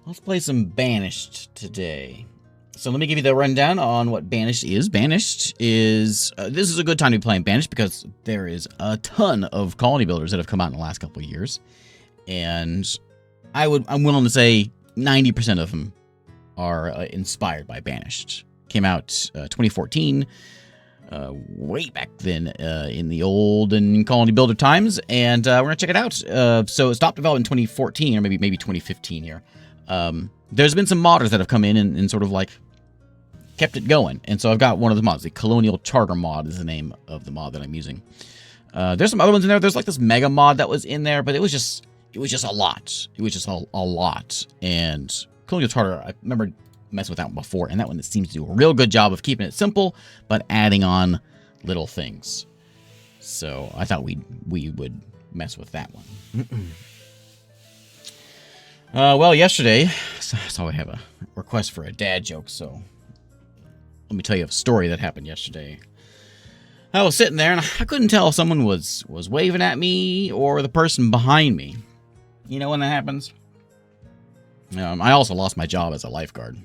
Let's play some Banished today. So let me give you the rundown on what Banished is. Banished is... this is a good time to be playing Banished because there is a ton of colony builders that have come out in the last couple of years. And I'm willing to say 90% of them are inspired by Banished. Came out 2014, way back then in the olden colony builder times, and we're gonna check it out. So it stopped development in 2014, or maybe 2015 here. There's been some modders that have come in and sort of like kept it going, and so I've got one of the mods. The Colonial Charter mod is the name of the mod that I'm using. There's some other ones in there. There's like this mega mod that was in there, but it was just a lot. It was just a lot. And Colonial Charter, I remember messing with that one before, and that one seems to do a real good job of keeping it simple, but adding on little things. So I thought we would mess with that one. Well, yesterday, so I have a request for a dad joke, so let me tell you a story that happened yesterday. I was sitting there, and I couldn't tell if someone was waving at me or the person behind me. You know when that happens? I also lost my job as a lifeguard.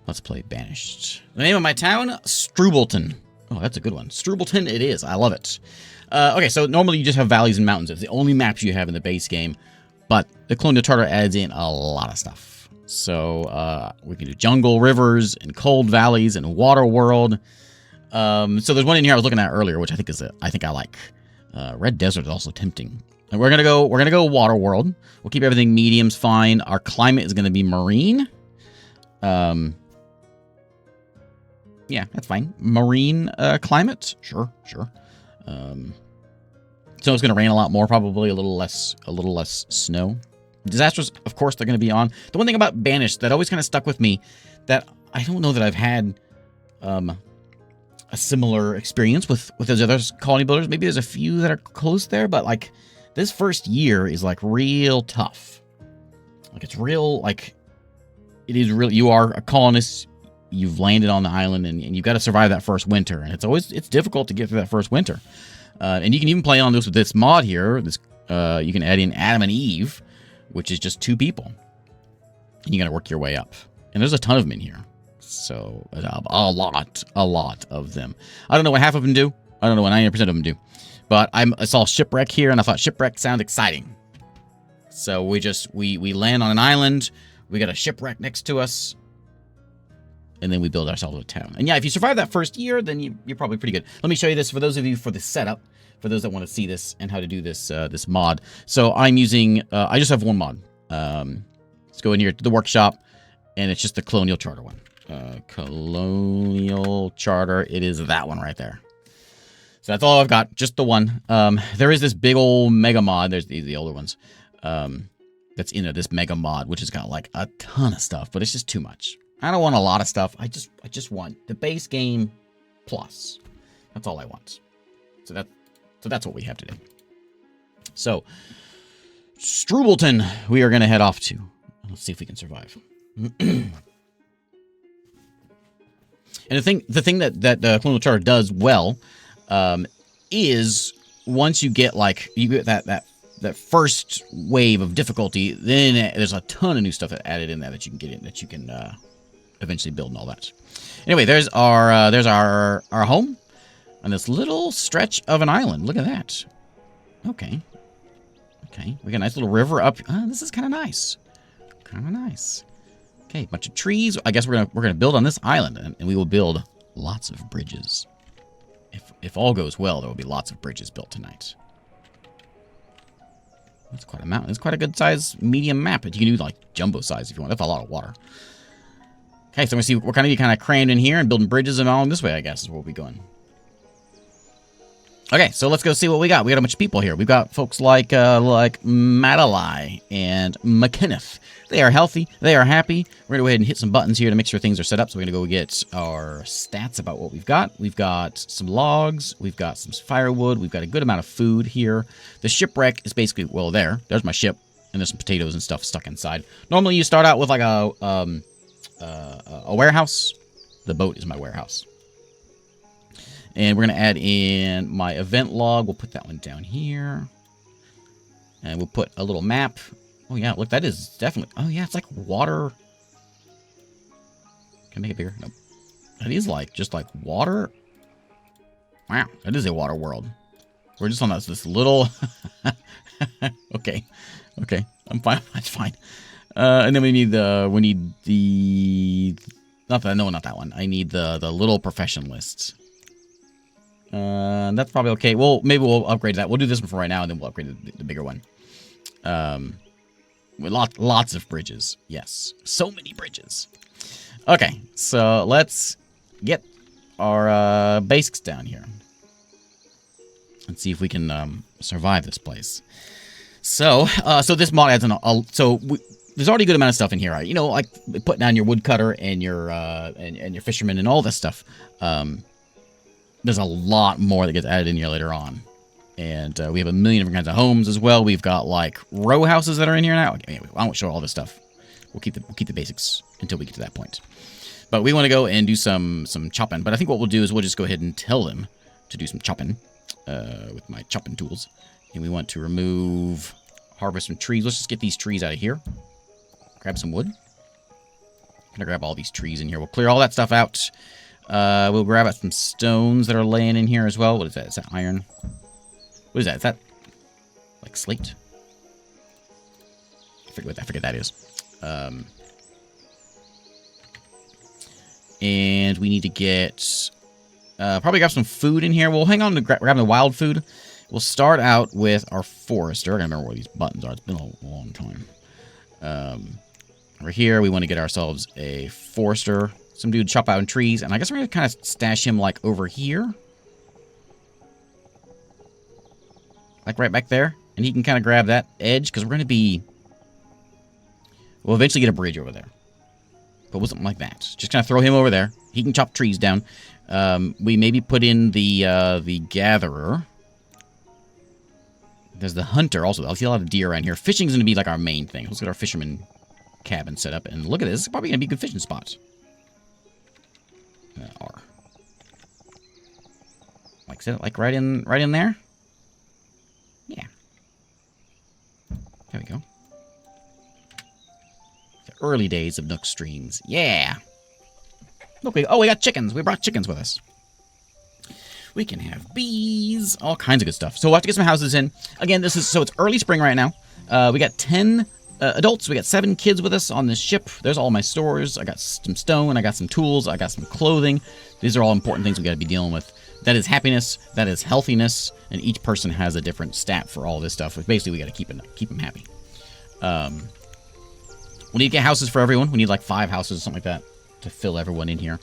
Let's play Banished. The name of my town? Strubbleton. Oh, that's a good one. Strubbleton it is. I love it. Okay, so normally you just have valleys and mountains. It's the only maps you have in the base game. But the Colonial Charter adds in a lot of stuff. So we can do jungle, rivers, and cold valleys, and water world. So there's one in here I was looking at earlier, which I think I like. Red Desert is also tempting. And we're gonna go water world. We'll keep everything mediums fine. Our climate is gonna be marine. Yeah, that's fine. Marine climate, sure. So it's gonna rain a lot more, probably a little less snow. Disasters, of course, they're gonna be on. The one thing about Banished that always kind of stuck with me, that I don't know that I've had a similar experience with those other colony builders. Maybe there's a few that are close there, but like this first year is like real tough. Like it's real, like it is real. You are a colonist. You've landed on the island, and you've got to survive that first winter. And it's difficult to get through that first winter. And you can even play on this with this mod here. This you can add in Adam and Eve, which is just 2 people, and you got to work your way up. And there's a ton of them in here, so a lot of them. I don't know what half of them do. I don't know what 90% of them do. But I saw shipwreck here, and I thought shipwreck sounded exciting. So we land on an island. We got a shipwreck next to us. And then we build ourselves a town. And yeah, if you survive that first year, then you're probably pretty good. Let me show you this for those of you for the setup, for those that want to see this and how to do this this mod. So I'm using, I just have one mod. Let's go in here to the workshop, and it's just the Colonial Charter one. Colonial Charter, it is that one right there. So that's all I've got, just the one. There is this big old mega mod. There's the older ones. That's in this mega mod, which has got like a ton of stuff, but it's just too much. I don't want a lot of stuff. I just want the base game plus. That's all I want. So that's what we have today. So Strubbleton, we are going to head off to. Let's see if we can survive. And the thing that the Colonial Charter does well is once you get that first wave of difficulty, then there's a ton of new stuff that added in there that you can get in, that you can eventually build and all that. Anyway, there's our home on this little stretch of an island. Look at that. Okay, we got a nice little river up. This is kind of nice. Okay, bunch of trees. I guess we're gonna build on this island, and we will build lots of bridges. If all goes well, there will be lots of bridges built tonight. That's quite a mountain. It's quite a good size medium map. But you can do like jumbo size if you want. That's a lot of water. Okay, so we're gonna see we're kind of crammed in here and building bridges and all this way, I guess, is where we'll be going. Okay, so let's go see what we got. We got a bunch of people here. We've got folks like Madalai and McKenneth. They are healthy. They are happy. We're gonna go ahead and hit some buttons here to make sure things are set up. So we're gonna go get our stats about what we've got. We've got some logs. We've got some firewood. We've got a good amount of food here. The shipwreck is basically, well, there's my ship, and there's some potatoes and stuff stuck inside. Normally you start out with like a warehouse. The boat is my warehouse. And we're going to add in my event log. We'll put that one down here. And we'll put a little map Oh, yeah, look, that is definitely... Oh, yeah, it's like water. Can I make it bigger? Nope. That is like, just like water. Wow, that is a water world. We're just on this little... Okay. Okay, I'm fine. That's fine. And then we need the... Not that, no, not that one. I need the little profession lists. That's probably okay. Well, maybe we'll upgrade that. We'll do this one for right now, and then we'll upgrade the bigger one. With lots of bridges. Yes. So many bridges. Okay, so let's get our basics down here. Let's see if we can survive this place. So this mod adds there's already a good amount of stuff in here, right? You know, like putting down your woodcutter and your fisherman and all this stuff. There's a lot more that gets added in here later on. And we have a million different kinds of homes as well. We've got like row houses that are in here now. Anyway, I won't show all this stuff. We'll keep the basics until we get to that point. But we want to go and do some chopping. But I think what we'll do is we'll just go ahead and tell them to do some chopping with my chopping tools. And we want to harvest some trees. Let's just get these trees out of here. Grab some wood. I'm gonna grab all these trees in here. We'll clear all that stuff out. We'll grab out some stones that are laying in here as well. What is that? Is that iron? What is that? Is that like slate? I forget what that is. And we need to get probably grab some food in here. We'll hang on to grabbing the wild food. We'll start out with our forester. I gotta remember where these buttons are. It's been a long time. Over here, we want to get ourselves a forester. Some dude chop out in trees. And I guess we're going to kind of stash him like over here. Like right back there. And he can kind of grab that edge because we're going to be... We'll eventually get a bridge over there. But with something like that. Just kind of throw him over there. He can chop trees down. We maybe put in the gatherer. There's the hunter also. I'll see a lot of deer around here. Fishing is going to be like our main thing. Let's get our fisherman cabin set up. And look at this. It's probably going to be a good fishing spot. R. Like, set it like right in there. Yeah. There we go. The early days of Nook streams. Yeah. Look, we got chickens. We brought chickens with us. We can have bees, all kinds of good stuff. So we'll have to get some houses in. Again, it's early spring right now. We got 10 adults. We got 7 kids with us on this ship. There's all my stores. I got some stone. I got some tools. I got some clothing. These are all important things we got to be dealing with. That is happiness. That is healthiness. And each person has a different stat for all this stuff. But basically, we got to keep them happy. We need to get houses for everyone. We need like 5 houses or something like that to fill everyone in here.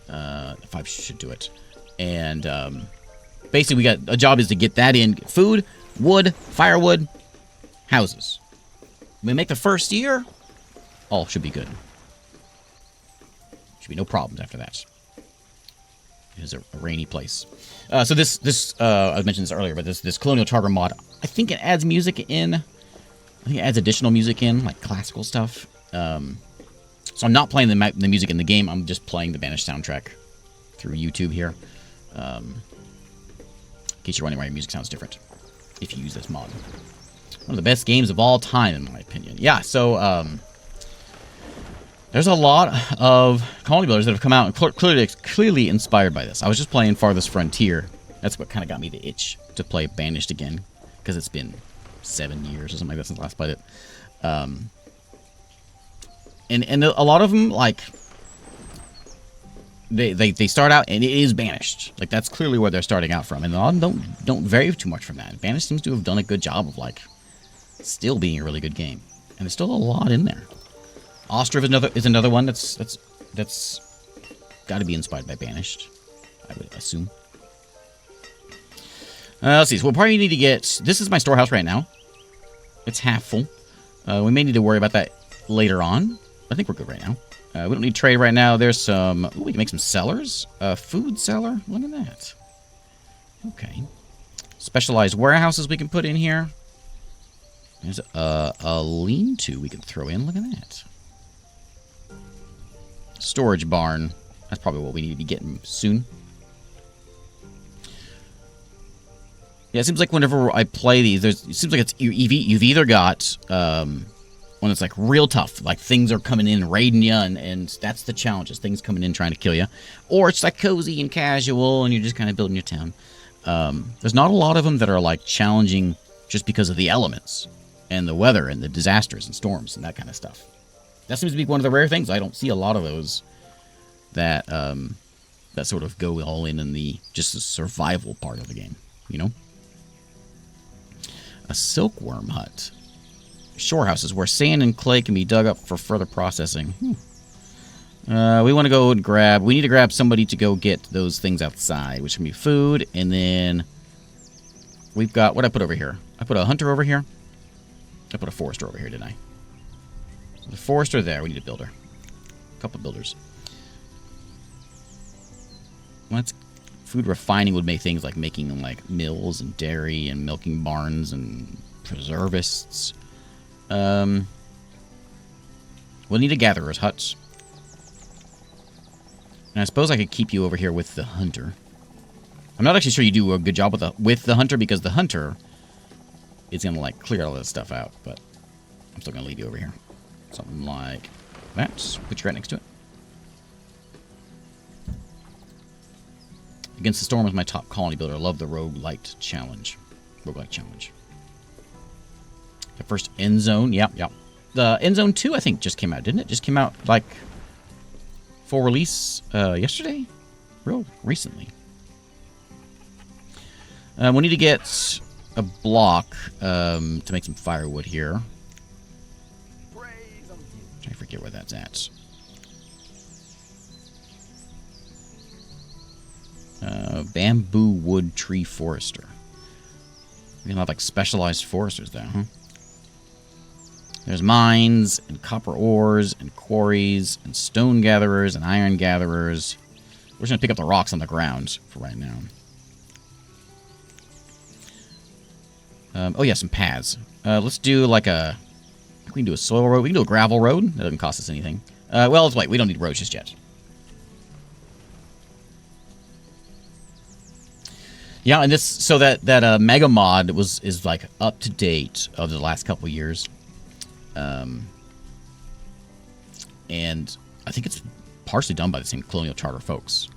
5 should do it. And basically, we got a job is to get that in. Food, wood, firewood, houses. We make the first year, all should be good. Should be no problems after that. It is a rainy place. So this I mentioned this earlier, but this Colonial Charter mod, I think it adds music in. I think it adds additional music in, like classical stuff. So I'm not playing the music in the game. I'm just playing the Banished soundtrack through YouTube here. In case you're wondering why your music sounds different, if you use this mod. One of the best games of all time, in my opinion. Yeah, so there's a lot of colony builders that have come out and clearly inspired by this. I was just playing Farthest Frontier. That's what kind of got me the itch to play Banished again, because it's been 7 years or something like that since I last played it. And a lot of them, like, they start out and it is Banished. Like, that's clearly where they're starting out from, and a lot of them don't vary too much from that. Banished seems to have done a good job of, like, still being a really good game, and there's still a lot in there. Ostriv is another one that's got to be inspired by Banished, I would assume. Let's see. So we'll probably need to get... This is my storehouse right now. It's half full. We may need to worry about that later on. I think we're good right now. We don't need trade right now. There's some... Ooh, we can make some cellars. Food cellar. Look at that. Okay. Specialized warehouses we can put in here. There's a lean-to we can throw in. Look at that. Storage barn. That's probably what we need to be getting soon. Yeah, it seems like whenever I play these, it seems like you've either got when it's like real tough, like things are coming in raiding you, and that's the challenge, is things coming in trying to kill you. Or it's like cozy and casual and you're just kind of building your town. There's not a lot of them that are like challenging just because of the elements and the weather and the disasters and storms and that kind of stuff. That seems to be one of the rare things. I don't see a lot of those that that sort of go all in the just the survival part of the game, you know? A silkworm hut. Shore houses where sand and clay can be dug up for further processing. We want to go and grab... We need to grab somebody to go get those things outside, which can be food, and then we've got... What did I put over here? I put a hunter over here. I put a forester over here, didn't I? The forester there. We need a builder. A couple builders. Let's... Food refining would make things like making like mills and dairy and milking barns and preservists. We'll need a gatherer's hut. And I suppose I could keep you over here with the hunter. I'm not actually sure you do a good job with the hunter, because the hunter is going to like clear all this stuff out, but I'm still going to leave you over here. Something like that. Put you right next to it. Against the Storm was my top colony builder. I love the roguelite challenge. Roguelite challenge. The first end zone. Yep. The end zone 2, I think, just came out, didn't it? Just came out, like, full release yesterday? Real recently. We need to get a block to make some firewood here. I forget where that's at. Bamboo wood tree forester. We can have like specialized foresters there, huh? There's mines and copper ores and quarries and stone gatherers and iron gatherers. We're just gonna pick up the rocks on the ground for right now. Oh yeah, some paths. Let's do like a... We can do a soil road. We can do a gravel road. That doesn't cost us anything. Well, let's wait. We don't need roads just yet. Yeah, and this, so that mega mod is like up to date of the last couple years, and I think it's partially done by the same Colonial Charter folks,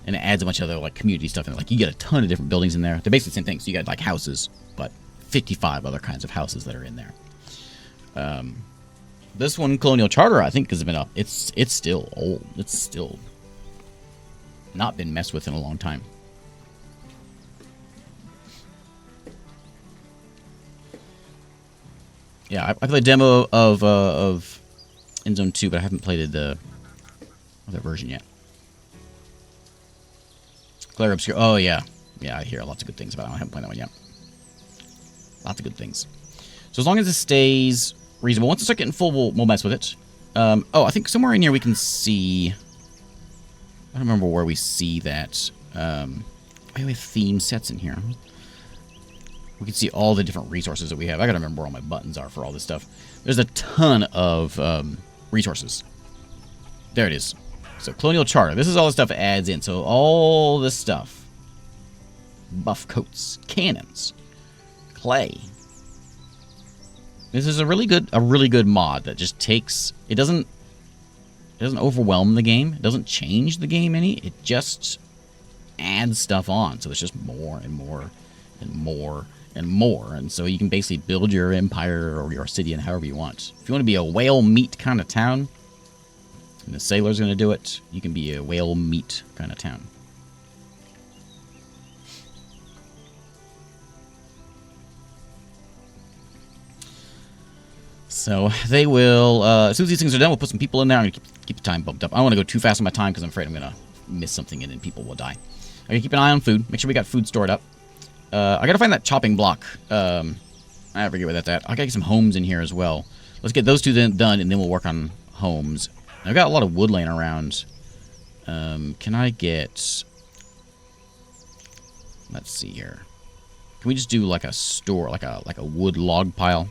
and it adds a bunch of other like community stuff in it. Like you get a ton of different buildings in there. They're basically the same thing. So you got like houses, but 55 other kinds of houses that are in there. This one, Colonial Charter, I think has been up. It's still old. It's still not been messed with in a long time. Yeah, I played a demo of End Zone 2, but I haven't played the other version yet. Glare Obscure. Oh, yeah. Yeah, I hear lots of good things about it. I haven't played that one yet. Lots of good things. So as long as it stays reasonable. Once I start getting full, we'll mess with it. Oh, I think somewhere in here we can see... I don't remember where we see that. We have theme sets in here. We can see all the different resources that we have. I gotta remember where all my buttons are for all this stuff. There's a ton of resources. There it is. So, Colonial Charter. This is all the stuff it adds in. So, all this stuff. Buff coats. Cannons. Clay. This is a really good mod that just takes... It doesn't overwhelm the game. It doesn't change the game any. It just adds stuff on. So, it's just more and more and more and more, and so you can basically build your empire or your city and however you want. If you want to be a whale meat kind of town, and the sailor's going to do it, you can be a whale meat kind of town. So they will, as soon as these things are done, we'll put some people in there. I'm going to keep the time bumped up. I don't want to go too fast on my time because I'm afraid I'm going to miss something and then people will die. I'm going to keep an eye on food. Make sure we got food stored up. I gotta find that chopping block. I forget where that's at. I gotta get some homes in here as well. Let's get those two done, and then we'll work on homes. I've got a lot of wood laying around. Can I get... Let's see here. Can we just do like a store, like a wood log pile?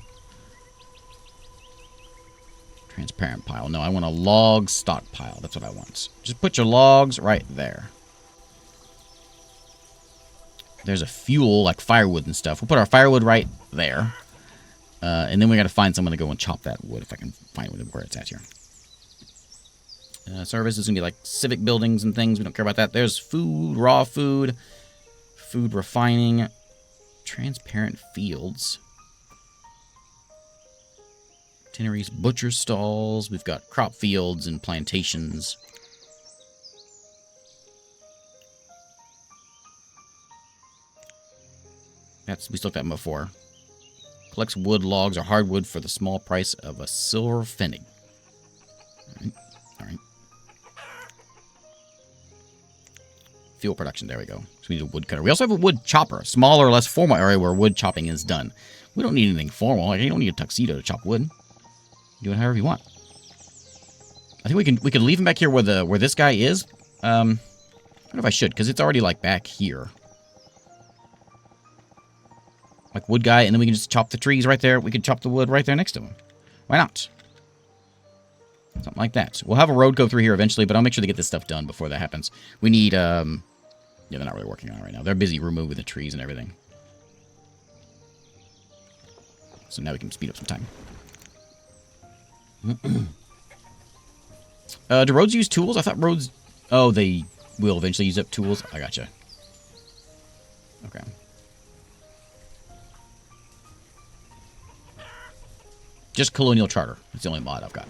Transparent pile. No, I want a log stockpile. That's what I want. Just put your logs right there. There's a fuel, like firewood and stuff. We'll put our firewood right there. And then we got to find someone to go and chop that wood if I can find where it's at here. Service is going to be like civic buildings and things. We don't care about that. There's food, raw food, food refining, transparent fields, tinneries, butcher stalls. We've got crop fields and plantations. We looked at them before. Collects wood, logs, or hardwood for the small price of a silver pfennig. All right. Fuel production, there we go. So we need a woodcutter. We also have a wood chopper, a smaller, less formal area where wood chopping is done. We don't need anything formal. Like, you don't need a tuxedo to chop wood. Do it however you want. I think we could leave him back here where this guy is. I don't know if I should, because it's already like back here. Like wood guy, and then we can just chop the trees right there. We could chop the wood right there next to him. Why not? Something like that. We'll have a road go through here eventually, but I'll make sure to get this stuff done before that happens. We need, yeah, they're not really working on it right now. They're busy removing the trees and everything. So now we can speed up some time. Do roads use tools? I thought roads... Oh, they will eventually use up tools. I gotcha. Okay. Just Colonial Charter. That's the only mod I've got.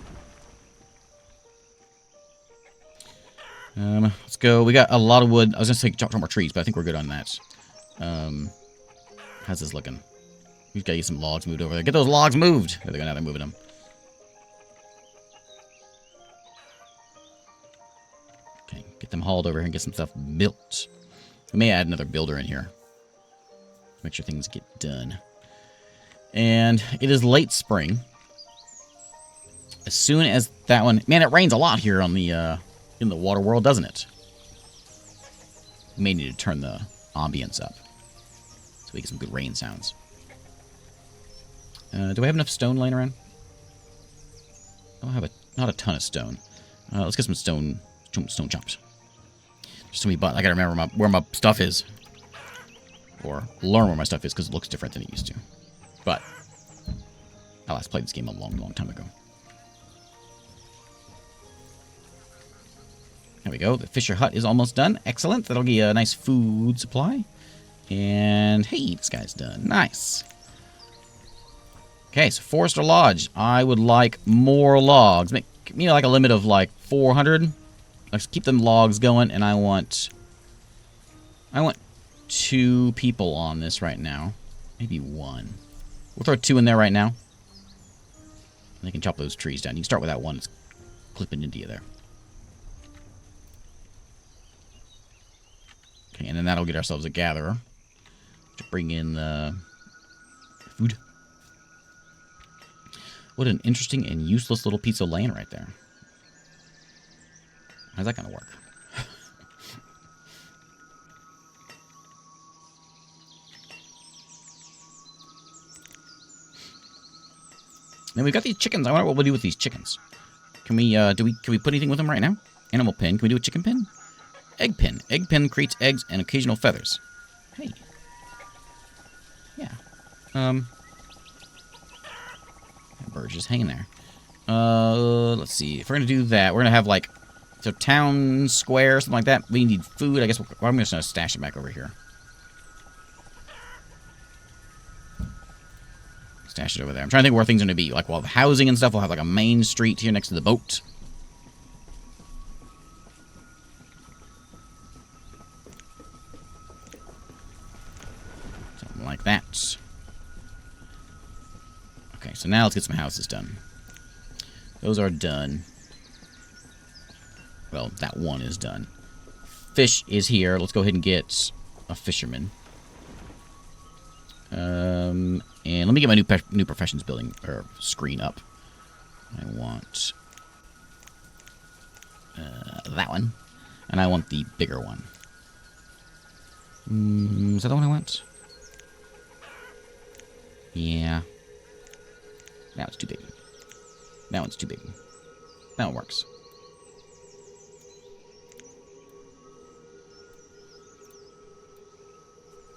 Let's go. We got a lot of wood. I was going to say chop more trees, but I think we're good on that. How's this looking? We've got to get some logs moved over there. Get those logs moved! There they go. Now they're moving them. Okay, get them hauled over here and get some stuff built. We may add another builder in here. Make sure things get done. And it is late spring. As soon as that one... Man, it rains a lot here on the in the water world, doesn't it? We may need to turn the ambience up so we get some good rain sounds. Do I have enough stone laying around? I don't have not a ton of stone. Let's get some stone chops. There's so many buttons. I gotta remember where my stuff is. Or learn where my stuff is, because it looks different than it used to. But I last played this game a long, long time ago. There we go. The Fisher Hut is almost done. Excellent. That'll give you a nice food supply. And hey, this guy's done. Nice. Okay, so Forester Lodge. I would like more logs. Make me like a limit of like 400. Let's keep them logs going, and I want 2 people on this right now. Maybe 1. We'll throw 2 in there right now. And they can chop those trees down. You can start with that one that's clipping into you there. Okay, and then that'll get ourselves a gatherer to bring in the food. What an interesting and useless little piece of land right there. How's that going to work? Then we've got these chickens. I wonder what we'll do with these chickens. Can we put anything with them right now? Animal pen. Can we do a chicken pen? Egg pen. Egg pen creates eggs and occasional feathers. Hey. Yeah. That bird's just hanging there. Let's see. If we're gonna do that, we're gonna have like town square, something like that. We need food. I guess I'm just gonna stash it back over here. Stash it over there. I'm trying to think where things are gonna be. Like, we'll have housing and stuff. We'll have like a main street here next to the boat. Something like that. Okay, so now let's get some houses done. Those are done. Well, that one is done. Fish is here. Let's go ahead and get a fisherman. And let me get my new professions building or screen up. I want that one, and I want the bigger one. Is that the one I want? Yeah. That one's too big. That one's too big. That one works.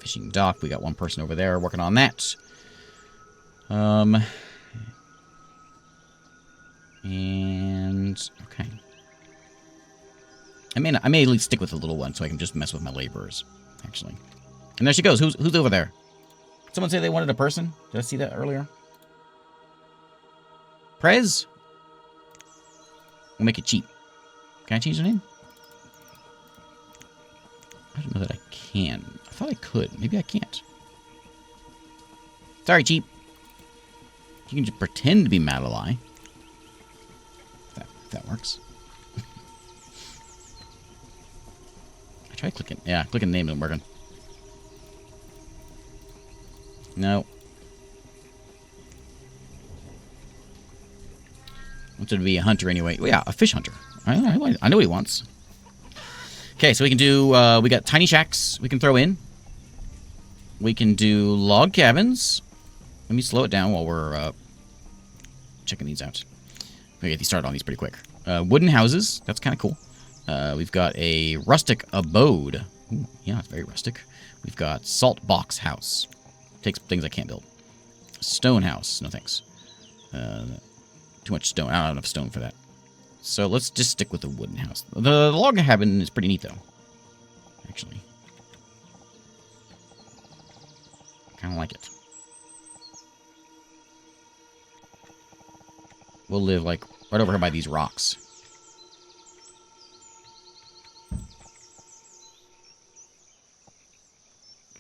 Fishing dock. We got one person over there working on that. And okay. I may at least stick with the little one so I can just mess with my laborers, actually. And there she goes. Who's over there? Did someone say they wanted a person? Did I see that earlier? Prez? We'll make it cheap. Can I change the name? I don't know that I can. I thought I could. Maybe I can't. Sorry, cheap. You can just pretend to be Madalai. If that works. I tried clicking. Yeah, clicking the name isn't working. No. Wanted to be a hunter anyway. Well, yeah, a fish hunter. I know what he wants. Okay, so we can do, we got tiny shacks we can throw in. We can do log cabins. Let me slow it down while we're checking these out. We get these started on these pretty quick. Wooden houses. That's kind of cool. We've got a rustic abode. Ooh, yeah, it's very rustic. We've got salt box house. Takes things I can't build. Stone house. No thanks. Too much stone. I don't have enough stone for that. So let's just stick with the wooden house. The log cabin is pretty neat, though. Actually. Kind of like it. We'll live, like, right over here by these rocks.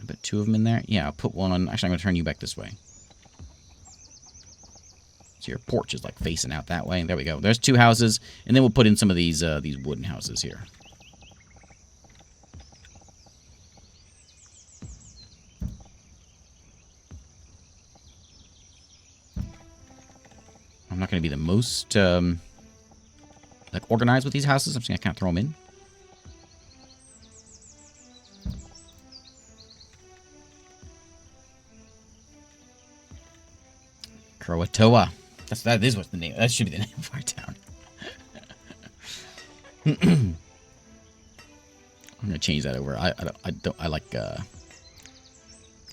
I put 2 of them in there. Yeah, I'll put one on. Actually, I'm going to turn you back this way. So your porch is like facing out that way. There we go. There's 2 houses, and then we'll put in some of these wooden houses here. I'm not going to be the most like organized with these houses. I'm just going to kind of throw them in. Croatoa. That is what's the name. That should be the name of our town. I'm gonna change that over. I like the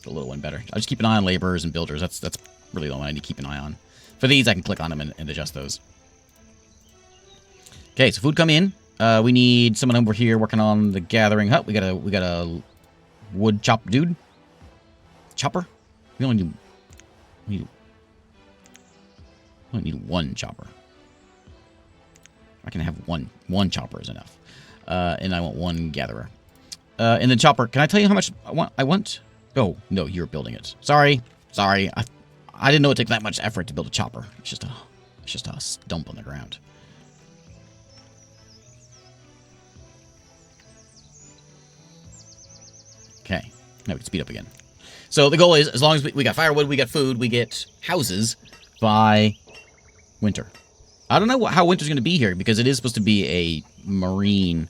little one better. I'll just keep an eye on laborers and builders. That's really the one I need to keep an eye on. For these, I can click on them and adjust those. Okay, so food come in. We need someone over here working on the gathering hut. We got a wood chop dude. Chopper. We only need. I only need 1 chopper. I can have one chopper is enough. And I want 1 gatherer. And the chopper, can I tell you how much I want? Oh, no, you're building it. Sorry. I didn't know it took that much effort to build a chopper. It's just a stump on the ground. Okay. Now we can speed up again. So the goal is, as long as we got firewood, we got food, we get houses by winter. I don't know how winter's going to be here, because it is supposed to be a marine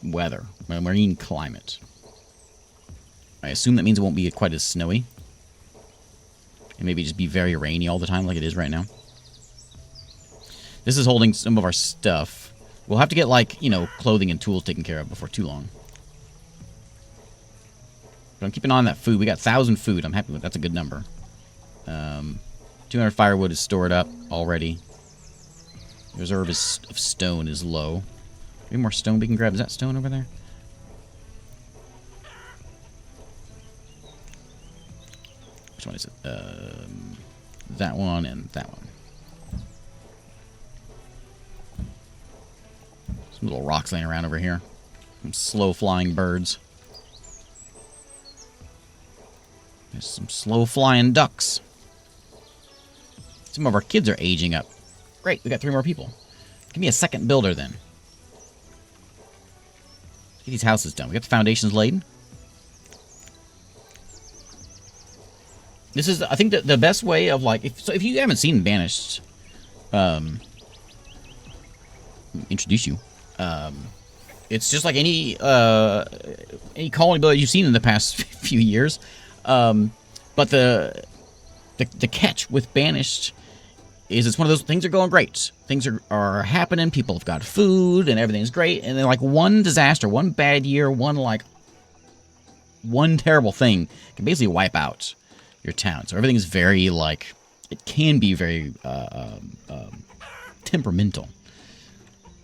weather, a marine climate. I assume that means it won't be quite as snowy. And maybe just be very rainy all the time like it is right now. This is holding some of our stuff. We'll have to get, like, you know, clothing and tools taken care of before too long. But I'm keeping on that food. We got 1,000 food. I'm happy with that. That's a good number. 200 firewood is stored up already. The reserve of stone is low. Any more stone we can grab? Is that stone over there? Which one is it? That one and that one. Some little rocks laying around over here. Some slow-flying birds. There's some slow-flying ducks. Some of our kids are aging up. Great, we got 3 more people. Give me a second builder, then. Get these houses done. We got the foundations laid. This is, I think, the best way of, like... If you haven't seen Banished... introduce you. It's just like any colony builder you've seen in the past few years. But the catch with Banished is it's one of those things are going great. Things are happening. People have got food and everything's great. And then, like, one disaster, one bad year, one terrible thing can basically wipe out your town. So everything is very, like, it can be very temperamental.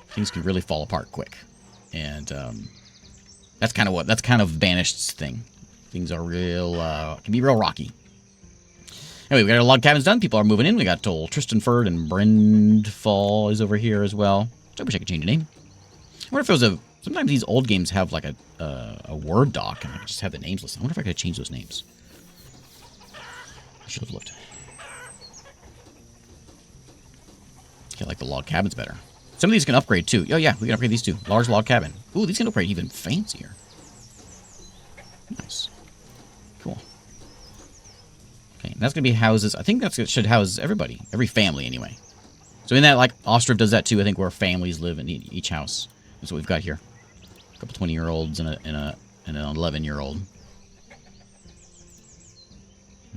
Things can really fall apart quick. And that's kind of Banished's thing. Things are real, can be real rocky. Anyway, we got our log cabins done. People are moving in. We got old Tristanford and Brendfall is over here as well. I wish I could change the name. I wonder if it was a... Sometimes these old games have like a Word doc and I could just have the names listed. I wonder if I could change those names. I should have looked. I like the log cabins better. Some of these can upgrade too. Oh yeah, we can upgrade these too. Large log cabin. Ooh, these can upgrade even fancier. Nice. Cool. Okay, that's going to be houses. I think that should house everybody. Every family, anyway. So in that, like, Ostriv does that, too. I think where families live in each house. That's what we've got here. A couple 20-year-olds and an 11-year-old.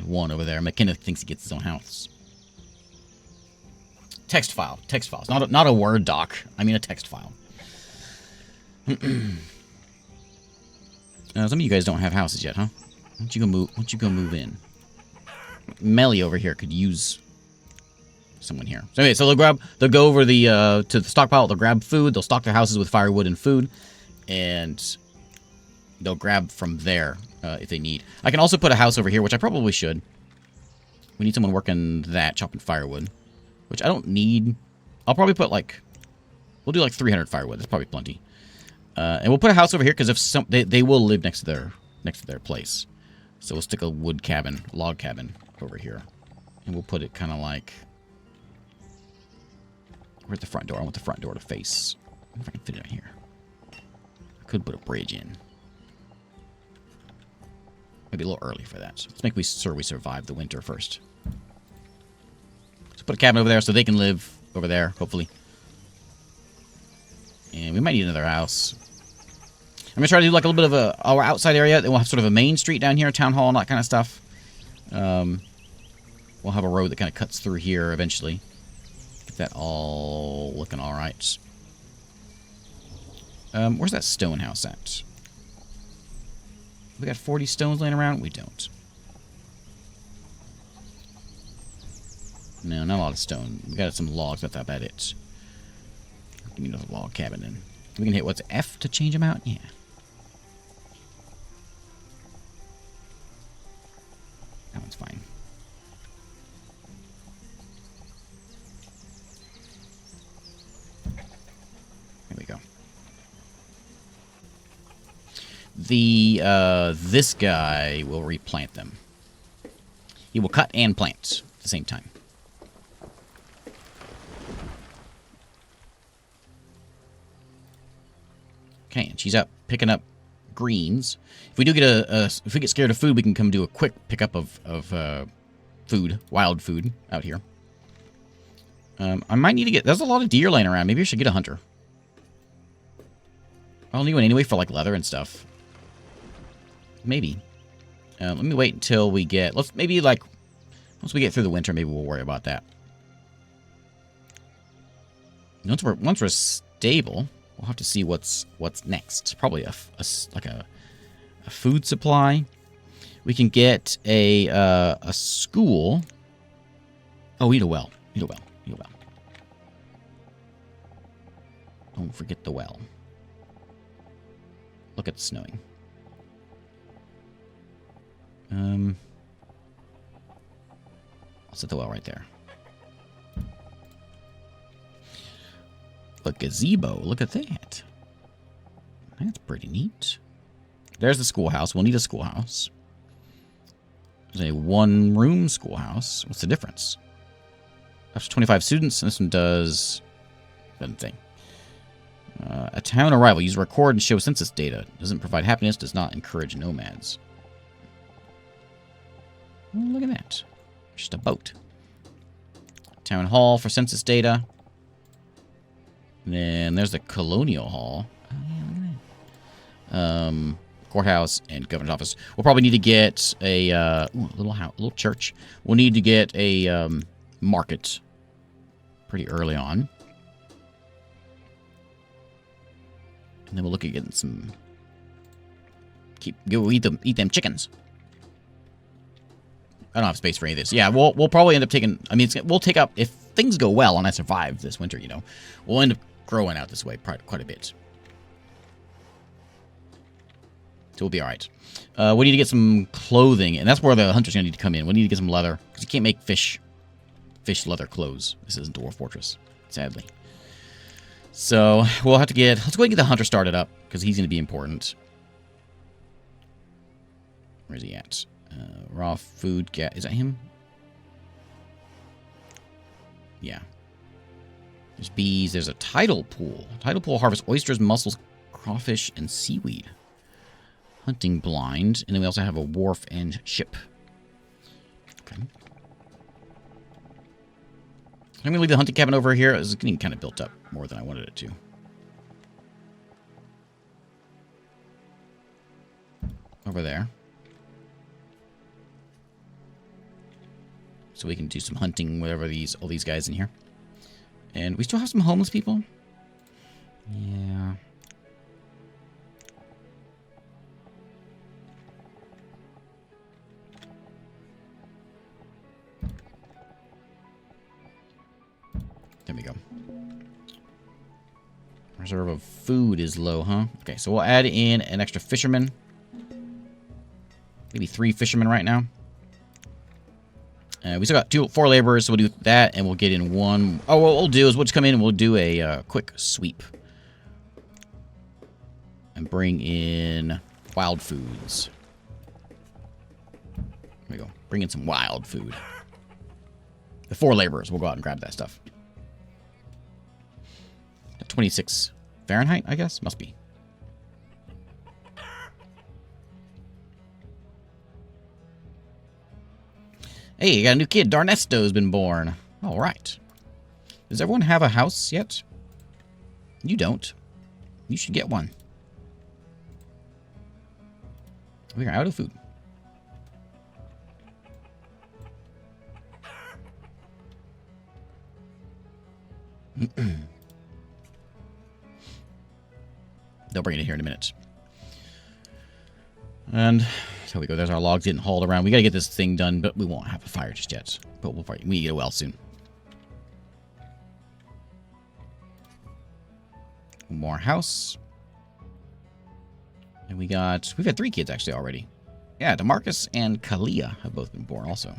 One over there. McKenna thinks he gets his own house. Text file. Text files. Not a Word doc. I mean a text file. Some of you guys don't have houses yet, huh? Why don't you go move in? Melly over here could use someone here. So anyway, so they'll go over the to the stockpile, they'll grab food, they'll stock their houses with firewood and food, and they'll grab from there if they need. I can also put a house over here, which I probably should. We need someone working that, chopping firewood, which I don't need. I'll probably put like, we'll do like 300 firewood. That's probably plenty. And we'll put a house over here because if they will live next to their place. So we'll stick a wood cabin, log cabin over here. And we'll put it kind of like... We're at the front door. I want the front door to face. I wonder if I can fit it in here. I could put a bridge in. Maybe a little early for that. So let's make sure we survive the winter first. So put a cabin over there so they can live over there, hopefully. And we might need another house. I'm going to try to do like a little bit of our outside area. Then we'll have sort of a main street down here, town hall and that kind of stuff. We'll have a road that kind of cuts through here eventually. Get that all looking all right. Where's that stone house at? We got 40 stones laying around? We don't. No, not a lot of stone. We got some logs, that's about it. Give me another log cabin in. We can hit, what's F to change them out? Yeah. That one's fine. There we go. This guy will replant them. He will cut and plant at the same time. Okay, and she's up picking up greens. If we do get if we get scared of food, we can come do a quick pickup of food, wild food out here. I might need to get. There's a lot of deer laying around. Maybe I should get a hunter. I'll need one anyway for like leather and stuff. Maybe. Let me wait until we get. Maybe like once we get through the winter, maybe we'll worry about that. Once we're stable. We'll have to see what's next. Probably a food supply. We can get a school. Oh, eat a well. Eat a well. Eat a well. Don't forget the well. Look at the snowing. I'll set the well right there. A gazebo. Look at that. That's pretty neat. There's the schoolhouse. We'll need a schoolhouse. There's a one-room schoolhouse. What's the difference? Up to 25 students. And this one does... Doesn't think. A town arrival. Use record and show census data. Doesn't provide happiness. Does not encourage nomads. Oh, look at that. Just a boat. Town hall for census data. And then there's the Colonial Hall. Oh, yeah, look at that. Courthouse and Governor's Office. We'll probably need to get a little church. We'll need to get a market pretty early on. And then we'll look at getting some... Go eat them chickens. I don't have space for any of this. Yeah, we'll probably end up taking... I mean, we'll take up... If things go well and I survive this winter, you know, we'll end up growing out this way quite a bit. So we'll be all right. We need to get some clothing, and that's where the hunter's going to need to come in. We need to get some leather, because you can't make fish leather clothes. This isn't Dwarf Fortress, sadly. So we'll have to get... Let's go ahead and get the hunter started up, because he's going to be important. Where's he at? Raw food... Is that him? Yeah. There's bees. There's a tidal pool. Tidal pool harvests oysters, mussels, crawfish, and seaweed. Hunting blind. And then we also have a wharf and ship. Okay. I'm going to leave the hunting cabin over here. It's getting kind of built up more than I wanted it to. Over there. So we can do some hunting with all these guys in here. And we still have some homeless people. Yeah. There we go. Reserve of food is low, huh? Okay, so we'll add in an extra fisherman. Maybe 3 fishermen right now. We still got 4 laborers, so we'll do that, and we'll get in 1. Oh, what we'll do is we'll just come in and we'll do a quick sweep. And bring in wild foods. There we go. Bring in some wild food. The 4 laborers will go out and grab that stuff. 26 Fahrenheit, I guess? Must be. Hey, you got a new kid. Darnesto's been born. All right. Does everyone have a house yet? You don't. You should get one. We are out of food. They'll bring it in here in a minute. And here we go. There's our logs getting hauled around. We got to get this thing done, but we won't have a fire just yet. But we need to get a well soon. One more house. And we've had 3 kids actually already. Yeah, DeMarcus and Kalia have both been born also.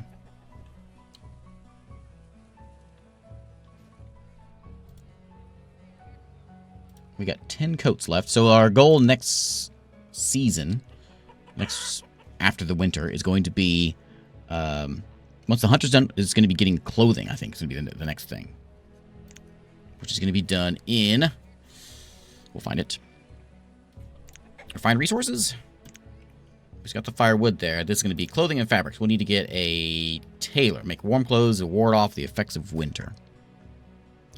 We got 10 coats left. So our goal next season, after the winter, is going to be, once the hunter's done, is going to be getting clothing, I think. It's going to be the next thing. Which is going to be done in, we'll find it. Refined resources. We just got the firewood there. This is going to be clothing and fabrics. We'll need to get a tailor. Make warm clothes to ward off the effects of winter.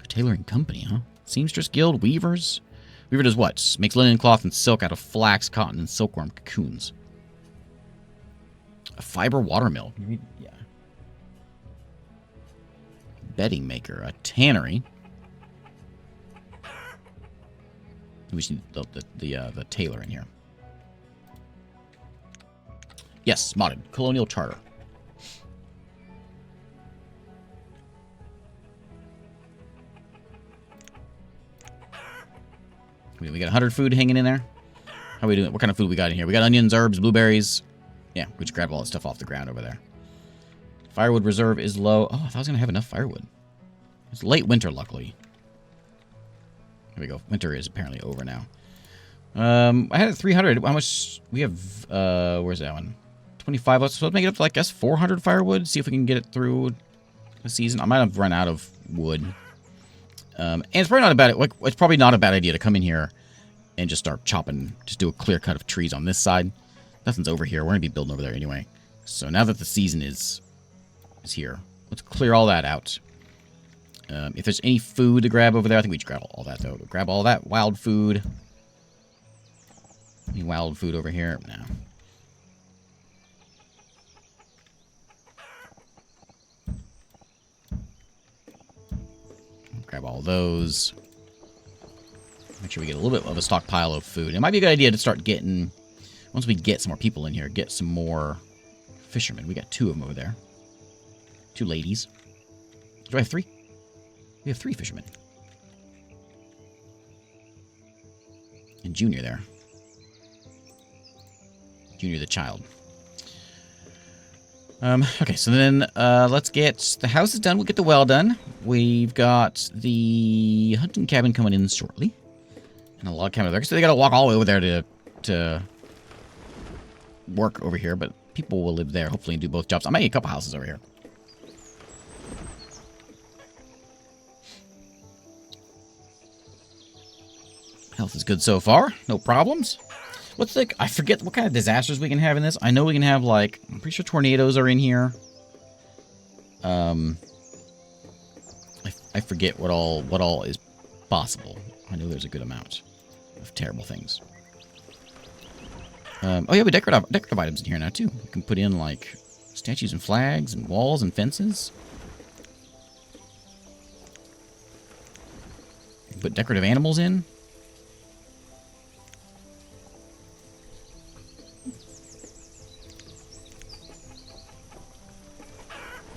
A tailoring company, huh? Seamstress Guild, weavers. Weaver does what? Makes linen cloth and silk out of flax, cotton, and silkworm cocoons. A fiber watermill. Yeah. Bedding maker. A tannery. We should need the tailor in here. Yes, modded. Colonial Charter. We got 100 food hanging in there. How are we doing? What kind of food we got in here? We got onions, herbs, blueberries. Yeah, we just grabbed all that stuff off the ground over there. Firewood reserve is low. Oh, I thought I was going to have enough firewood. It's late winter, luckily. Here we go. Winter is apparently over now. I had 300. How much? We have, where's that one? 25. Let's make it up to, I guess, 400 firewood. See if we can get it through the season. I might have run out of wood. And it's probably not a bad idea to come in here and just start chopping, just do a clear cut of trees on this side. Nothing's over here. We're going to be building over there anyway. So now that the season is here, let's clear all that out. If there's any food to grab over there, I think we should grab all that, though. Grab all that wild food. Any wild food over here? No. Grab all those. Make sure we get a little bit of a stockpile of food. It might be a good idea to start getting, once we get some more people in here, get some more fishermen. We got 2 of them over there. 2 ladies. Do I have 3? We have 3 fishermen. And Junior there. Junior the child. Okay, so then let's get the houses done. We'll get the well done. We've got the hunting cabin coming in shortly. And a log cabin there. So they got to walk all the way over there to work over here. But people will live there, hopefully, and do both jobs. I might need a couple houses over here. Health is good so far. No problems. What's the... I forget what kind of disasters we can have in this. I know we can have, like... I'm pretty sure tornadoes are in here. I forget what all is possible. I know there's a good amount of terrible things. Oh yeah, we decorative items in here now, too. We can put in, like, statues and flags and walls and fences. Put decorative animals in.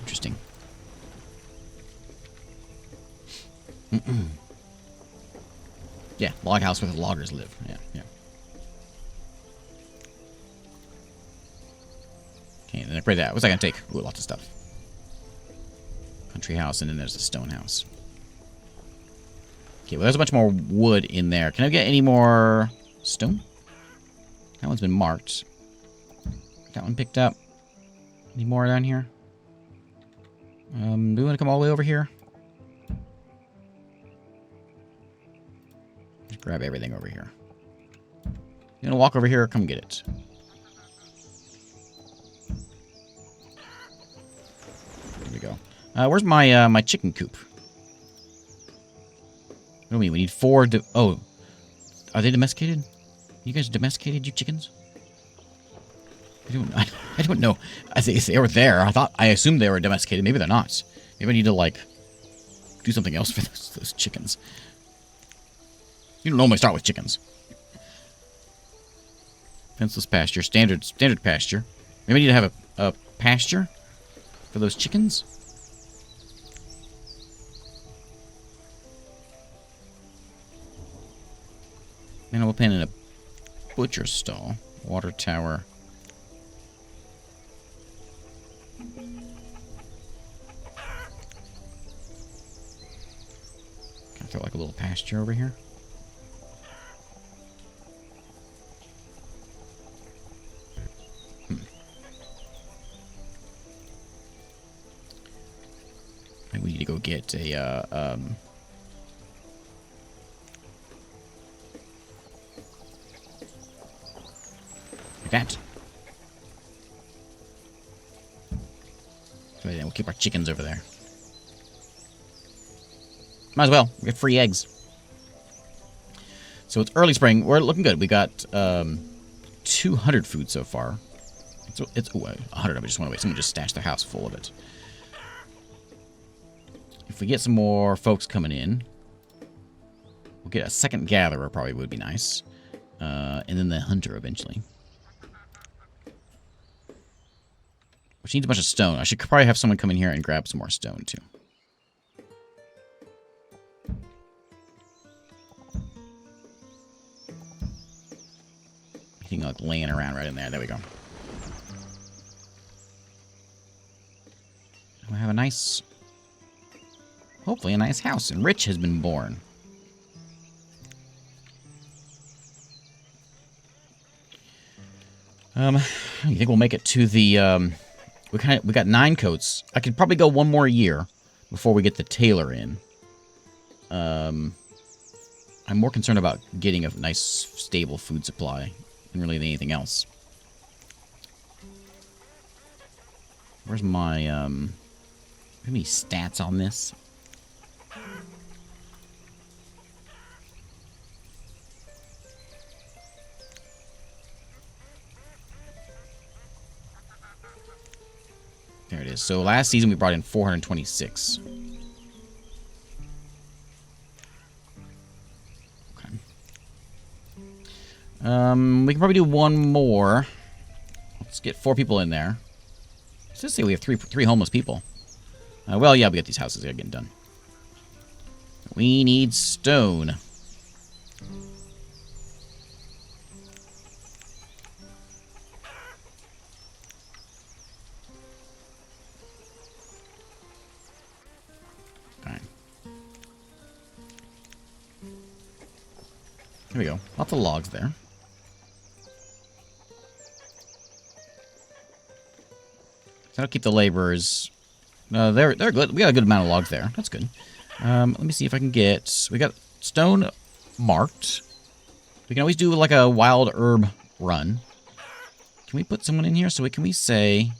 Interesting. Yeah, log house where the loggers live. Yeah, yeah. Okay, then I pray that. What's that gonna take? Ooh, lots of stuff. Country house, and then there's the stone house. Okay, well, there's a bunch more wood in there. Can I get any more stone? That one's been marked. That one picked up. Any more down here? Do we want to come all the way over here? Just grab everything over here. You gonna walk over here or come get it? There we go. Where's my my chicken coop? What do we mean? We need 4. Oh, are they domesticated? You guys domesticated, you chickens? I don't know. They were there. I assumed they were domesticated. Maybe they're not. Maybe I need to, like, do something else for those chickens. You don't normally start with chickens. Fenceless pasture. Standard pasture. Maybe I need to have a pasture for those chickens. Animal pen and a butcher stall. Water tower. Can I throw like a little pasture over here? Maybe we need to go get a that. Right, then we'll keep our chickens over there. Might as well. We get free eggs. So it's early spring. We're looking good. We got 200 food so far. It's 100 of it just went away. Someone just stashed their house full of it. If we get some more folks coming in, we'll get a second gatherer. Probably would be nice. And then the hunter eventually. Which needs a bunch of stone. I should probably have someone come in here and grab some more stone, too. Anything like laying around right in there. There we go. We have a nice... hopefully a nice house. And Rich has been born. You think we'll make it to the... We got 9 coats. I could probably go one more year before we get the tailor in. I'm more concerned about getting a nice, stable food supply than really anything else. Where's my, any stats on this? There it is. So last season we brought in 426. Okay. We can probably do one more. Let's get 4 people in there. Let's just say we have three homeless people. Well, yeah, we got these houses that are getting done. We need stone. Alright. Here we go. Lots of logs there. That'll keep the laborers. They're good. We got a good amount of logs there. That's good. Let me see if I can get. We got stone marked. We can always do like a wild herb run. Can we put someone in here? So can we say?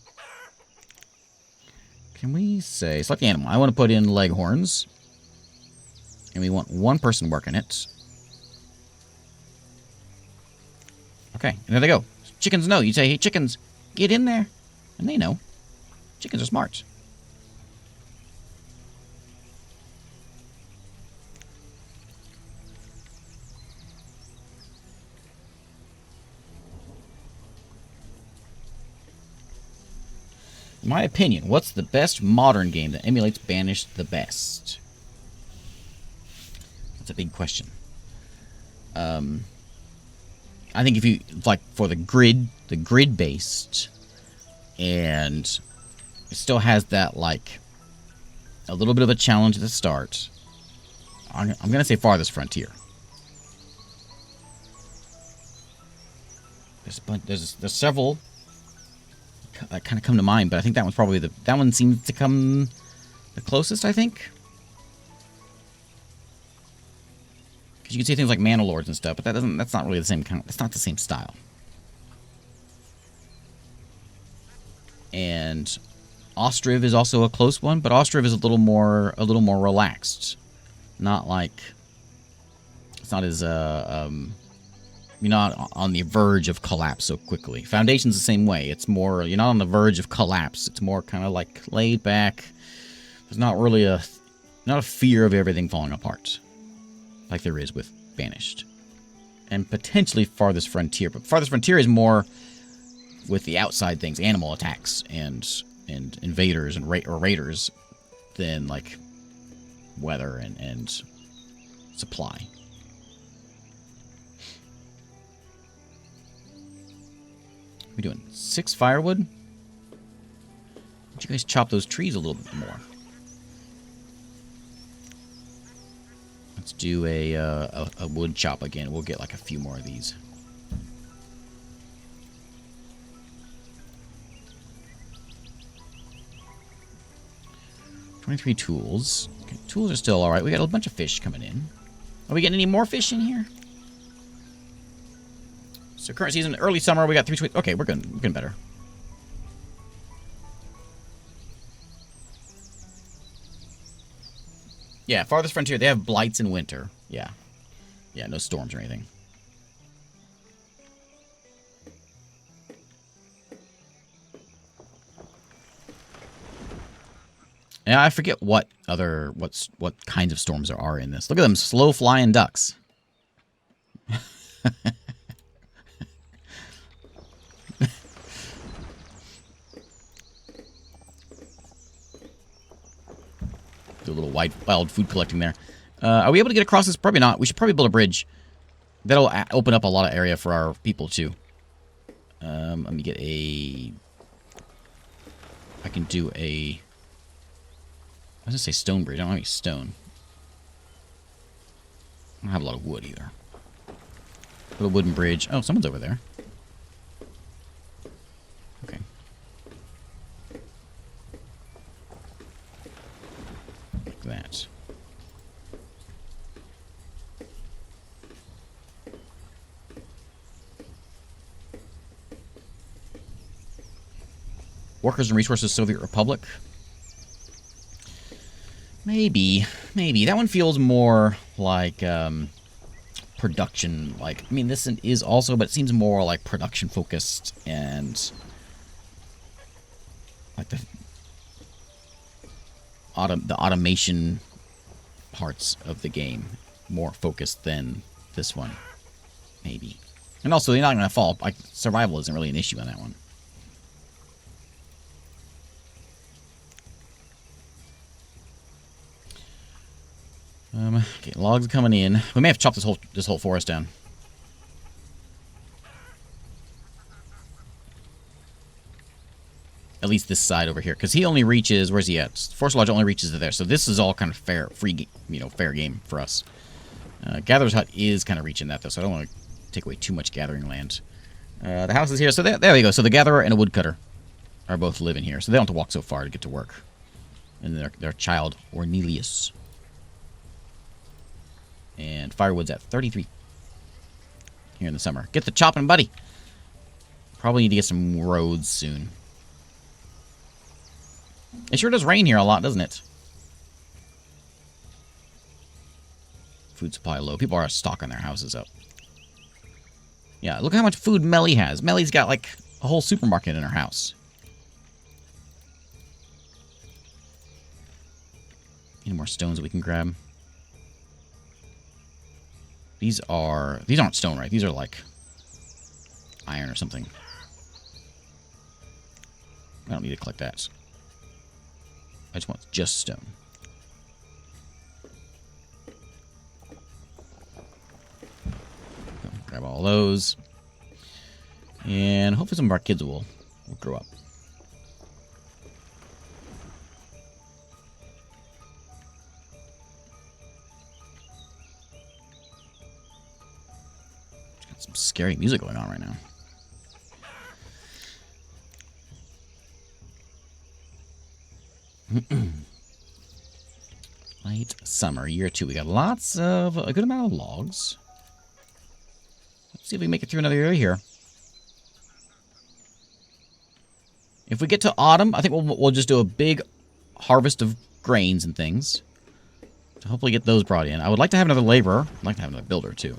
Select the animal? I want to put in leghorns, and we want one person working it. Okay, and there they go. Chickens know. You say, "Hey, chickens, get in there," and they know. Chickens are smart. In my opinion, what's the best modern game that emulates Banished the best? That's a big question. I think if you like for the grid based, and it still has that like a little bit of a challenge at the start. I'm gonna say Farthest Frontier. There's several that kind of come to mind, but I think that one's probably that one seems to come the closest, I think. Because you can see things like Mana Lords and stuff, but that's not really the same kind. It's not the same style. And Ostriv is also a close one, but Ostriv is a little more relaxed. Not like it's not as you're not on the verge of collapse so quickly. Foundation's the same way. It's more you're not on the verge of collapse. It's more kind of like laid back. There's not really a fear of everything falling apart like there is with Banished. And potentially Farthest Frontier, but Farthest Frontier is more with the outside things, animal attacks and invaders and raiders than like weather and supply. What are we doing? 6 firewood? Why don't you guys chop those trees a little bit more? Let's do a wood chop again. We'll get like a few more of these. $23 tools. Okay, tools are still alright. We got a bunch of fish coming in. Are we getting any more fish in here? So current season, early summer, we got 3 Okay, we're good. We're getting better. Yeah, Farthest Frontier, they have blights in winter. Yeah. Yeah, no storms or anything. Yeah, I forget what kinds of storms there are in this. Look at them slow flying ducks. Do a little wild food collecting there. Are we able to get across this? Probably not. We should probably build a bridge. That'll open up a lot of area for our people too. Let me get a. I can do a. I was gonna say stone bridge. I don't have any stone. I don't have a lot of wood either. Put a wooden bridge. Oh, someone's over there. Okay. Like that. Workers and Resources Soviet Republic. Maybe. That one feels more like production. Like, I mean, this is also, but it seems more like production focused and like the automation parts of the game more focused than this one. Maybe. And also, they're not going to fall. Like, survival isn't really an issue on that one. Okay, logs coming in. We may have to chop this whole forest down. At least this side over here, because he only reaches. Where's he at? Forest Lodge only reaches to there, so this is all kind of fair game for us. Gatherer's Hut is kind of reaching that though, so I don't want to take away too much gathering land. The house is here, so there we go. So the Gatherer and a Woodcutter are both living here, so they don't have to walk so far to get to work. And their child Ornelius. And firewood's at 33 here in the summer. Get the chopping, buddy. Probably need to get some roads soon. It sure does rain here a lot, doesn't it? Food supply low. People are stocking their houses up. Yeah, look how much food Melly has. Melly's got like a whole supermarket in her house. Any more stones that we can grab? These aren't stone, right? These are like iron or something. I don't need to collect that. I just want just stone. Grab all those. And hopefully some of our kids will grow up. Got some scary music going on right now. Late summer, year 2. We got a good amount of logs. Let's see if we can make it through another year here. If we get to autumn, I think we'll just do a big harvest of grains and things to hopefully get those brought in. I would like to have another laborer. I'd like to have another builder too.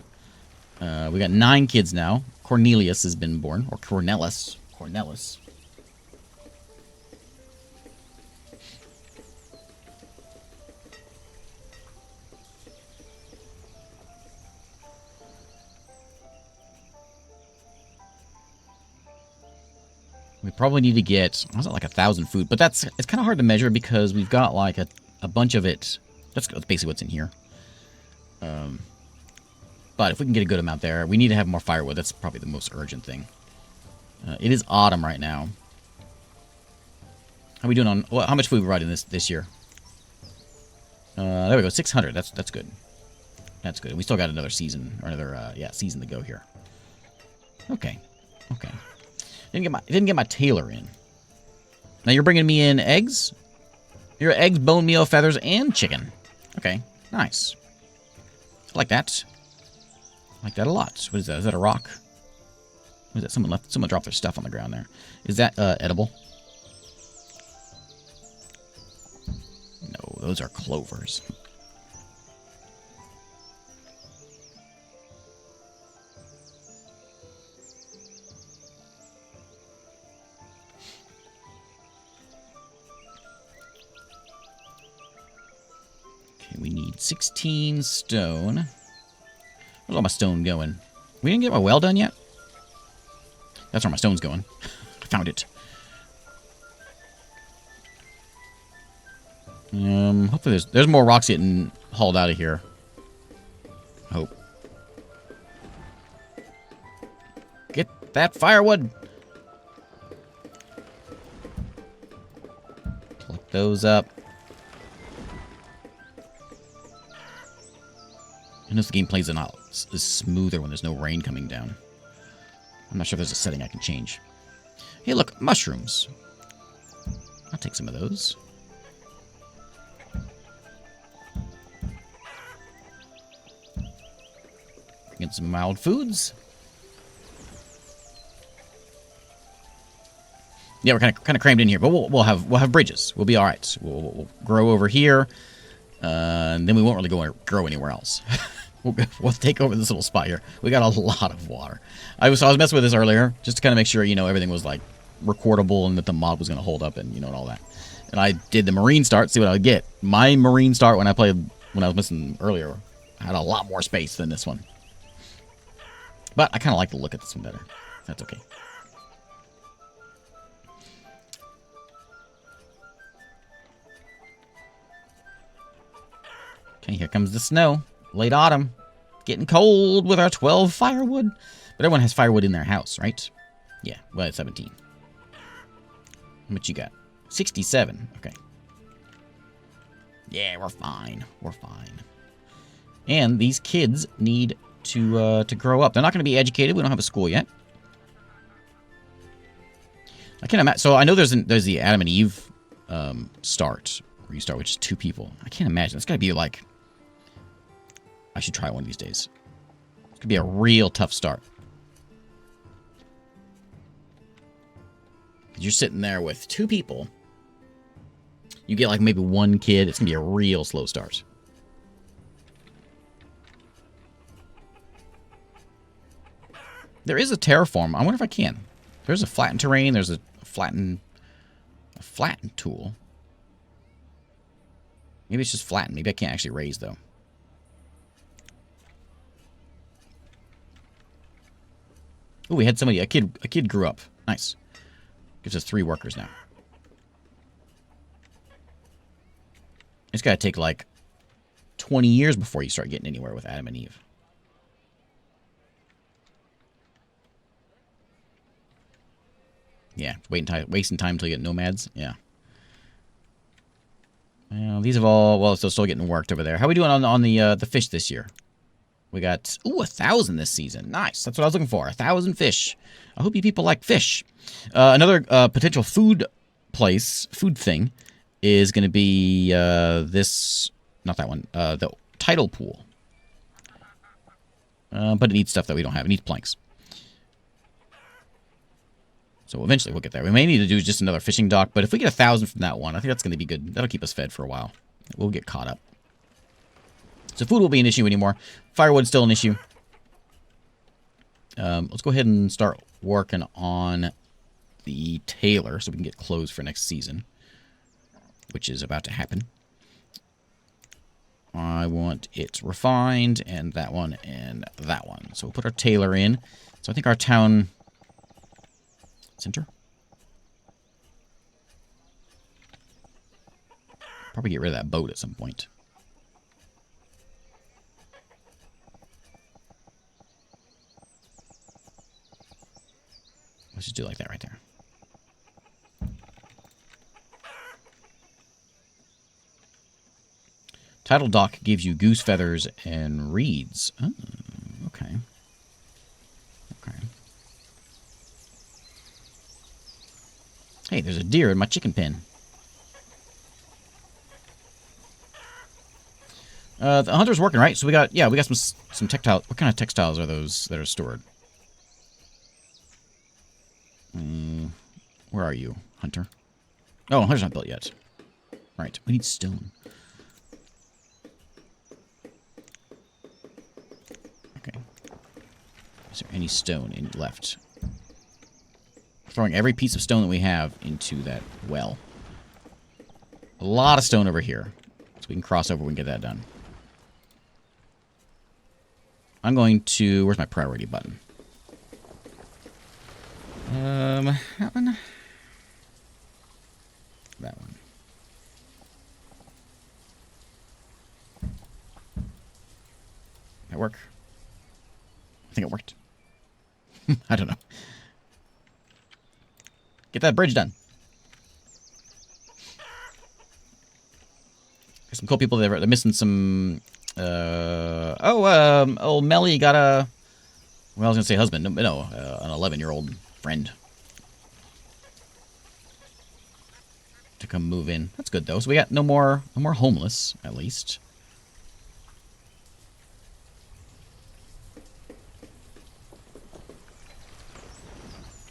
We got 9 kids now. Cornelius has been born, or Cornelis. We probably need to get, I was at like 1,000 food, but it's kind of hard to measure because we've got like a bunch of it. That's basically what's in here. But if we can get a good amount there, we need to have more firewood. That's probably the most urgent thing. It is autumn right now. How are we doing on, well, how much food we brought in this year? There we go, 600. That's good. That's good. We still got another season, or another, season to go here. Okay. Didn't get my tailor in. Now you're bringing me in eggs? Your eggs, bone meal, feathers, and chicken. Okay, nice. I like that. I like that a lot. What is that? Is that a rock? What is that? Someone dropped their stuff on the ground there. Is that edible? No, those are clovers. We need 16 stone. Where's all my stone going? We didn't get my well done yet? That's where my stone's going. I found it. Hopefully there's more rocks getting hauled out of here. I hope. Get that firewood! Collect those up. I notice the game plays is smoother when there's no rain coming down. I'm not sure if there's a setting I can change. Hey, look, mushrooms. I'll take some of those. Get some mild foods. Yeah, we're kind of crammed in here, but we'll have bridges. We'll be all right. We'll grow over here, and then we won't really grow anywhere else. We'll take over this little spot here. We got a lot of water. I was messing with this earlier just to kind of make sure, everything was like recordable and that the mod was going to hold up and, and all that. And I did the marine start, see what I would get. My marine start when I was missing earlier had a lot more space than this one. But I kind of like the look at this one better. That's okay. Okay, here comes the snow. Late autumn. Getting cold with our 12 firewood. But everyone has firewood in their house, right? Yeah, well, it's 17. How much you got? 67. Okay. Yeah, we're fine. We're fine. And these kids need to grow up. They're not going to be educated. We don't have a school yet. I can't imagine. So I know there's the Adam and Eve start, where you start with just 2 people. I can't imagine. It's got to be like... I should try one of these days. It's going to be a real tough start. You're sitting there with 2 people. You get like maybe 1 kid. It's going to be a real slow start. There is a terraform. I wonder if I can. There's a flatten terrain. There's a flatten tool. Maybe it's just flatten. Maybe I can't actually raise though. Oh, we had somebody. A kid grew up. Nice. Gives us 3 workers now. It's got to take like 20 years before you start getting anywhere with Adam and Eve. Yeah, wasting time until you get nomads. Yeah. Well, these have all... Well, they're still getting worked over there. How are we doing on the fish this year? We got... Ooh, 1,000 this season. Nice. That's what I was looking for. 1,000 fish. I hope you people like fish. Another potential food thing, is going to be this... Not that one. The tidal pool. But it needs stuff that we don't have. It needs planks. So eventually we'll get there. We may need to do just another fishing dock, but if we get 1,000 from that one, I think that's going to be good. That'll keep us fed for a while. We'll get caught up. So food will be an issue anymore. Firewood's still an issue. Let's go ahead and start working on the tailor so we can get clothes for next season, which is about to happen. I want it refined, and that one, and that one. So we'll put our tailor in. So I think our town... center. Probably get rid of that boat at some point. Let's just do it like that right there. Tidal dock gives you goose feathers and reeds. Oh, okay. Okay. Hey, there's a deer in my chicken pen. The hunter's working, right? So we got some textiles. What kind of textiles are those that are stored? Where are you, hunter? Oh, hunter's not built yet. Right, we need stone. Okay. Is there any stone left? Throwing every piece of stone that we have into that well. A lot of stone over here. So we can cross over and get that done. I'm going to... Where's my priority button? That one? That one. That work? I think it worked. I don't know. Get that bridge done. There's some cool people there. They're missing some... old Melly got a... Well, I was going to say husband. No, an 11-year-old friend. To come move in. That's good, though. So we got no more homeless, at least.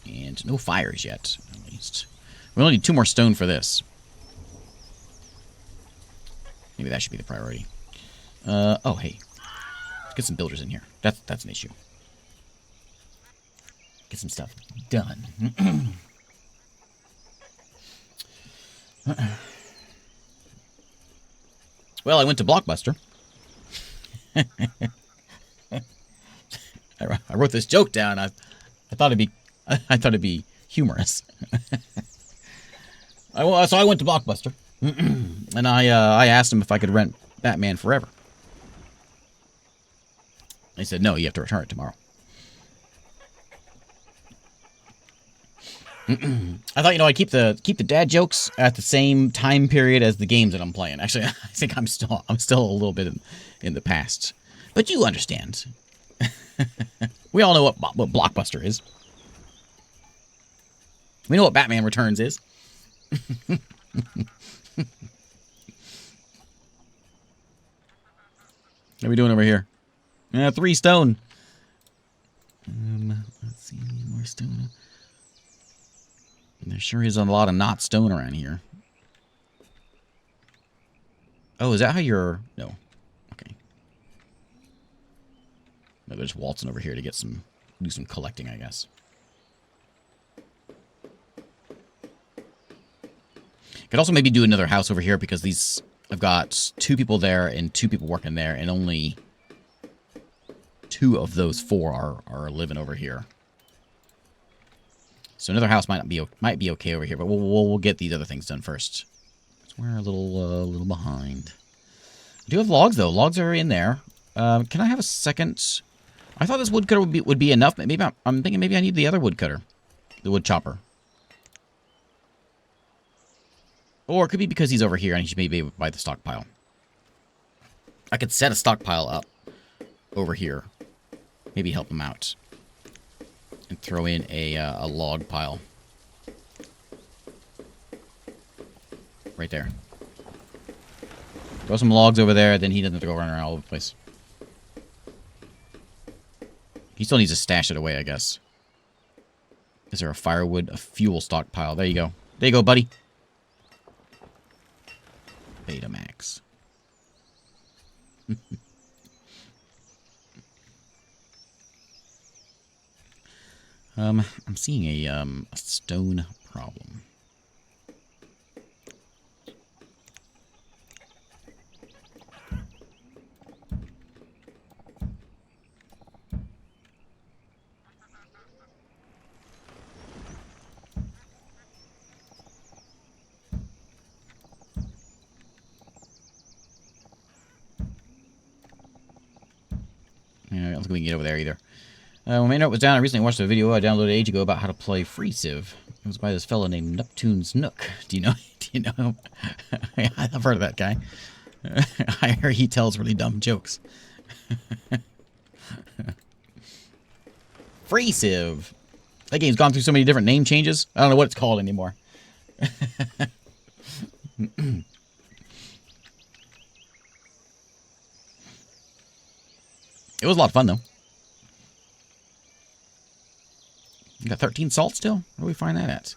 And no fires yet, at least. We only need 2 more stone for this. Maybe that should be the priority. Oh, hey. Let's get some builders in here. That's an issue. Get some stuff done. Well, I went to Blockbuster. I wrote this joke down. I thought it'd be humorous. So I went to Blockbuster, and I asked him if I could rent Batman Forever. They said, no, you have to return it tomorrow. I thought, I'd keep the dad jokes at the same time period as the games that I'm playing. Actually, I think I'm still a little bit in the past. But you understand. We all know what Blockbuster is. We know what Batman Returns is. What are we doing over here? 3 stone. Let's see, more stone. There sure is a lot of not stone around here. Oh, is that how you're... No. Okay. No, they're just waltzing over here to get do some collecting, I guess. Could also maybe do another house over here because I've got 2 people there and 2 people working there, and only 2 of those 4 are living over here. So another house might be okay over here, but we'll get these other things done first. So we're a little behind. I do have logs though. Logs are in there. Can I have a second? I thought this woodcutter would be enough. Maybe I'm thinking maybe I need the other woodcutter, the wood chopper. Or it could be because he's over here and he should maybe by the stockpile. I could set a stockpile up over here. Maybe help him out. And throw in a log pile. Right there. Throw some logs over there, then he doesn't have to go running around all over the place. He still needs to stash it away, I guess. Is there a a fuel stockpile? There you go. There you go, buddy. Betamax. I'm seeing a stone problem. Yeah, I don't think we can get over there either. When my internet was down, I recently watched a video I downloaded age ago about how to play Free Civ. It was by this fellow named Neptune's Nook. Do you know him? I've heard of that guy. I hear he tells really dumb jokes. Free Civ. That game's gone through so many different name changes. I don't know what it's called anymore. It was a lot of fun, though. You got 13 salt still? Where do we find that at?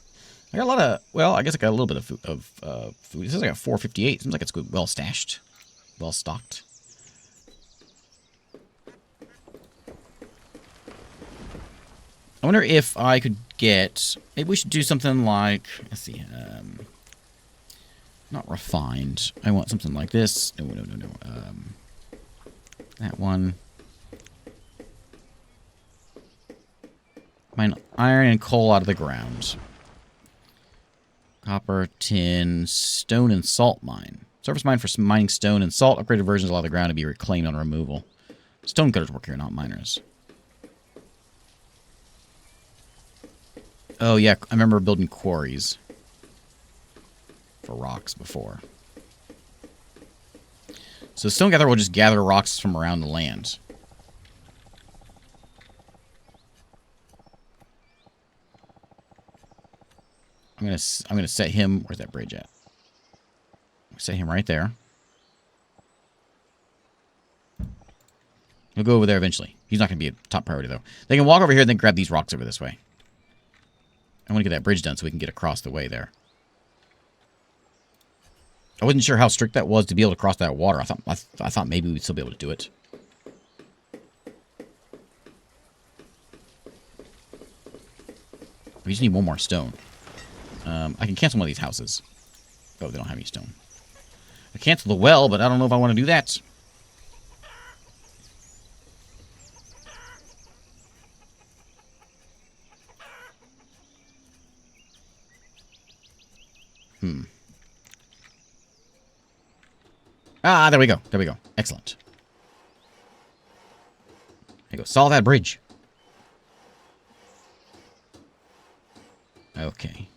I got a lot of... Well, I guess I got a little bit of food. It says I got 458. Seems like it's good, well stashed. Well stocked. I wonder if I could get... Maybe we should do something like... Let's see. Not refined. I want something like this. No. That one. Mine iron and coal out of the ground. Copper, tin, stone, and salt mine. Surface mine for mining stone and salt. Upgraded versions allow the ground to be reclaimed on removal. Stone cutters work here, not miners. Oh, yeah. I remember building quarries for rocks before. So the stone gatherer will just gather rocks from around the land. I'm gonna set him. Where's that bridge at? Set him right there. He'll go over there eventually. He's not gonna be a top priority though. They can walk over here and then grab these rocks over this way. I want to get that bridge done so we can get across the way there. I wasn't sure how strict that was to be able to cross that water. I thought maybe we'd still be able to do it. We just need one more stone. I can cancel one of these houses. Oh, they don't have any stone. I cancel the well, but I don't know if I want to do that. Ah, there we go. There we go. Excellent. I go, saw that bridge. Okay.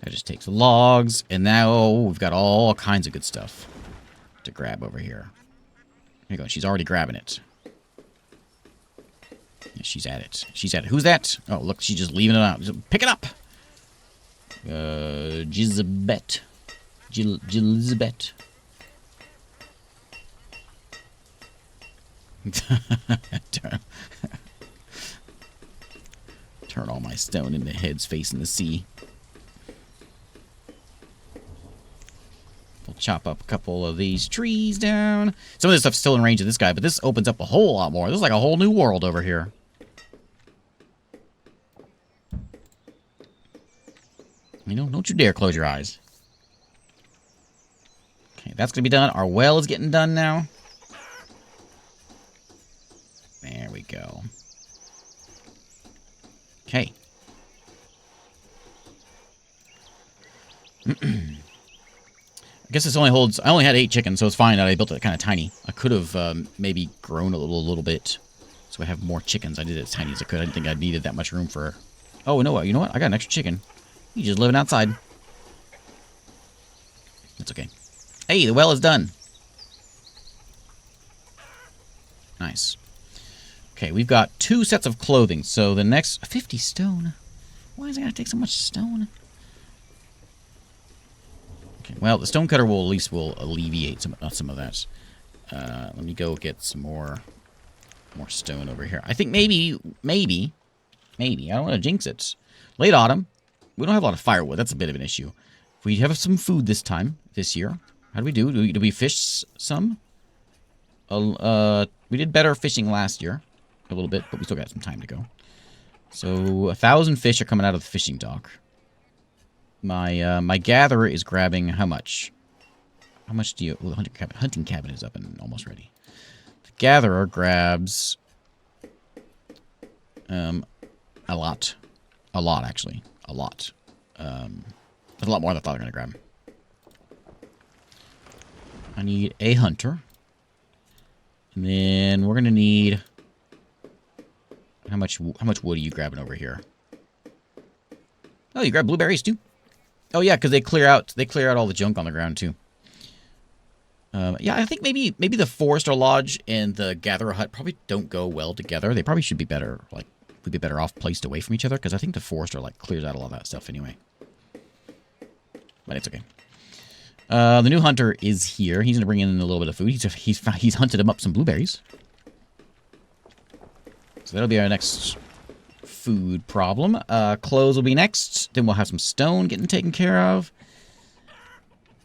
That just takes logs, and now we've got all kinds of good stuff to grab over here. Here you go. She's already grabbing it. Yeah, she's at it. She's at it. Who's that? Oh, look, she's just leaving it out. Just pick it up. Gizabet. Gilizabeth. Turn all my stone into heads facing the sea. We'll chop up a couple of these trees down. Some of this stuff's still in range of this guy, but this opens up a whole lot more. This is like a whole new world over here. You know, don't you dare close your eyes. Okay, that's going to be done. Our well is getting done now. There we go. Okay. I guess this only holds... I only had 8 chickens, so it's fine that I built it kind of tiny. I could have maybe grown a little bit so I have more chickens. I did it as tiny as I could. I didn't think I needed that much room for... Oh, no, you know what? I got an extra chicken. He's just living outside. That's okay. Hey, the well is done. Nice. Okay, we've got 2 sets of clothing. So the next... 50 stone? Why is it going to take so much stone? Okay, well, the stone cutter will at least alleviate some of that. Let me go get some more stone over here. I think maybe, I don't want to jinx it. Late autumn. We don't have a lot of firewood. That's a bit of an issue. If we have some food this year, how do we do? Do we fish some? We did better fishing last year. A little bit, but we still got some time to go. So 1,000 fish are coming out of the fishing dock. My gatherer is grabbing how much? How much do you... Well, the hunting cabin is up and almost ready. The gatherer grabs... a lot. A lot, actually. A lot. That's a lot more than I thought I was going to grab. I need a hunter. And then we're going to need... How much wood are you grabbing over here? Oh, you grab blueberries too? Oh yeah, because they clear out all the junk on the ground too. Yeah, I think maybe the Forester Lodge and the Gatherer Hut probably don't go well together. They probably should be better, like, we'd be better off placed away from each other, because I think the Forester, like, clears out a lot of that stuff anyway. But it's okay. The new hunter is here. He's going to bring in a little bit of food. He's hunted him up some blueberries. So that'll be our next food problem. Clothes will be next. Then we'll have some stone getting taken care of.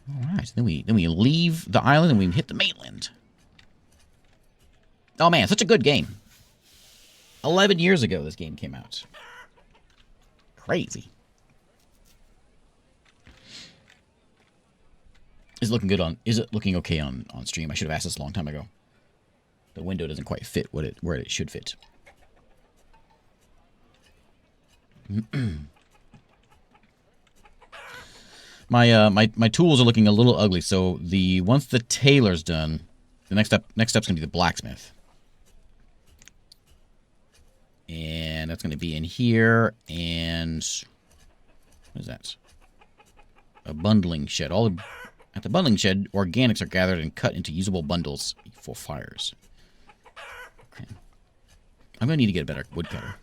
Alright, then we leave the island and we hit the mainland. Oh man, such a good game. 11 years ago this game came out. Crazy. Is it looking okay on stream? I should have asked this a long time ago. The window doesn't quite fit where it should fit. My tools are looking a little ugly, so once the tailor's done, the next step's gonna be the blacksmith. And that's gonna be in here, and what is that? A bundling shed. At the bundling shed, organics are gathered and cut into usable bundles for fires. Okay. I'm gonna need to get a better woodcutter.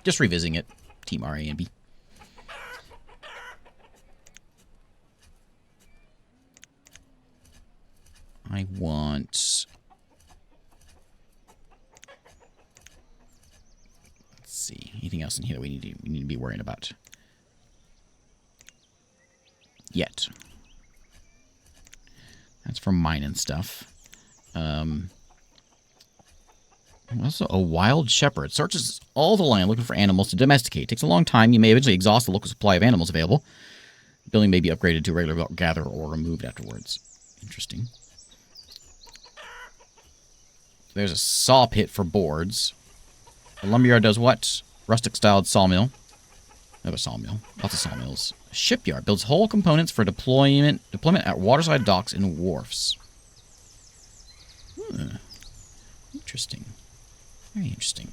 Just revisiting it. Team R, A, and B. I want... Let's see. Anything else in here that we need to be worrying about? Yet. That's for mining stuff. Also, a wild shepherd searches all the land looking for animals to domesticate. It takes a long time. You may eventually exhaust the local supply of animals available. The building may be upgraded to a regular gatherer or removed afterwards. Interesting. There's a saw pit for boards. The lumberyard does what? Rustic-styled sawmill. Another sawmill. Lots of sawmills. A shipyard builds whole components for deployment at waterside docks and wharfs. Interesting. Very interesting.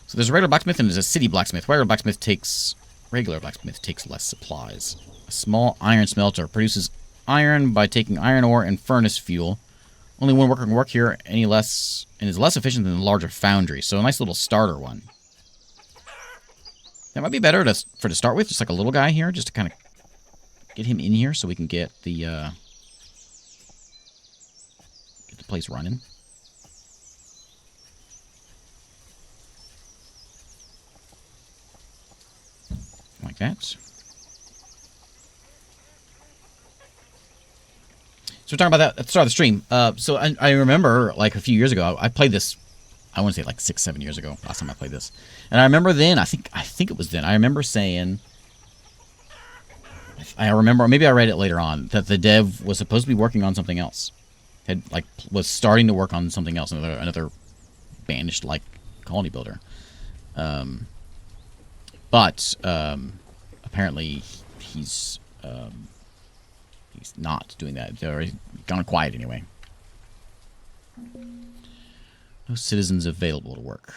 So there's a regular blacksmith and there's a city blacksmith. Regular blacksmith takes less supplies. A small iron smelter produces iron by taking iron ore and furnace fuel. Only one worker can work here any less and is less efficient than the larger foundry. So a nice little starter one. That might be better to start with, just like a little guy here, just to kind of get him in here so we can get the place running. Like that. So we're talking about that at the start of the stream. So I remember, like, a few years ago, I played this, I want to say like 6-7 years ago, last time I played this. And I remember then, I think it was then, I remember saying, I remember, maybe I read it later on, that the dev was supposed to be working on something else. Was starting to work on something else, another Banished, like, colony builder. But apparently he's not doing that. They're gone quiet anyway. No citizens available to work.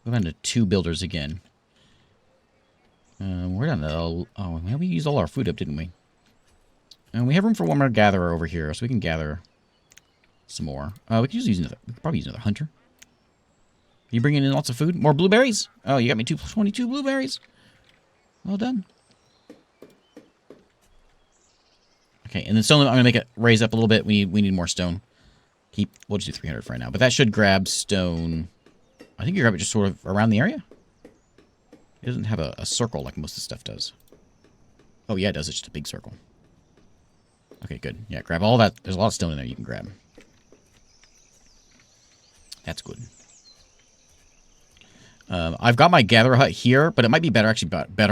We're down to 2 builders again. We're down to... Oh, we used all our food up, didn't we? And we have room for one more gatherer over here, so we can gather some more. We could just use another... We could probably use another hunter. You bringing in lots of food? More blueberries? Oh, you got me 22 blueberries. Well done. Okay, and then stone, I'm going to make it raise up a little bit. We need more stone. We'll just do 300 for right now. But that should grab stone... I think you grab it just sort of around the area. It doesn't have a circle like most of the stuff does. Oh, yeah, it does. It's just a big circle. Okay, good. Yeah, grab all that. There's a lot of stone in there you can grab. That's good. I've got my gatherer hut here, but it might be better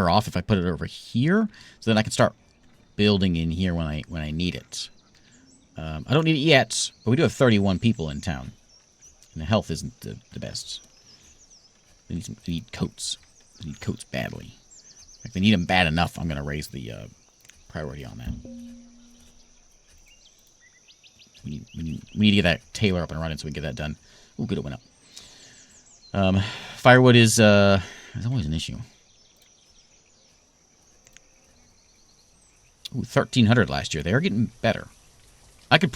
off if I put it over here, so then I can start building in here when I need it. I don't need it yet, but we do have 31 people in town, and the health isn't the best. They need coats. They need coats badly. If they need them bad enough, I'm going to raise the priority on that. We need to get that tailor up and running so we can get that done. Oh, good, it went up. Firewood is always an issue. Ooh, 1,300 last year. They are getting better. I could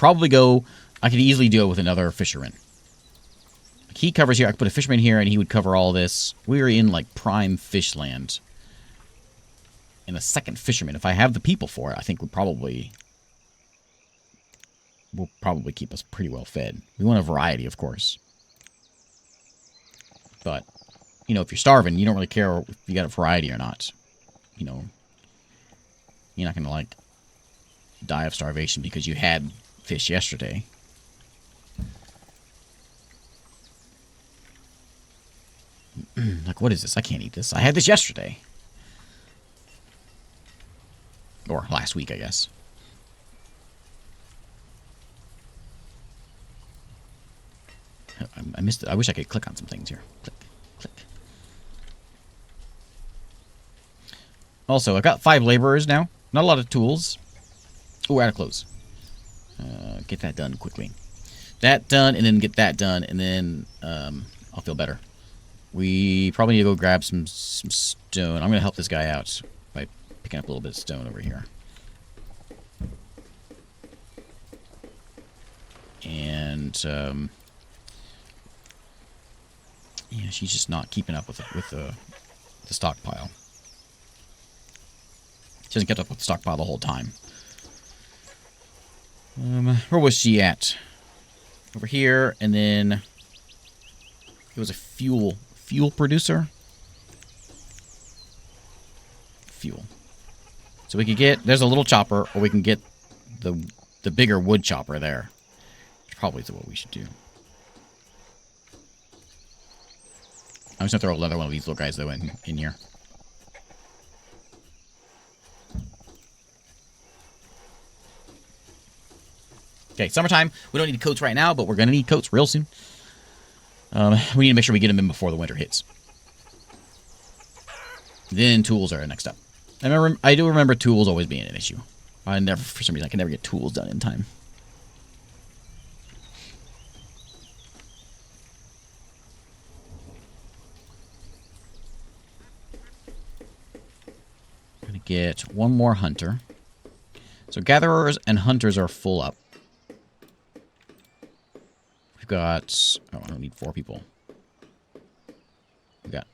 easily do it with another fisherman. He covers here. I could put a fisherman here, and he would cover all this. We're in, like, prime fish land. And a second fisherman, if I have the people for it, I think will probably keep us pretty well fed. We want a variety, of course. But, you know, if you're starving, you don't really care if you got a variety or not. You know, you're not going to, like, die of starvation because you had fish yesterday. Like, what is this? I can't eat this. I had this yesterday. Or last week, I guess. I missed it. I wish I could click on some things here. Click, click. Also, I've got 5 laborers now. Not a lot of tools. Oh, we're out of clothes. Get that done quickly. That done, and then get that done, and then I'll feel better. We probably need to go grab some stone. I'm going to help this guy out by picking up a little bit of stone over here. And, yeah, she's just not keeping up with the stockpile. She hasn't kept up with the stockpile the whole time. Where was she at? Over here, and then it was a fuel producer. Fuel. So we could get, there's a little chopper, or we can get the bigger wood chopper there. Which probably is what we should do. I'm just gonna throw another one of these little guys though in here. Okay, summertime. We don't need coats right now, but we're gonna need coats real soon. We need to make sure we get them in before the winter hits. Then tools are next up. I do remember tools always being an issue. For some reason, I can never get tools done in time. I'm gonna get one more hunter. So gatherers and hunters are full up. We've got... Oh, I don't need 4 people. We've got...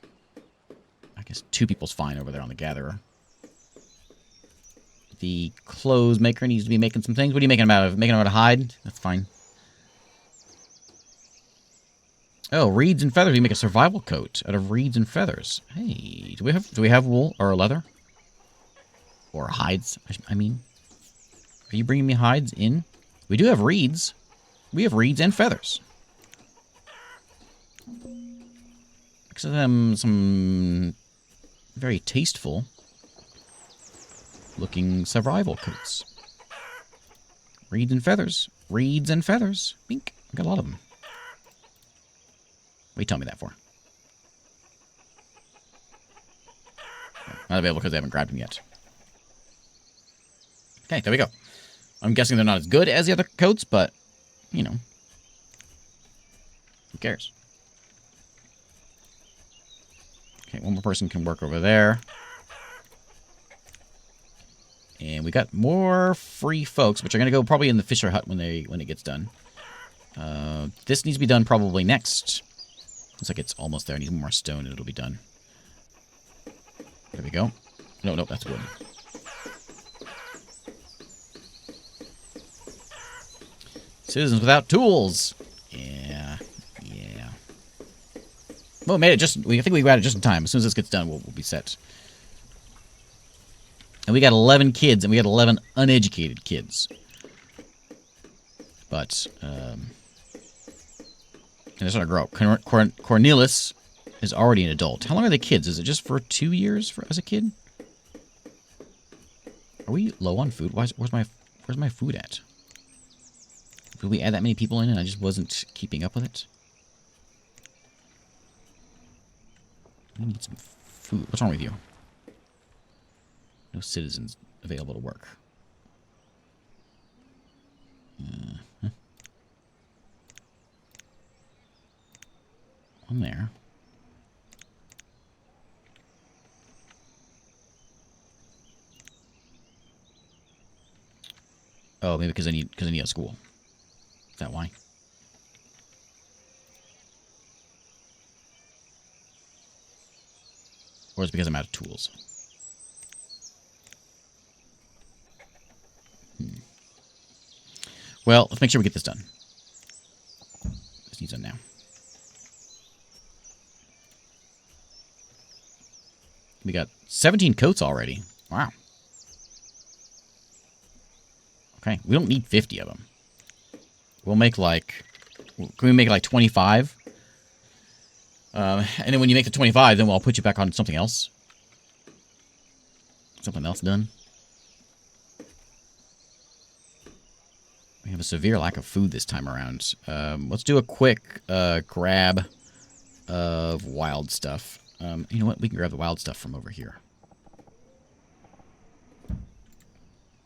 I guess 2 people's fine over there on the gatherer. The clothes maker needs to be making some things. What are you making them out of? Making them out of hide? That's fine. Oh, reeds and feathers. You make a survival coat out of reeds and feathers. Hey, do we have wool or leather? Or hides, I mean. Are you bringing me hides in? We do have reeds. We have reeds and feathers. Mix of them some very tasteful looking survival coats. Reeds and feathers. Reeds and feathers. Bink. I got a lot of them. What are you telling me that for? Not available because I haven't grabbed them yet. Okay, there we go. I'm guessing they're not as good as the other coats, but, you know. Who cares? Okay, one more person can work over there. And we got more free folks, which are going to go probably in the Fisher Hut when it gets done. This needs to be done probably next. Looks like it's almost there. I need more stone and it'll be done. There we go. No, that's wood. Citizens without tools. Yeah. Well, I think we got it just in time. As soon as this gets done, we'll be set. And we got 11 kids, and we got 11 uneducated kids. But, and they're starting to grow up. Cornelius is already an adult. How long are they kids? Is it just for 2 years as a kid? Are we low on food? Where's my food at? Did we add that many people in and I just wasn't keeping up with it? We need some food. What's wrong with you? No citizens available to work. One there. Oh, maybe because I need a school. Is that why? Or is it because I'm out of tools? Well, let's make sure we get this done. This needs done now. We got 17 coats already. Wow. Okay, we don't need 50 of them. We'll make like... Can we make like 25? And then when you make the 25, then I'll put you back on something else. Something else done. We have a severe lack of food this time around. Let's do a quick grab of wild stuff. You know what? We can grab the wild stuff from over here.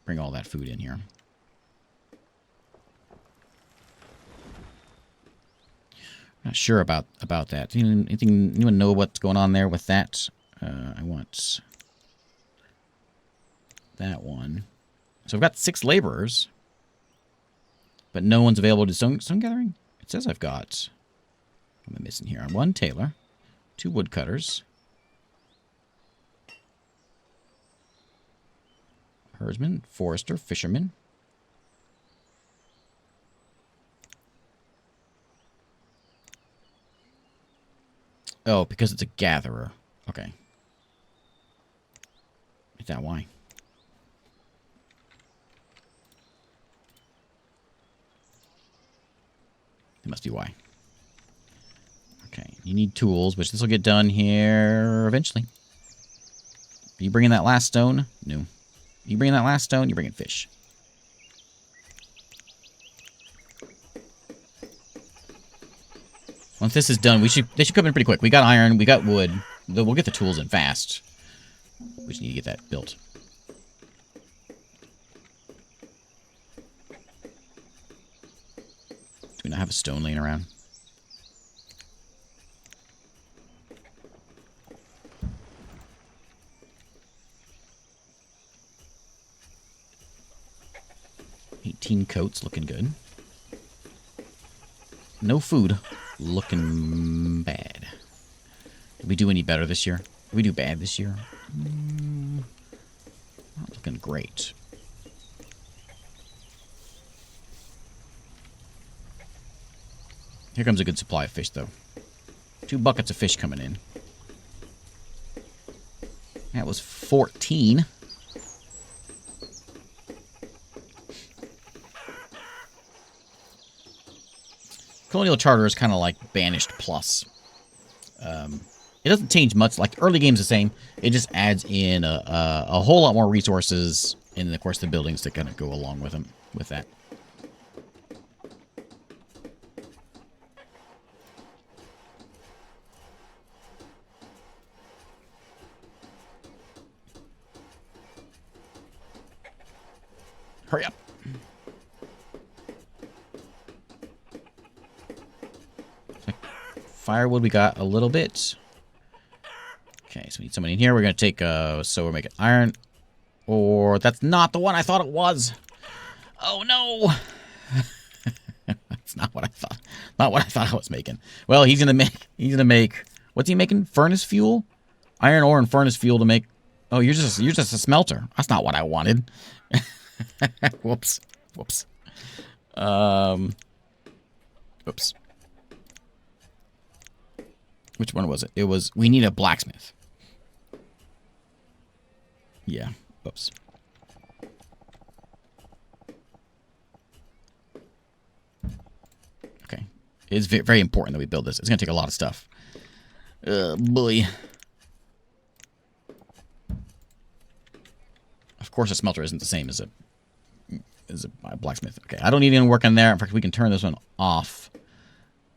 Bring all that food in here. Not sure about that. Anyone know what's going on there with that? I want that one. So I've got 6 laborers, but no one's available to stone gathering. It says I've got. What am I missing here? 1 tailor, 2 woodcutters, herdsman, forester, fisherman. Oh, because it's a gatherer. Okay. Is that why? That must be why. Okay. You need tools, which this will get done here eventually. Are you bringing that last stone? No. You bringing that last stone? You're bringing fish. Once this is done, they should come in pretty quick. We got iron, we got wood. We'll get the tools in fast. We just need to get that built. Do we not have a stone laying around? Coats, looking good. No food, looking bad. Did we do any better this year? Did we do bad this year? Not looking great. Here comes a good supply of fish, though. 2 buckets of fish coming in. That was 14. Colonial Charter is kind of like Banished Plus. It doesn't change much. Like, early game's the same. It just adds in a whole lot more resources, and, of course, the buildings that kind of go along with them, with that. Hurry up. Firewood, we got a little bit. Okay, so we need somebody in here. We're going to take, so we're making iron. Or, that's not the one I thought it was. Oh, no. That's not what I thought. Not what I thought I was making. Well, he's going to make, what's he making? Furnace fuel? Iron ore and furnace fuel to make, oh, you're just a smelter. That's not what I wanted. Whoops. Whoops. Oops. Which one was it? It was, we need a blacksmith. Yeah. Oops. Okay. It's very important that we build this. It's going to take a lot of stuff. Boy. Of course, a smelter isn't the same as a blacksmith. Okay, I don't need any work in there. In fact, we can turn this one off.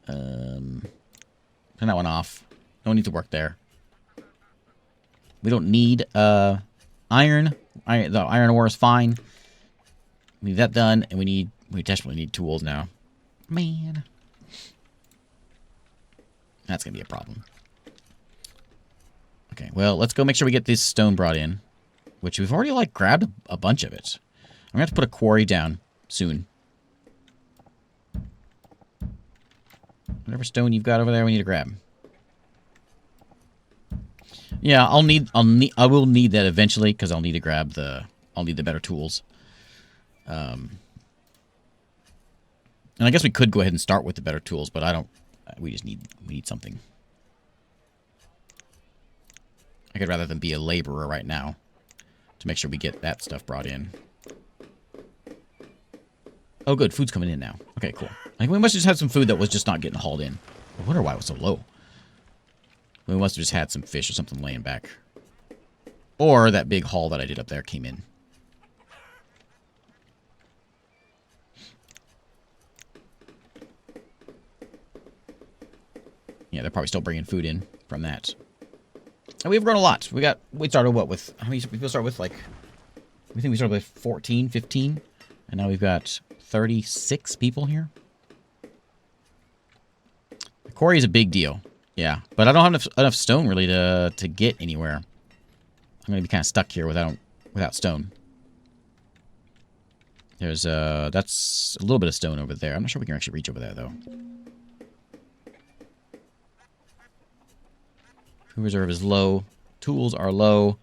Turn that one off. No need to work there. We don't need iron. The iron ore is fine. We need that done, and we desperately need tools now. Man. That's going to be a problem. Okay, well, let's go make sure we get this stone brought in. Which we've already, like, grabbed a bunch of it. I'm going to have to put a quarry down soon. Whatever stone you've got over there, we need to grab. Yeah, I will need that eventually, because I'll need to grab I'll need the better tools. And I guess we could go ahead and start with the better tools, but I don't, we need something. I could rather than be a laborer right now. To make sure we get that stuff brought in. Oh, good. Food's coming in now. Okay, cool. Like, we must have just had some food that was just not getting hauled in. I wonder why it was so low. We must have just had some fish or something laying back. Or that big haul that I did up there came in. Yeah, they're probably still bringing food in from that. And we've grown a lot. We started what with, how many people start with, like, we think we started with 14, 15, and now we've got 36 people here. The quarry is a big deal. Yeah, but I don't have enough stone really to get anywhere. I'm going to be kind of stuck here without stone. There's that's a little bit of stone over there. I'm not sure we can actually reach over there though. Food reserve is low. Tools are low.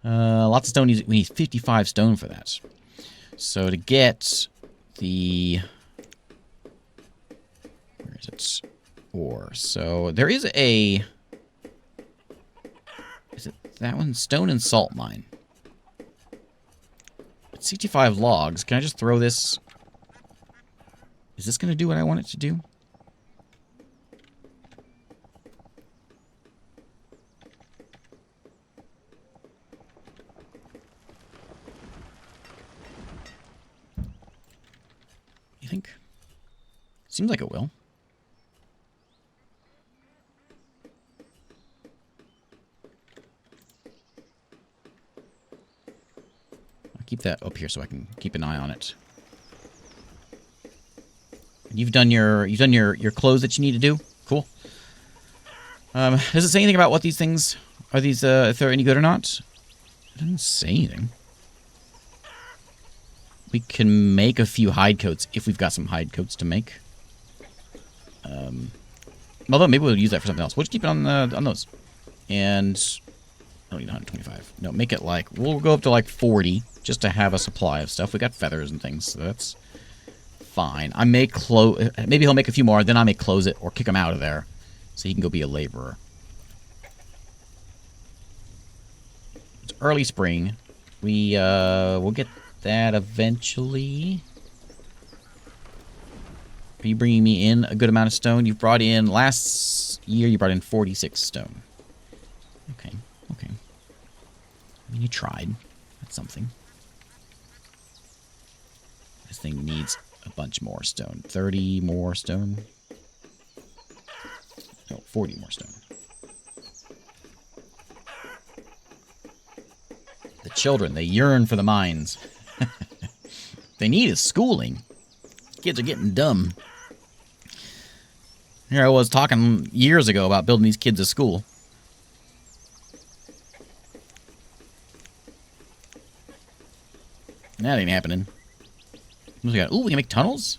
Lots of stone. We need 55 stone for that. So to get the... Where is it? Ore. So there is a... Is it that one? Stone and salt mine. It's 65 logs. Can I just throw this? Is this going to do what I want it to do? You think? Seems like it will. keep that up here so I can keep an eye on it. You've done your clothes that you need to do. Cool. Does it say anything about what these things are? These if they're any good or not? It doesn't say anything. We can make a few hide coats if we've got some hide coats to make. Although maybe we'll use that for something else. We'll just keep it on those. And I don't need 125. No, make it like we'll go up to like 40 just to have a supply of stuff. We got feathers and things, so that's fine. I may close. Maybe he'll make a few more. Then I may close it or kick him out of there, so he can go be a laborer. It's early spring. We'll get that eventually. Are you bringing me in a good amount of stone? You brought in last year. You brought in 46 stone. Okay. Okay. I mean, you tried. That's something. This thing needs a bunch more stone. 30 more stone. No, 40 more stone. The children, they yearn for the mines. They need is schooling. Kids are getting dumb. Here I was talking years ago about building these kids a school. That ain't happening. What we got? Ooh, we can make tunnels?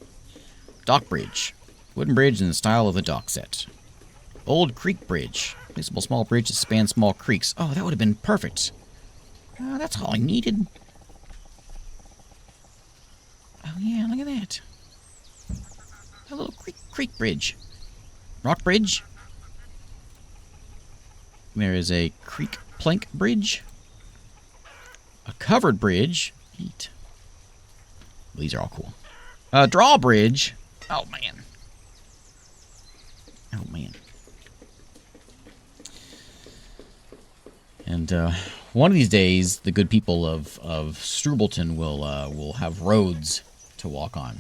Dock bridge. Wooden bridge in the style of the dock set. Old creek bridge. Flexible small bridge to span small creeks. Oh, that would have been perfect. That's all I needed. Oh, yeah, look at that. A little creek bridge. Rock bridge. There is a creek plank bridge. A covered bridge. Neat. These are all cool. Drawbridge. Oh, man. Oh, man. And, one of these days, the good people of Strubleton will have roads to walk on.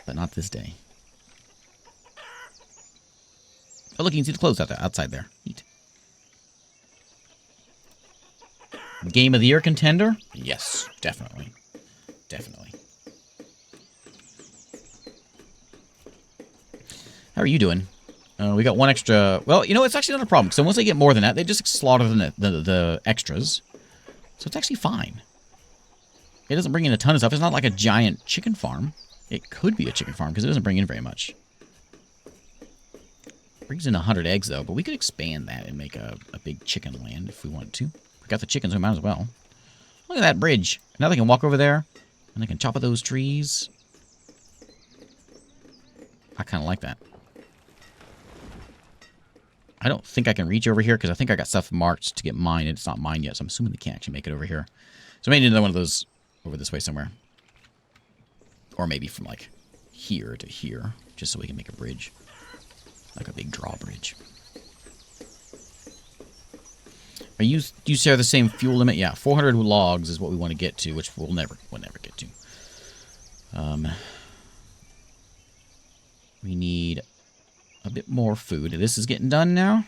But not this day. Oh, look, you can see the clothes outside there. Neat. Game of the Year contender? Yes, definitely. Definitely. How are you doing? We got one extra... Well, you know, it's actually not a problem. So once they get more than that, they just slaughter the extras. So it's actually fine. It doesn't bring in a ton of stuff. It's not like a giant chicken farm. It could be a chicken farm because it doesn't bring in very much. Brings in 100 eggs, though. But we could expand that and make a big chicken land if we wanted to. We got the chickens, we might as well. Look at that bridge. Now they can walk over there. And they can chop at those trees. I kind of like that. I don't think I can reach over here because I think I got stuff marked to get mined. It's not mined yet, so I'm assuming they can't actually make it over here. So maybe another one of those over this way somewhere. Or maybe from like here to here, just so we can make a bridge. Like a big drawbridge. Do you share the same fuel limit? Yeah, 400 logs is what we want to get to, which we'll never get to. We need a bit more food. This is getting done now.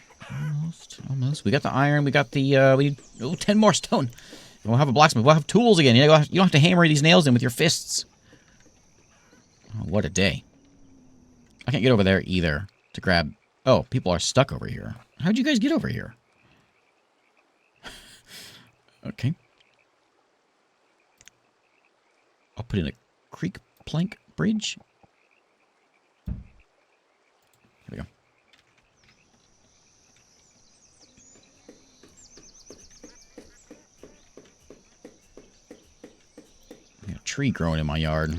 Almost. We got the iron. We got the. We need 10 more stone. We'll have a blacksmith. We'll have tools again. You don't have to hammer these nails in with your fists. Oh, what a day! I can't get over there either to grab. Oh, people are stuck over here. How'd you guys get over here? Okay. I'll put in a creek plank bridge. Here we go. I got a tree growing in my yard.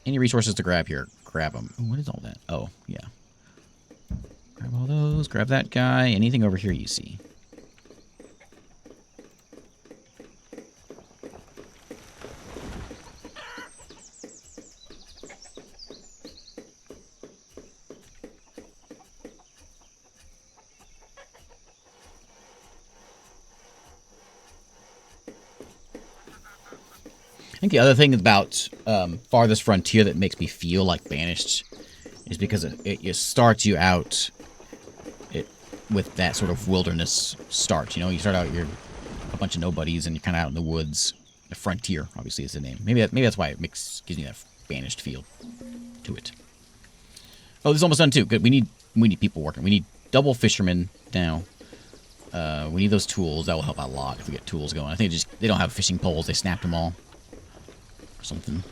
Any resources to grab here? Grab them. Ooh, what is all that? Oh, yeah. Grab all those. Grab that guy. Anything over here you see? I think the other thing about Farthest Frontier that makes me feel like Banished is because it starts you out with that sort of wilderness start. You know, you start out, you're up bunch of nobodies and you're kind of out in the woods. The frontier, obviously, is the name. Maybe that's why it gives me that banished feel to it. Oh, this is almost done too. Good. We need people working. We need double fishermen now. We need those tools. That will help out a lot if we get tools going. I think they don't have fishing poles. They snapped them all or something.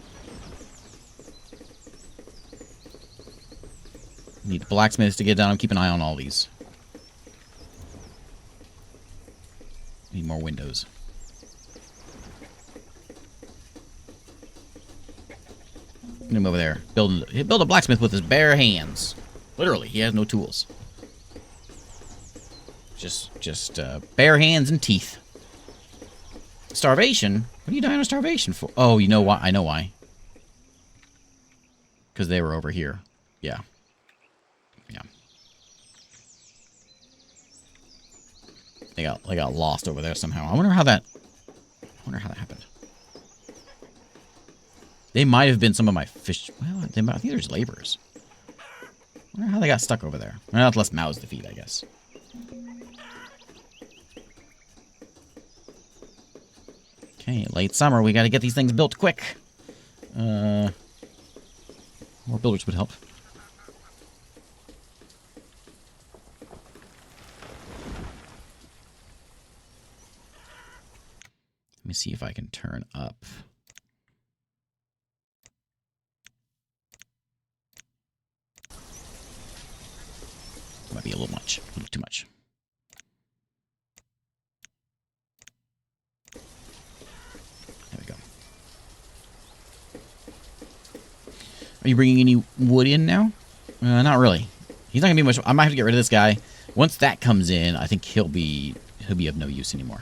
Need the blacksmiths to get down. Keep an eye on all these. Need more windows. Get him over there. Build a blacksmith with his bare hands. Literally, he has no tools. Just bare hands and teeth. Starvation? What are you dying of starvation for? Oh, you know why? I know why. Because they were over here. Yeah. Yeah. They got lost over there somehow. I wonder how that happened. They might have been some of my fish. Well, I think there's laborers. I wonder how they got stuck over there. Well, that's less mouths to feed, I guess. Okay, late summer. We got to get these things built quick. More builders would help. Let me see if I can turn up. Might be a little much. A little too much. There we go. Are you bringing any wood in now? Not really. He's not gonna be much. I might have to get rid of this guy. Once that comes in, I think he'll be of no use anymore.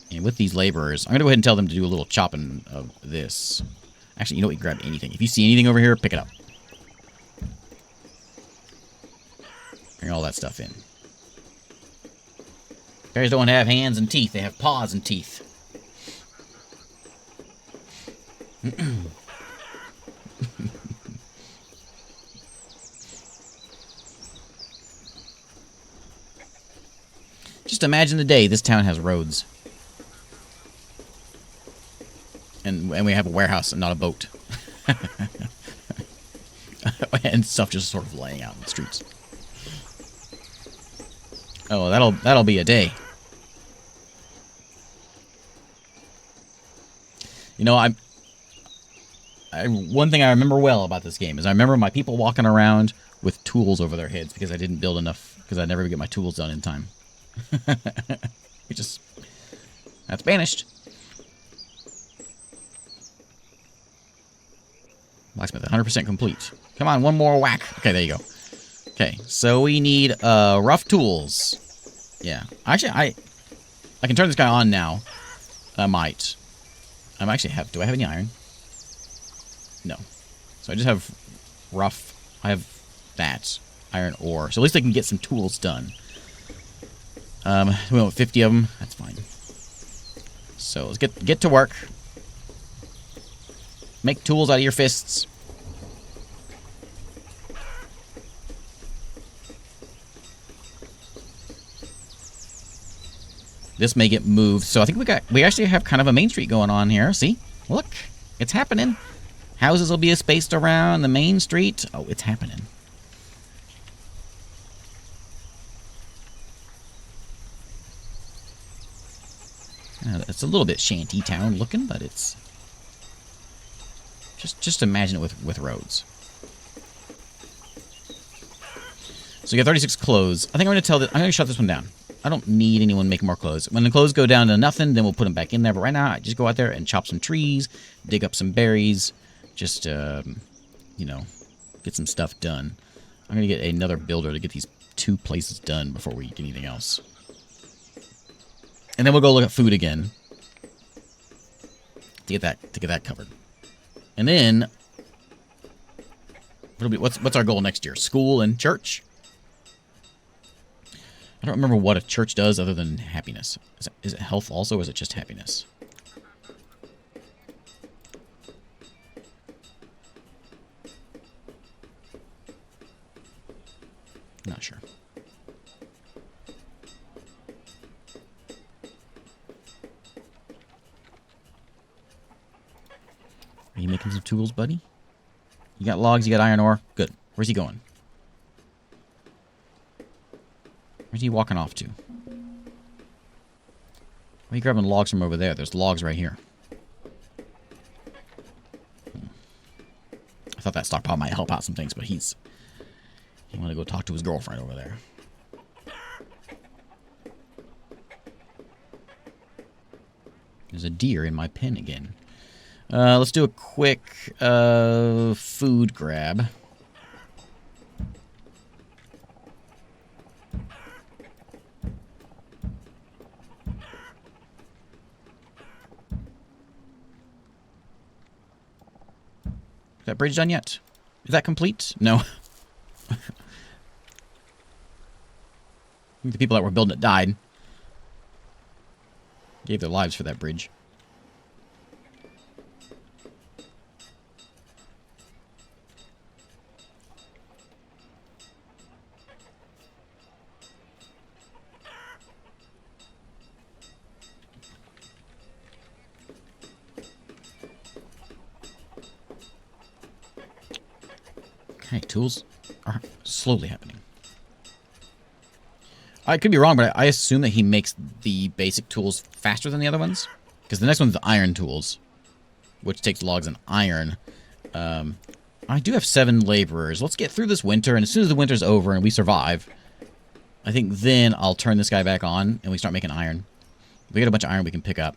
And with these laborers, I'm gonna go ahead and tell them to do a little chopping of this. Actually, you know what? You grab anything. If you see anything over here, pick it up. Bring all that stuff in. Bears don't have hands and teeth. They have paws and teeth. Just imagine the day this town has roads. And we have a warehouse and not a boat. And stuff just sort of laying out in the streets. Oh, that'll be a day. You know, one thing I remember well about this game is I remember my people walking around with tools over their heads because I didn't build enough, because I never get my tools done in time. That's banished. Blacksmith 100% complete. Come on, one more whack. Okay, there you go. Okay, so we need rough tools. Yeah, actually, I can turn this guy on now. I might. I actually have. Do I have any iron? No. So I just have rough. I have that iron ore. So at least I can get some tools done. We want 50 of them. That's fine. So let's get to work. Make tools out of your fists. This may get moved. So I think we actually have kind of a main street going on here. See? Look. It's happening. Houses will be spaced around the main street. Oh, it's happening. It's a little bit shanty town looking, but it's just imagine it with roads. So you got 36 clothes. I think I'm going to shut this one down. I don't need anyone making more clothes. When the clothes go down to nothing, then we'll put them back in there. But right now, I just go out there and chop some trees, dig up some berries, just, you know, get some stuff done. I'm going to get another builder to get these 2 places done before we get anything else. And then we'll go look at food again to get that covered. And then, what's our goal next year? School and church? I don't remember what a church does other than happiness. Is it health also, or is it just happiness? Not sure. making some tools, buddy? You got logs, you got iron ore. Good. Where's he going? Where's he walking off to? Why are you grabbing logs from over there? There's logs right here. I thought that stockpile might help out some things, but he wanted to go talk to his girlfriend over there. There's a deer in my pen again. Let's do a quick food grab. Is that bridge done yet? Is that complete? No. I think the people that were building it died. Gave their lives for that bridge. Okay, tools are slowly happening. I could be wrong, but I assume that he makes the basic tools faster than the other ones. Because the next one's the iron tools, which takes logs and iron. I do have 7 laborers. Let's get through this winter, and as soon as the winter's over and we survive, I think then I'll turn this guy back on and we start making iron. We got a bunch of iron we can pick up.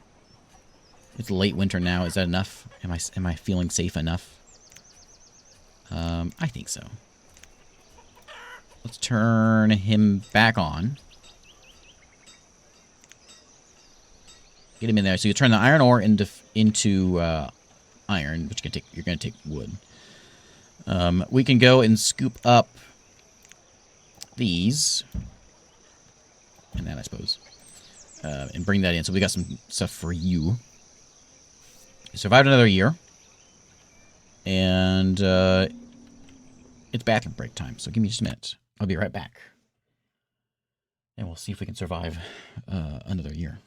It's late winter now. Is that enough? Am I feeling safe enough? I think so. Let's turn him back on. Get him in there. So you turn the iron ore into iron, which you're gonna take wood. We can go and scoop up these, and that I suppose, and bring that in. So we got some stuff for you. You survived another year, and it's bathroom break time. So give me just a minute. I'll be right back. And we'll see if we can survive another year.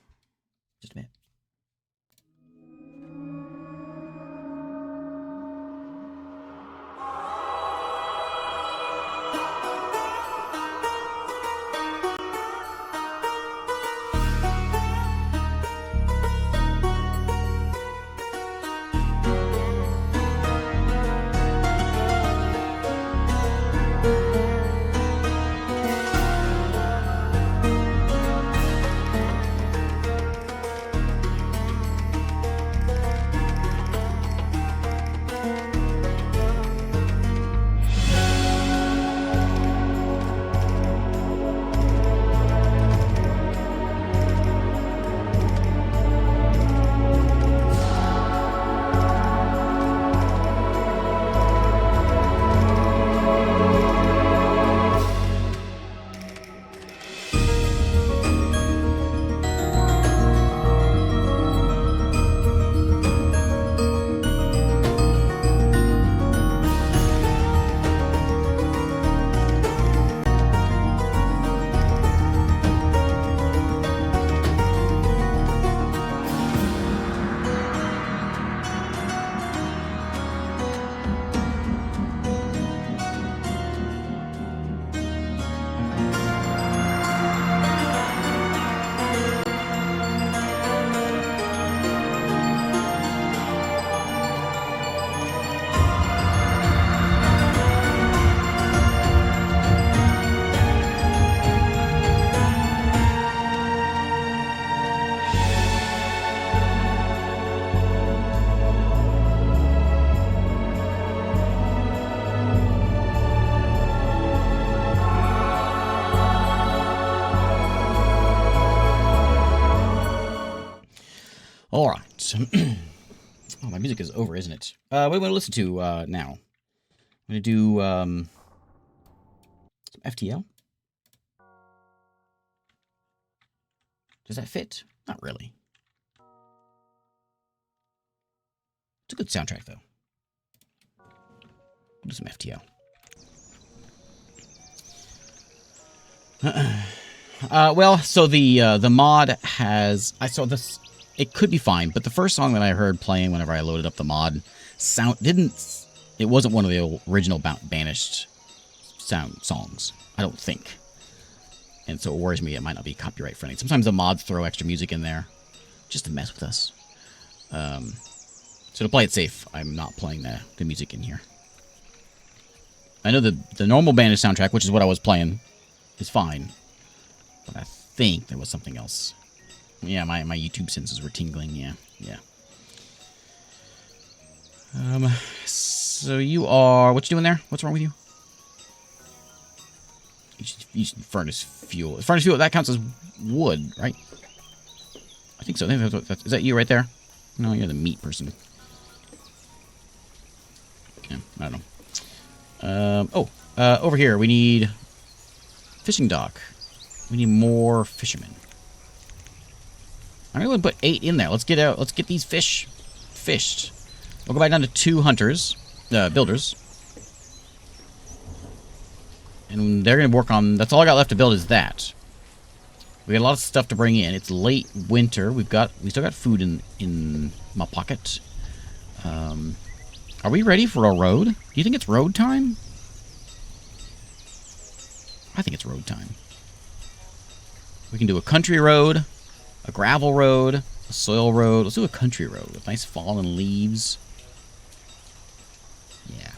Just a minute. All right. Oh, my music is over, isn't it? What do you want to listen to now? I'm going to do some FTL. Does that fit? Not really. It's a good soundtrack, though. We'll do some FTL. Well, so the mod has... I saw this... It could be fine, but the first song that I heard playing whenever I loaded up the mod sound didn't. It wasn't one of the original Banished songs, I don't think. And so it worries me it might not be copyright friendly. Sometimes the mods throw extra music in there just to mess with us. So to play it safe, I'm not playing the music in here. I know the normal Banished soundtrack, which is what I was playing, is fine. But I think there was something else. Yeah, my YouTube senses were tingling. Yeah. So you are... What you doing there? What's wrong with you? You should furnace fuel. Furnace fuel, that counts as wood, right? I think so. I think is that you right there? No, you're the meat person. Yeah, I don't know. Over here, we need fishing dock. We need more fishermen. I'm going to put 8 in there. Let's get these fish fished. We'll go back down to 2 hunters, builders. And they're going to work on... That's all I got left to build is that. We got a lot of stuff to bring in. It's late winter. We still got food in my pocket. Are we ready for a road? Do you think it's road time? I think it's road time. We can do a country road, a gravel road, a soil road. Let's do a country road with nice fallen leaves. Yeah.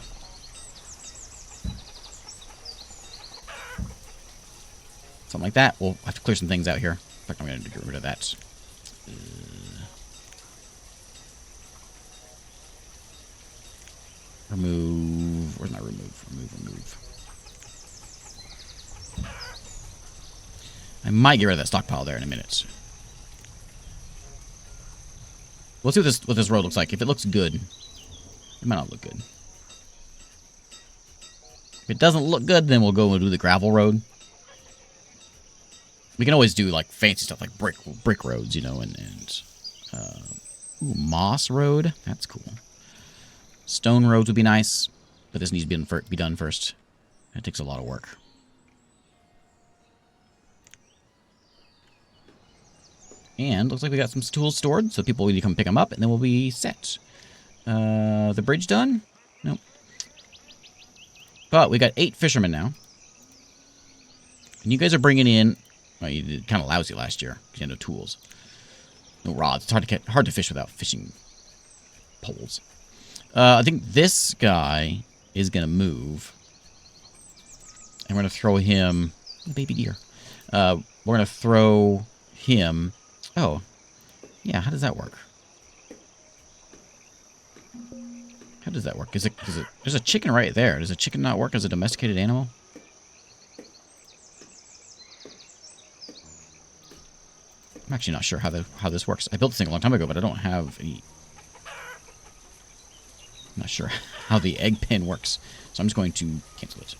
Something like that. We'll have to clear some things out here. In fact, I'm going to get rid of that. Remove. Where's my remove? Remove. I might get rid of that stockpile there in a minute. We'll see what this road looks like. If it looks good, it might not look good. If it doesn't look good, then we'll go and do the gravel road. We can always do like fancy stuff like brick roads, you know, and moss road. That's cool. Stone roads would be nice, but this needs to be done first. It takes a lot of work. And looks like we got some tools stored, so people will come pick them up, and then we'll be set. The bridge done? Nope. But we got 8 fishermen now. And you guys are bringing in... Well, you did kind of lousy last year, because you had no tools. No rods. It's hard to fish without fishing poles. I think this guy is going to move. And we're going to throw him... Baby deer. We're going to throw him... Oh, yeah, how does that work? How does that work? There's a chicken right there. Does a chicken not work as a domesticated animal? I'm actually not sure how this works. I built this thing a long time ago, but I don't have any... I'm not sure how the egg pen works, so I'm just going to cancel it.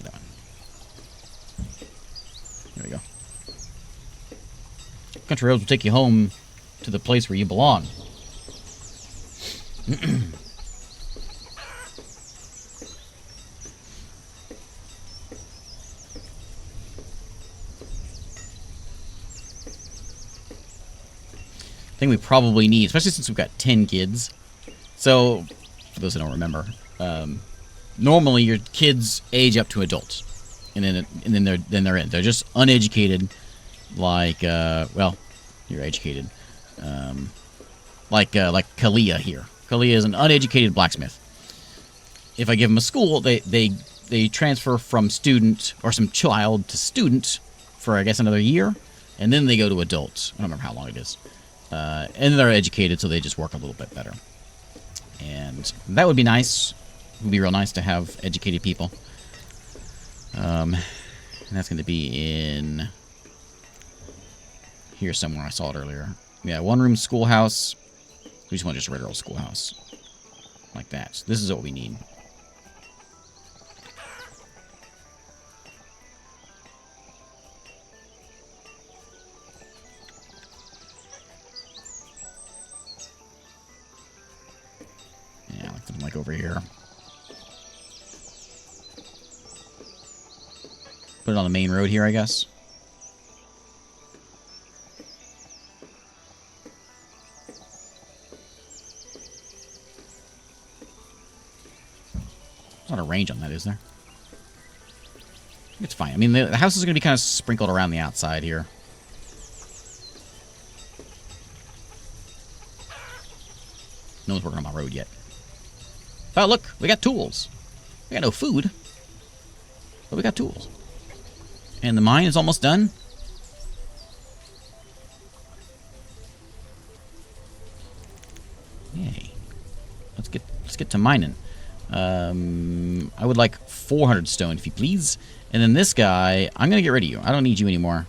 That one. There we go. Country roads will take you home to the place where you belong. Thing we probably need, especially since we've got 10 kids. So, for those who don't remember, normally your kids age up to adults, and then they're in. They're just uneducated, like well, you're educated, like Kalia here. Kalia is an uneducated blacksmith. If I give them a school, they transfer from student or some child to student for I guess another year, and then they go to adults. I don't remember how long it is. And they're educated, so they just work a little bit better. And that would be nice. It would be real nice to have educated people. And that's going to be in here somewhere. I saw it earlier. Yeah, 1-room schoolhouse. We just want just a regular old schoolhouse. Like that. This is what we need. Yeah, like something like over here. Put it on the main road here, I guess. There's not a range on that, is there? It's fine. I mean, the house is going to be kind of sprinkled around the outside here. No one's working on my road yet. Oh, look, we got tools. We got no food, but we got tools. And the mine is almost done. Yay. Let's get to mining. I would like 400 stone, if you please. And then this guy, I'm going to get rid of you. I don't need you anymore.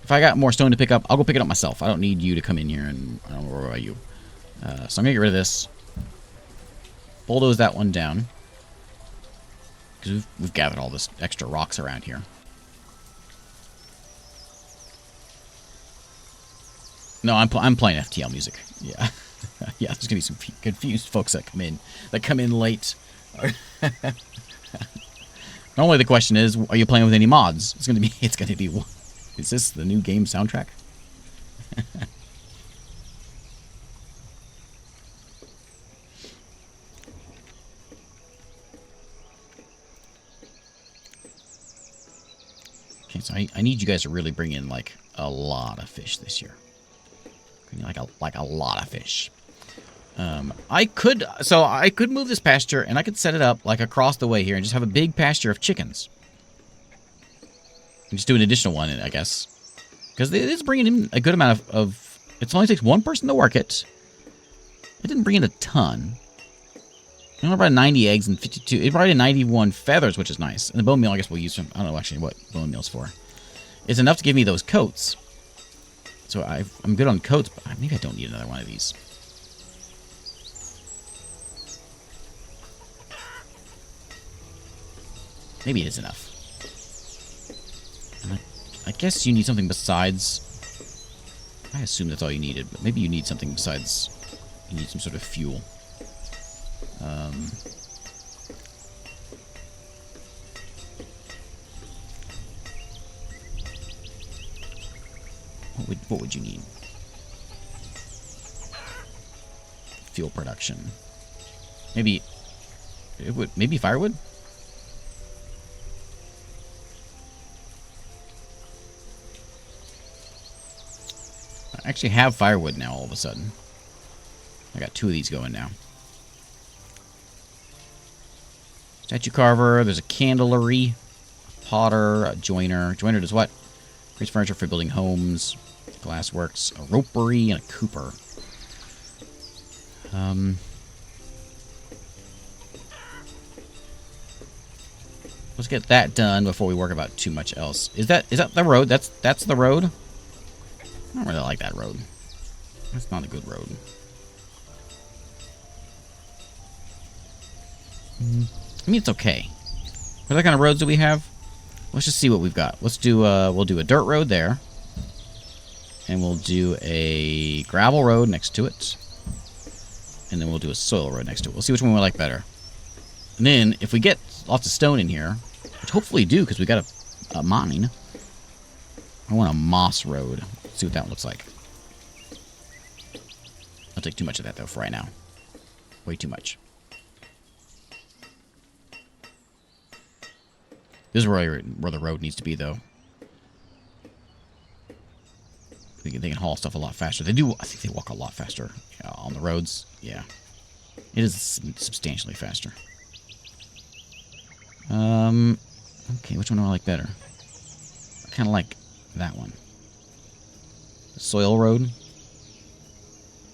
If I got more stone to pick up, I'll go pick it up myself. I don't need you to come in here, and I don't worry about you. So I'm going to get rid of this. Bulldoze that one down. Because we've gathered all this extra rocks around here. No, I'm playing FTL music. Yeah. Yeah, there's going to be some confused folks that come in late. Normally the question is, are you playing with any mods? It's going to be, is this the new game soundtrack? Okay, so I need you guys to really bring in, like, a lot of fish this year. Like a lot of fish. I could move this pasture and I could set it up like across the way here and just have a big pasture of chickens. And just do an additional one, I guess, because it is bringing in a good amount of. It only takes one person to work it. It didn't bring in a ton. I brought 90 eggs and 52. It brought in 91 feathers, which is nice. And the bone meal, I guess we'll use some. I don't know actually what bone meal's for. It's enough to give me those coats. So I'm good on coats, but maybe I don't need another one of these. Maybe it is enough. I guess you need something besides. I assume that's all you needed, but maybe you need something besides. You need some sort of fuel. What would you need? Fuel production. Maybe firewood? I actually have firewood now all of a sudden. I got 2 of these going now. Statue carver, there's a candlery, a potter, a joiner. Joiner does what? Creates furniture for building homes, glassworks, a ropery, and a cooper. Let's get that done before we work about too much else. Is that the road? That's the road? I don't really like that road. That's not a good road. I mean, it's okay. What kind of roads do we have? Let's just see what we've got. Let's do, we'll do a dirt road there. And we'll do a gravel road next to it. And then we'll do a soil road next to it. We'll see which one we like better. And then, if we get lots of stone in here, which hopefully we do, because we got a mine. I want a moss road. Let's see what that looks like. I'll take too much of that, though, for right now. Way too much. This is where the road needs to be, though. They can haul stuff a lot faster. They do. I think they walk a lot faster on the roads. Yeah, it is substantially faster. Okay, which one do I like better? I kind of like that one. The soil road.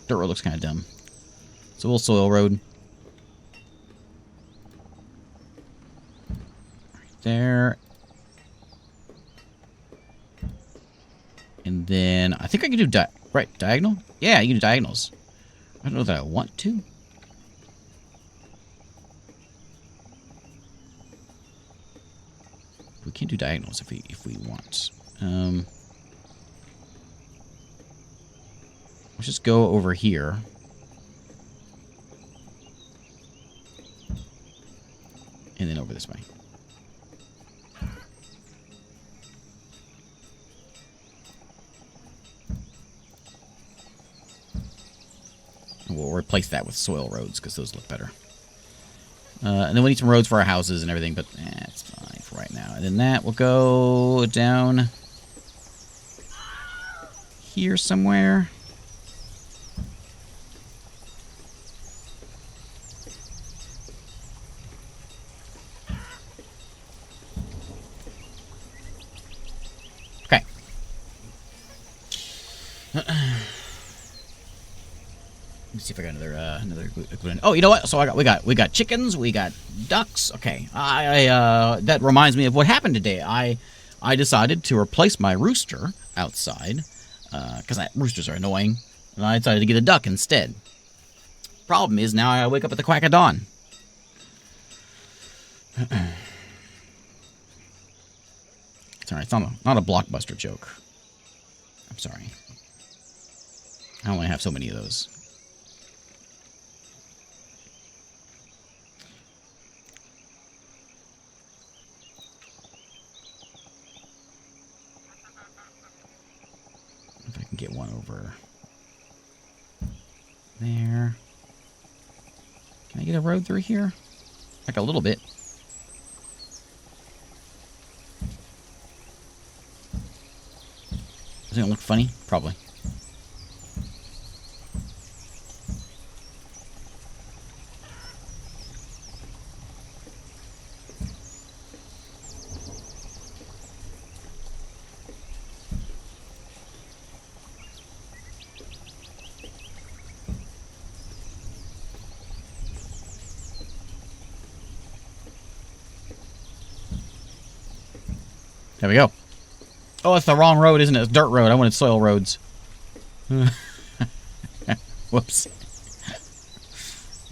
Dirt road looks kind of dumb. So we'll soil road. There. And then I think I can do diagonal? Yeah, you can do diagonals. I don't know that I want to. We can do diagonals if we want. Let's just go over here. And then over this way. We'll replace that with soil roads, because those look better. And then we need some roads for our houses and everything, but it's fine for right now. And then that will go down here somewhere. Okay. Let me see if I got another good. Oh, you know what? So we got chickens, we got ducks. Okay, that reminds me of what happened today. I decided to replace my rooster outside because roosters are annoying, and I decided to get a duck instead. Problem is now I wake up at the crack of dawn. Sorry, it's not a blockbuster joke. I'm sorry. I only have so many of those. If I can get one over there. Can I get a road through here? Like a little bit. Doesn't it look funny? Probably. There we go. Oh, it's the wrong road, isn't it? It's dirt road. I wanted soil roads. Whoops.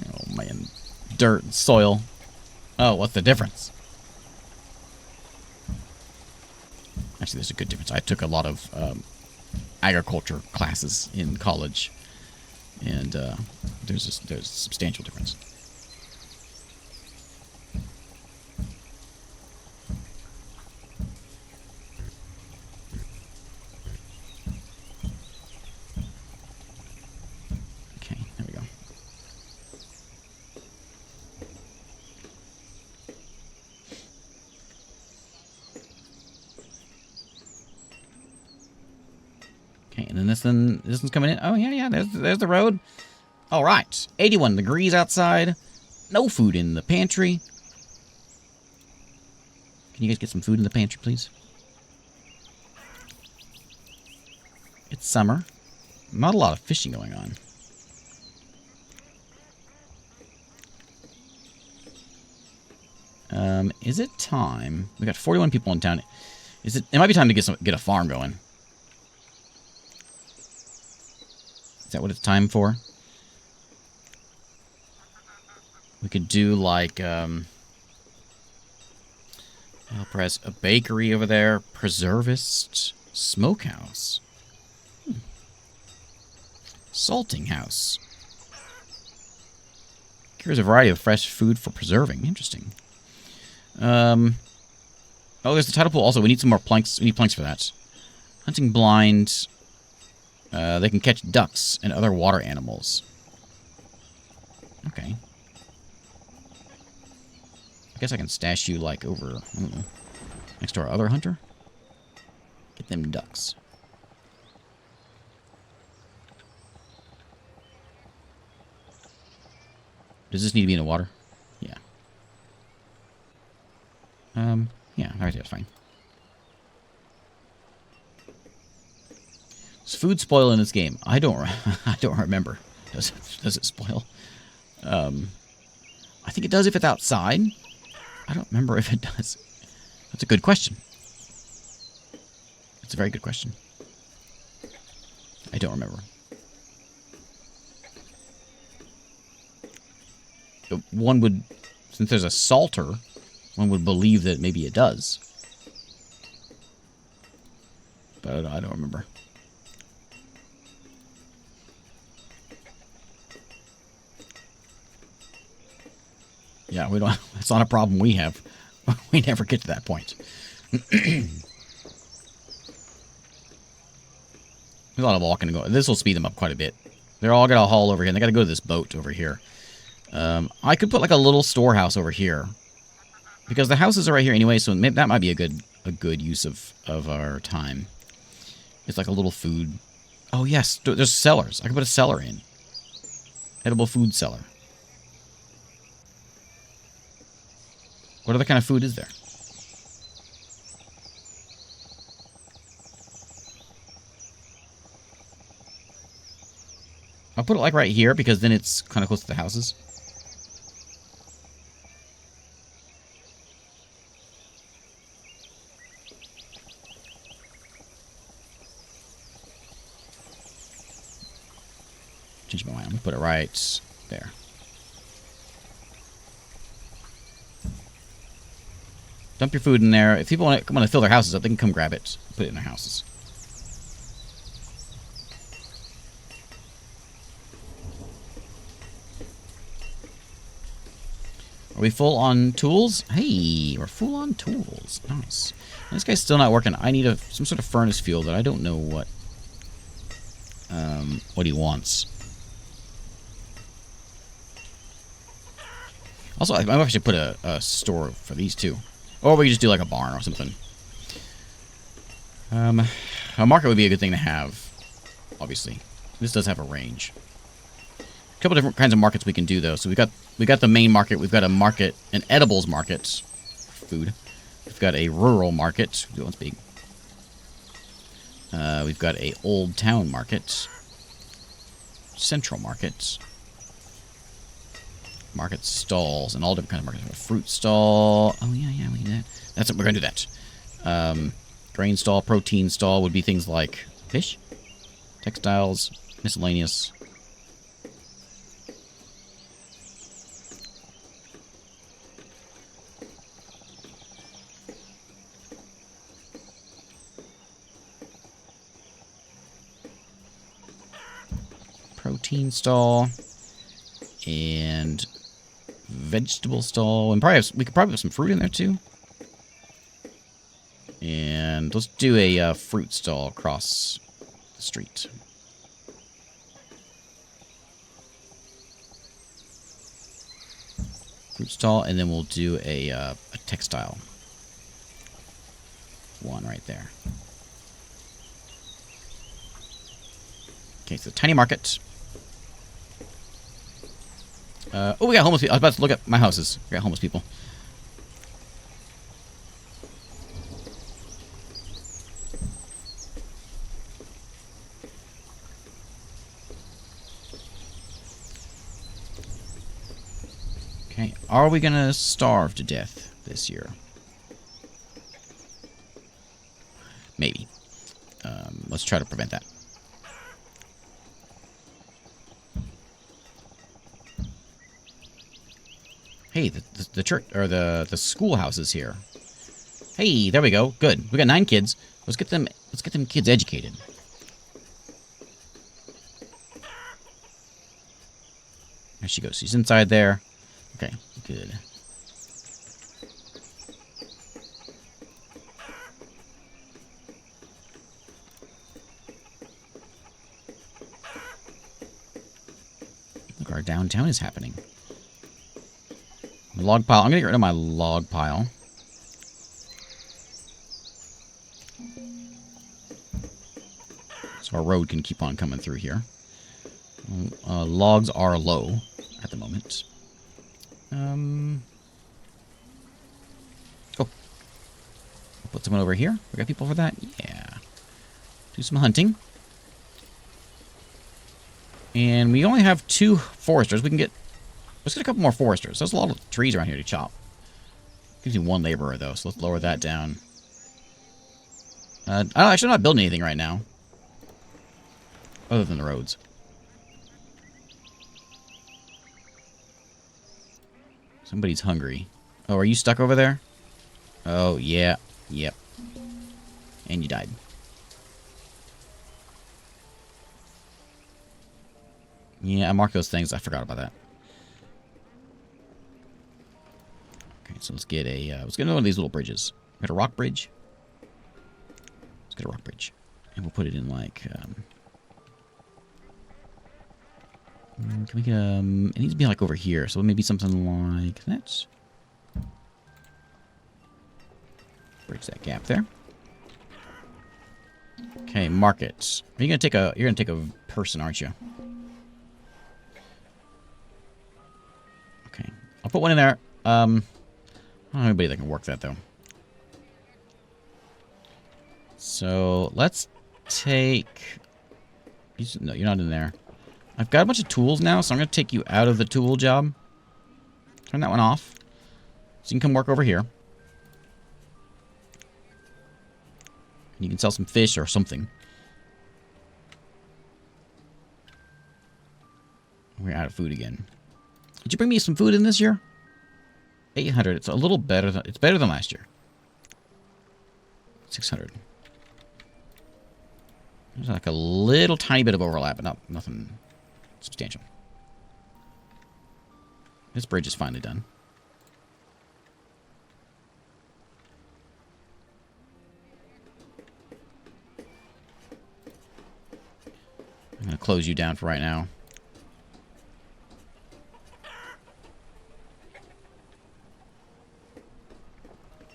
Oh, man. Dirt and soil. Oh, what's the difference? Actually, there's a good difference. I took a lot of agriculture classes in college. And there's a substantial difference. And then this one's coming in. Oh, yeah, there's the road. All right. 81 degrees outside. No food in the pantry. Can you guys get some food in the pantry, please? It's summer. Not a lot of fishing going on. Is it time? We got 41 people in town. It might be time to get a farm going. Is that what it's time for? We could do like, I'll press a bakery over there, preservist, smokehouse, salting house. Here's a variety of fresh food for preserving. Interesting. Oh, there's the tidal pool. Also, we need some more planks. We need planks for that. Hunting blind. They can catch ducks and other water animals. Okay. I guess I can stash you, like, over, I don't know, next to our other hunter. Get them ducks. Does this need to be in the water? Yeah. Yeah, alright, that's fine. Does food spoil in this game? I don't remember. Does it spoil? I think it does if it's outside. I don't remember if it does. That's a good question. It's a very good question. I don't remember. One would, since there's a salter, one would believe that maybe it does. But I don't remember. Yeah, we don't. It's not a problem we have. We never get to that point. There's a lot of walking to go. This will speed them up quite a bit. They're all gonna haul over here. And they got to go to this boat over here. I could put like a little storehouse over here. Because the houses are right here anyway, so maybe that might be a good use of our time. It's like a little food. Oh yes, there's cellars. I can put a cellar in. Edible food cellar. What other kind of food is there? I'll put it like right here because then it's kind of close to the houses. Change my mind. I'm going to put it right there. Dump your food in there. If people want to fill their houses up, they can come grab it. Put it in their houses. Are we full on tools? Hey, we're full on tools. Nice. This guy's still not working. I need some sort of furnace fuel that I don't know what he wants. Also, I might should put a store for these too. Or we could just do like a barn or something. A market would be a good thing to have, obviously. This does have a range. A couple different kinds of markets we can do though. So we got the main market. We've got a market, an edibles market, food. We've got a rural market. That one's big. We've got a old town market, central market, market stalls, and all different kinds of markets. A fruit stall. Oh yeah, we can do that. That's it. We're gonna do that. Grain stall, protein stall would be things like fish, textiles, miscellaneous. Protein stall and vegetable stall, and we could probably have some fruit in there too. And let's do a fruit stall across the street. Fruit stall, and then we'll do a textile one right there. Okay, so tiny market. Oh, we got homeless people. I was about to look at my houses. We got homeless people. Okay, are we gonna starve to death this year? Maybe. Let's try to prevent that. Hey, the church or the schoolhouse is here. Hey, there we go. Good. We got 9 kids. Let's get them kids educated. There she goes. She's inside there. Okay, good. Look, our downtown is happening. Log pile. I'm going to get rid of my log pile. So our road can keep on coming through here. Logs are low at the moment. Oh. Put someone over here. We got people for that? Yeah. Do some hunting. And we only have 2 foresters. Let's get a couple more foresters. There's a lot of trees around here to chop. Gives you 1 laborer, though, so let's lower that down. I'm actually not building anything right now. Other than the roads. Somebody's hungry. Oh, are you stuck over there? Oh, yeah. Yep. And you died. Yeah, I marked those things. I forgot about that. Okay, so let's get one of these little bridges. We got a rock bridge. Let's get a rock bridge. And we'll put it in like, Can we get it needs to be like over here, so maybe something like that. Bridge that gap there. Okay, markets. Are you gonna take a? You're gonna take a person, aren't you? Okay, I'll put one in there. I don't know anybody that can work that though. So let's take. No, you're not in there. I've got a bunch of tools now, so I'm gonna take you out of the tool job. Turn that one off, so you can come work over here. You can sell some fish or something. We're out of food again. Did you bring me some food in this year? 800. It's a little better than, it's better than last year. 600. There's like a little tiny bit of overlap, but nothing substantial. This bridge is finally done. I'm going to close you down for right now.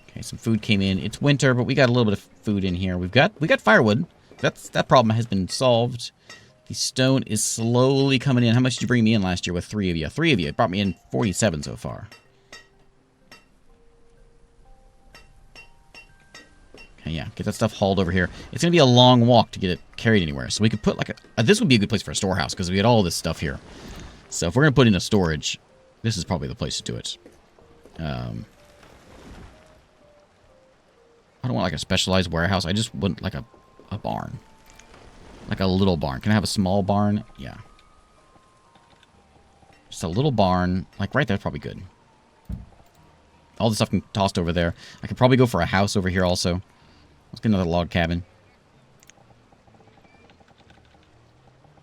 Okay, some food came in. It's winter, but we got a little bit of food in here. We got firewood. That problem has been solved. The stone is slowly coming in. How much did you bring me in last year with 3 of you? 3 of you. It brought me in 47 so far. Okay, yeah. Get that stuff hauled over here. It's going to be a long walk to get it carried anywhere. So we could put like a... this would be a good place for a storehouse because we had all this stuff here. So if we're going to put in a storage, this is probably the place to do it. I don't want like a specialized warehouse. I just want like a barn. Like a little barn. Can I have a small barn? Yeah. Just a little barn. Like right there's probably good. All the stuff can tossed over there. I could probably go for a house over here also. Let's get another log cabin.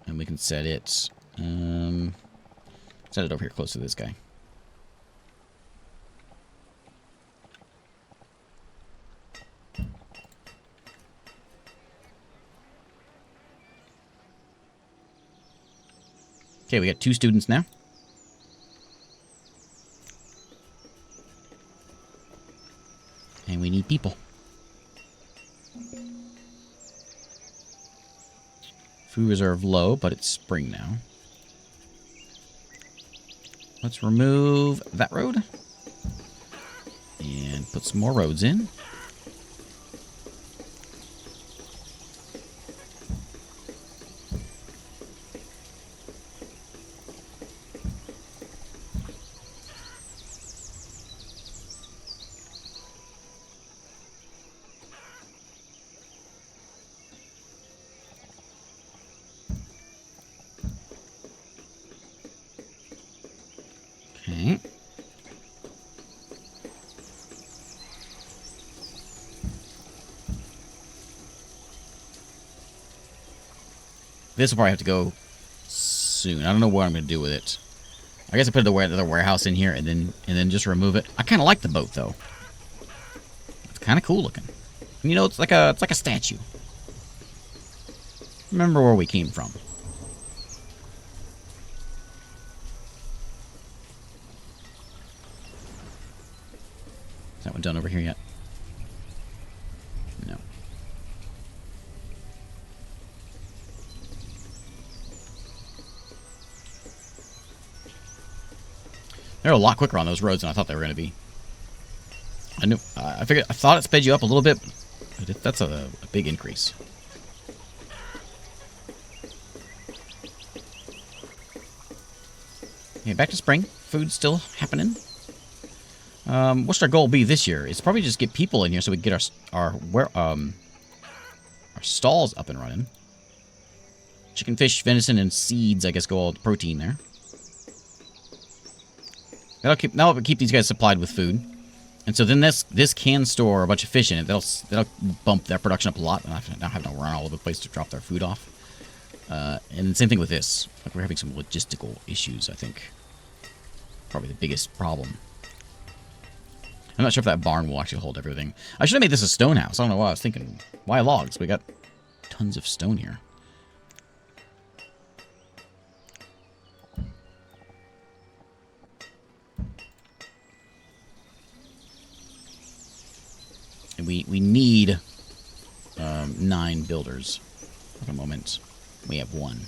And we can set it. Set it over here close to this guy. Okay, we got 2 students now. And we need people. Food reserve low, but it's spring now. Let's remove that road. And put some more roads in. Okay. This will probably have to go soon. I don't know what I'm going to do with it. I guess I put another warehouse in here and then just remove it. I kind of like the boat though. It's kind of cool looking. And, you know, it's like a statue. Remember where we came from. Is that one done over here yet? No. They're a lot quicker on those roads than I thought they were going to be. I thought it sped you up a little bit, but that's a big increase. Okay, back to spring. Food's still happening. What's our goal be this year? It's probably just get people in here so we can get our stalls up and running. Chicken, fish, venison, and seeds, I guess, go all the protein there. That'll keep these guys supplied with food. And so then this can store a bunch of fish in it. That'll bump their production up a lot. And I not have to run all over the place to drop their food off. And same thing with this. Like we're having some logistical issues, I think. Probably the biggest problem. I'm not sure if that barn will actually hold everything. I should have made this a stone house. I don't know why I was thinking. Why logs? We got tons of stone here. we need 9 builders at the moment. We have 1.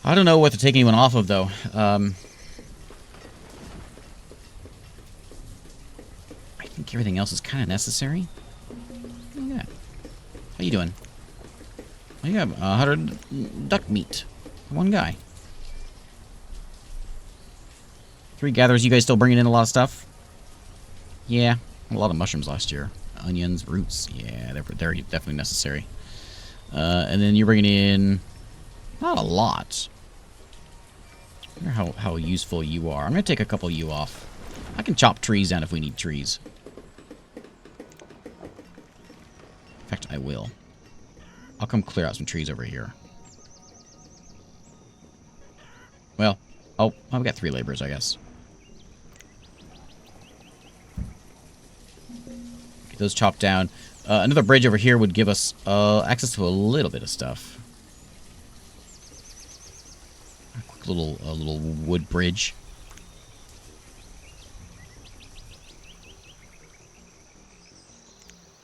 I don't know what to take anyone off of, though. I think everything else is kind of necessary. Look at that. How you doing? You have 100 duck meat. 1 guy. 3 gatherers. You guys still bringing in a lot of stuff? Yeah. A lot of mushrooms last year. Onions, roots. Yeah, they're definitely necessary. And then you're bringing in... not a lot. I wonder how useful you are. I'm going to take a couple of you off. I can chop trees down if we need trees. In fact, I will. I'll come clear out some trees over here. Well, oh, I've got 3 laborers, I guess. Get those chopped down. Another bridge over here would give us access to a little bit of stuff. A quick little wood bridge.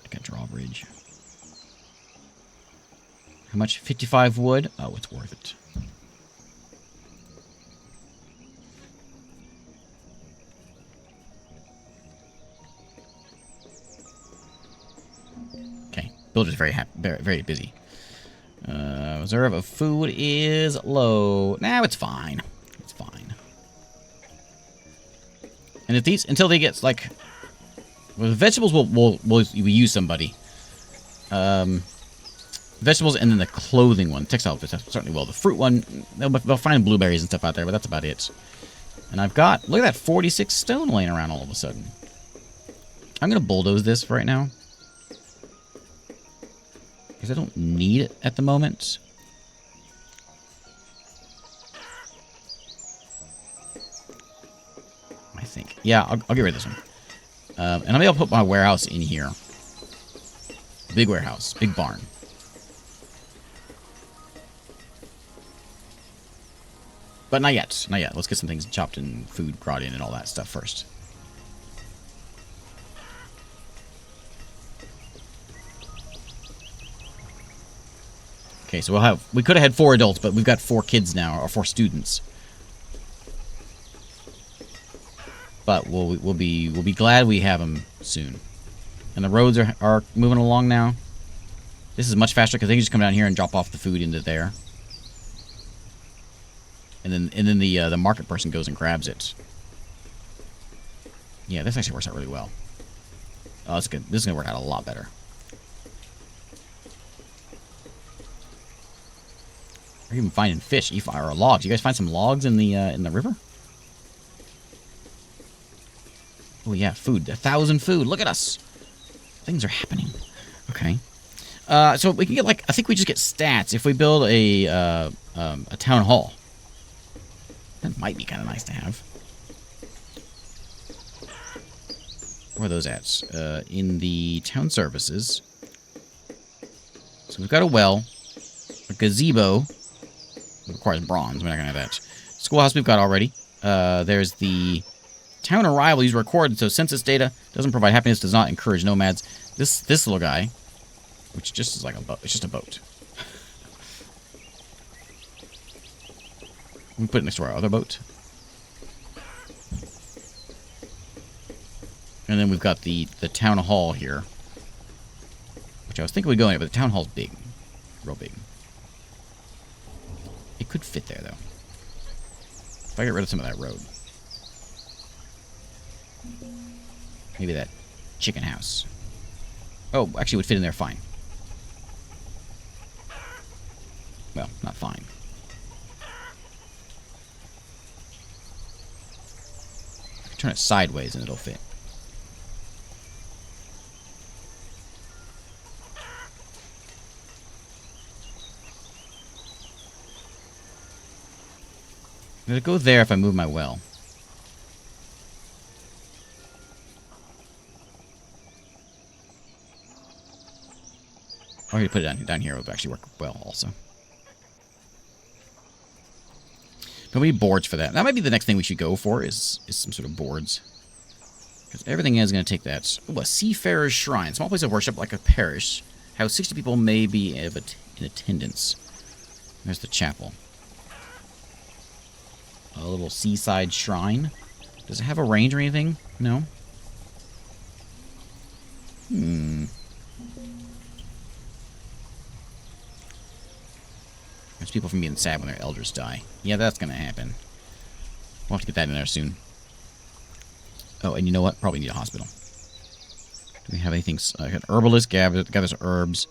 Like a drawbridge. How much? 55 wood? Oh, it's worth it. Okay, builder's very happy, very busy. Reserve of food is low. Now it's fine. It's fine. And if these, until they get like, well, the vegetables will use somebody. Vegetables and then the clothing one, textile certainly will. The fruit one, they'll find blueberries and stuff out there, but that's about it. And I've got, look at that, 46 stone laying around all of a sudden. I'm gonna bulldoze this for right now. Because I don't need it at the moment. I think. Yeah, I'll get rid of this one. And I'll be able to put my warehouse in here. Big warehouse. Big barn. But not yet. Not yet. Let's get some things chopped and food brought in and all that stuff first. Okay, so we could have had 4 adults, but we've got 4 kids now, or 4 students. But we'll be glad we have them soon. And the roads are moving along now. This is much faster because they can just come down here and drop off the food into there. And then the market person goes and grabs it. Yeah, this actually works out really well. Oh, that's good. This is gonna work out a lot better. We're even finding fish, or logs. You guys find some logs in the river? Oh yeah, food. 1,000 food. Look at us. Things are happening. Okay. So we can get I think we just get stats if we build a town hall. That might be kind of nice to have. Where are those at? In the town services. So we've got a well, a gazebo. It requires bronze. We're not gonna have that. Schoolhouse we've got already. There's the town arrival. These are recorded, so census data doesn't provide happiness. Does not encourage nomads. This little guy, which just is like a boat. It's just a boat. We put it next to our other boat. And then we've got the town hall here. Which I was thinking we'd go in, but the town hall's big. Real big. It could fit there, though. If I get rid of some of that road. Maybe that chicken house. Oh, actually it would fit in there fine. Well, not fine. Turn it sideways and it'll fit. It'll go there if I move my well. Or you put it down here, it would actually work well also. But we need boards for that. That might be the next thing we should go for, is some sort of boards. Because everything is going to take that. Ooh, a seafarer's shrine. Small place of worship like a parish. How 60 people may be in attendance. There's the chapel. A little seaside shrine. Does it have a range or anything? No. There's people from being sad when their elders die. Yeah, that's going to happen. We'll have to get that in there soon. Oh, and you know what? Probably need a hospital. Do we have anything? An herbalist gathers herbs.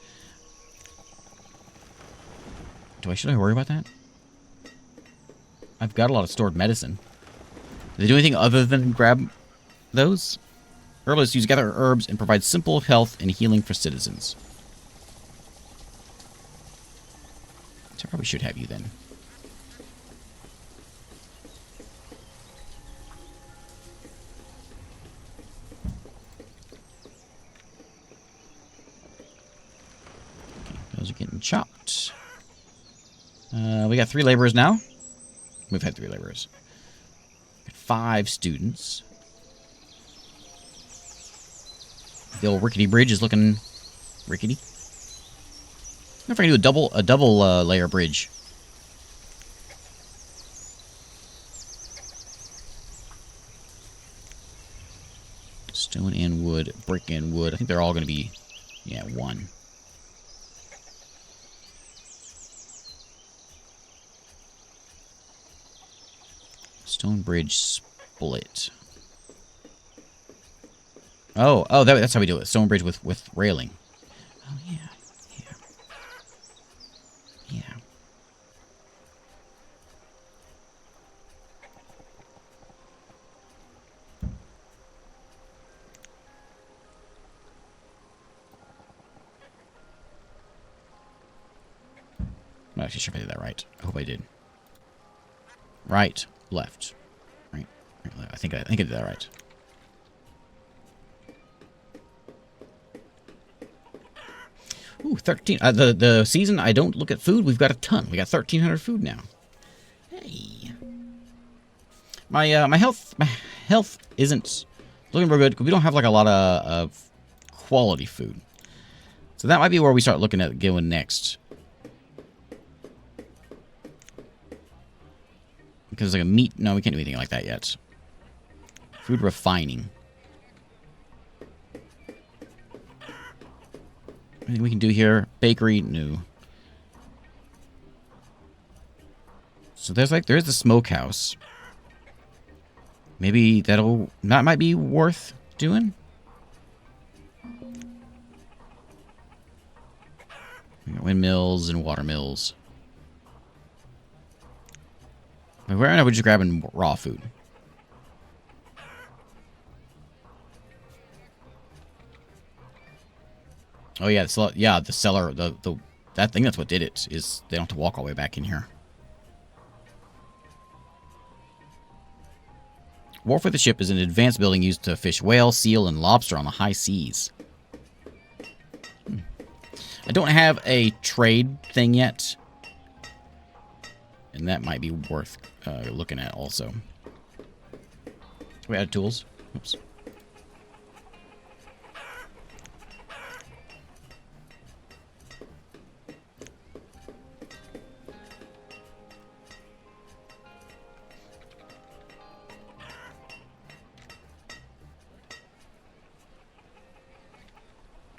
Should I worry about that? I've got a lot of stored medicine. Do they do anything other than grab those? Herbalists use gather herbs and provide simple health and healing for citizens. So I probably should have you then. Okay, those are getting chopped. We got 3 laborers now. We've had 3 laborers. 5 students. The old rickety bridge is looking rickety. I wonder if I can do a double layer bridge. Stone and wood, brick and wood. I think they're all going to be, yeah, 1. Stone bridge split. Oh, that's how we do it. Stone bridge with railing. Oh, yeah. I'm not actually sure if I did that right. I hope I did. Right, left. Right, left. I think I did that right. Ooh, 13. The season I don't look at food. We've got a ton. We got 1,300 food now. Hey. My health isn't looking very good because we don't have like a lot of quality food. So that might be where we start looking at going next. Because like a meat, no, we can't do anything like that yet. Food refining. Anything we can do here? Bakery, no. So there's the smokehouse. Maybe that might be worth doing. We got windmills and water mills. But right now we're just grabbing raw food. Oh yeah, the cellar, that thing, that's what did it, is they don't have to walk all the way back in here. Wharf with the ship is an advanced building used to fish whale, seal, and lobster on the high seas. I don't have a trade thing yet. And that might be worth looking at also. We added tools. Oops.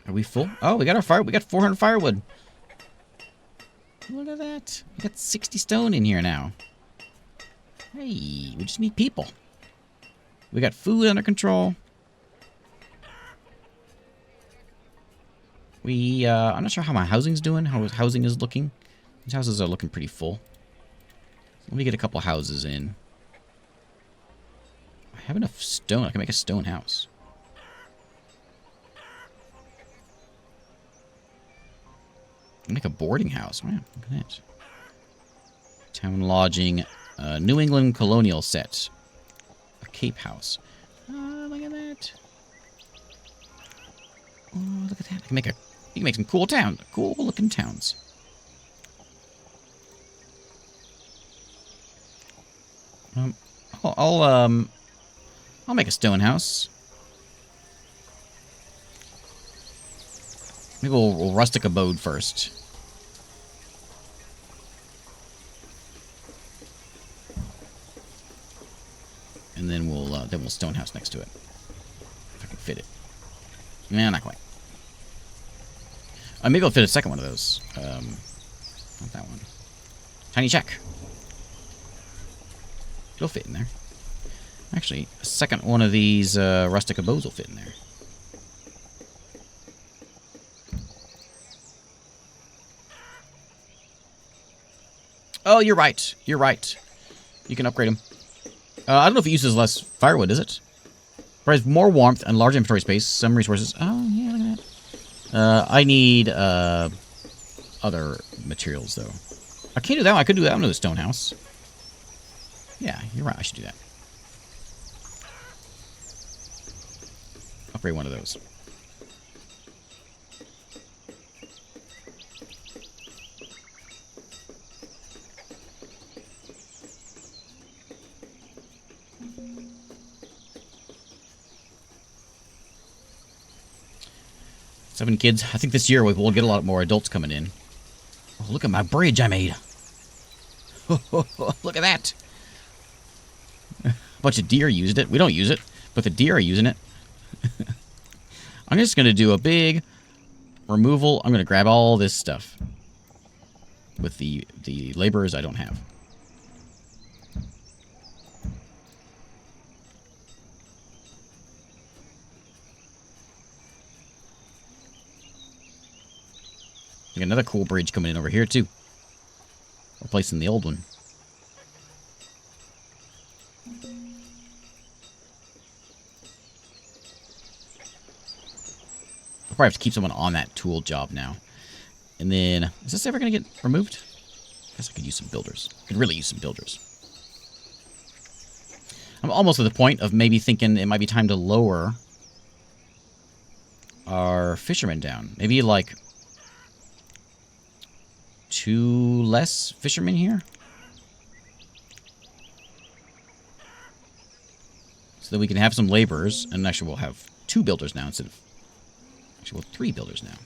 Are we full? Oh, we got our fire. We got 400 firewood. Look at that. We got 60 stone in here now. Hey, we just need people. We got food under control. I'm not sure how my housing's doing, how housing is looking. These houses are looking pretty full. Let me get a couple houses in. I have enough stone. I can make a stone house. Make a boarding house. Wow, look at that. Town lodging. New England colonial set. A cape house. Look at that. Oh, look at that. You can make some cool towns. Cool looking towns. I'll make a stone house. Maybe we'll rustic abode first. And then we'll stone house next to it. If I can fit it. Nah, not quite. Maybe I'll fit a second one of those. Not that one. Tiny check. It'll fit in there. Actually, a second one of these rustic abodes will fit in there. Oh, you're right. You're right. You can upgrade them. I don't know if it uses less firewood, is it? Provides more warmth and large inventory space. Some resources. Oh, yeah, look at that. I need other materials, though. I can't do that one. I could do that one to the stone house. Yeah, you're right. I should do that. Upgrade one of those. Seven kids. I think this year we'll get a lot more adults coming in. Oh, look at my bridge I made. Look at that. A bunch of deer used it. We don't use it, but the deer are using it. I'm just going to do a big removal. I'm going to grab all this stuff with the laborers I don't have. We got another cool bridge coming in over here, too. Replacing the old one. I'll probably have to keep someone on that tool job now. And then, is this ever going to get removed? I guess I could use some builders. I could really use some builders. I'm almost at the point of maybe thinking it might be time to lower our fishermen down. Maybe like 2 less fishermen here. So that we can have some laborers. And actually we'll have 2 builders now instead of... Actually, well, 3 builders now.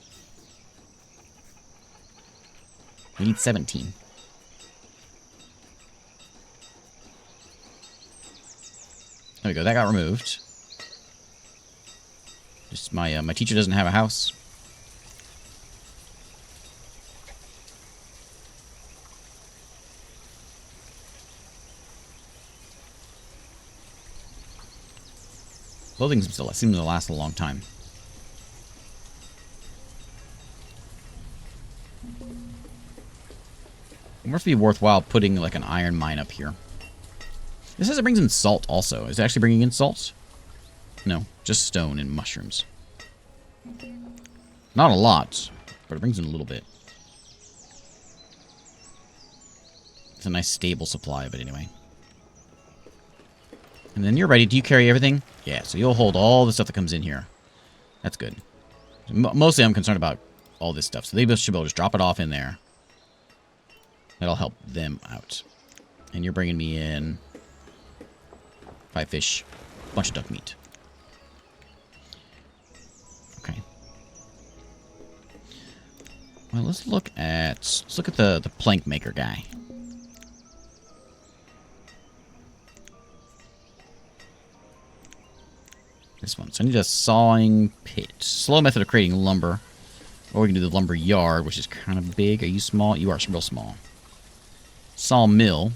We need 17. There we go. That got removed. Just my teacher doesn't have a house. Clothing seems to last a long time. It must be worthwhile putting like an iron mine up here. It says it brings in salt also. Is it actually bringing in salt? No, just stone and mushrooms. Not a lot, but it brings in a little bit. It's a nice stable supply of it anyway. And then you're ready. Do you carry everything? Yeah, so you'll hold all the stuff that comes in here. That's good. Mostly I'm concerned about all this stuff. So they should be able to just drop it off in there. That'll help them out. And you're bringing me in 5 fish, a bunch of duck meat. Okay. Well, let's look at the plank maker guy. This one. So I need a sawing pit. Slow method of creating lumber. Or we can do the lumber yard, which is kind of big. Are you small? You are real small. Sawmill.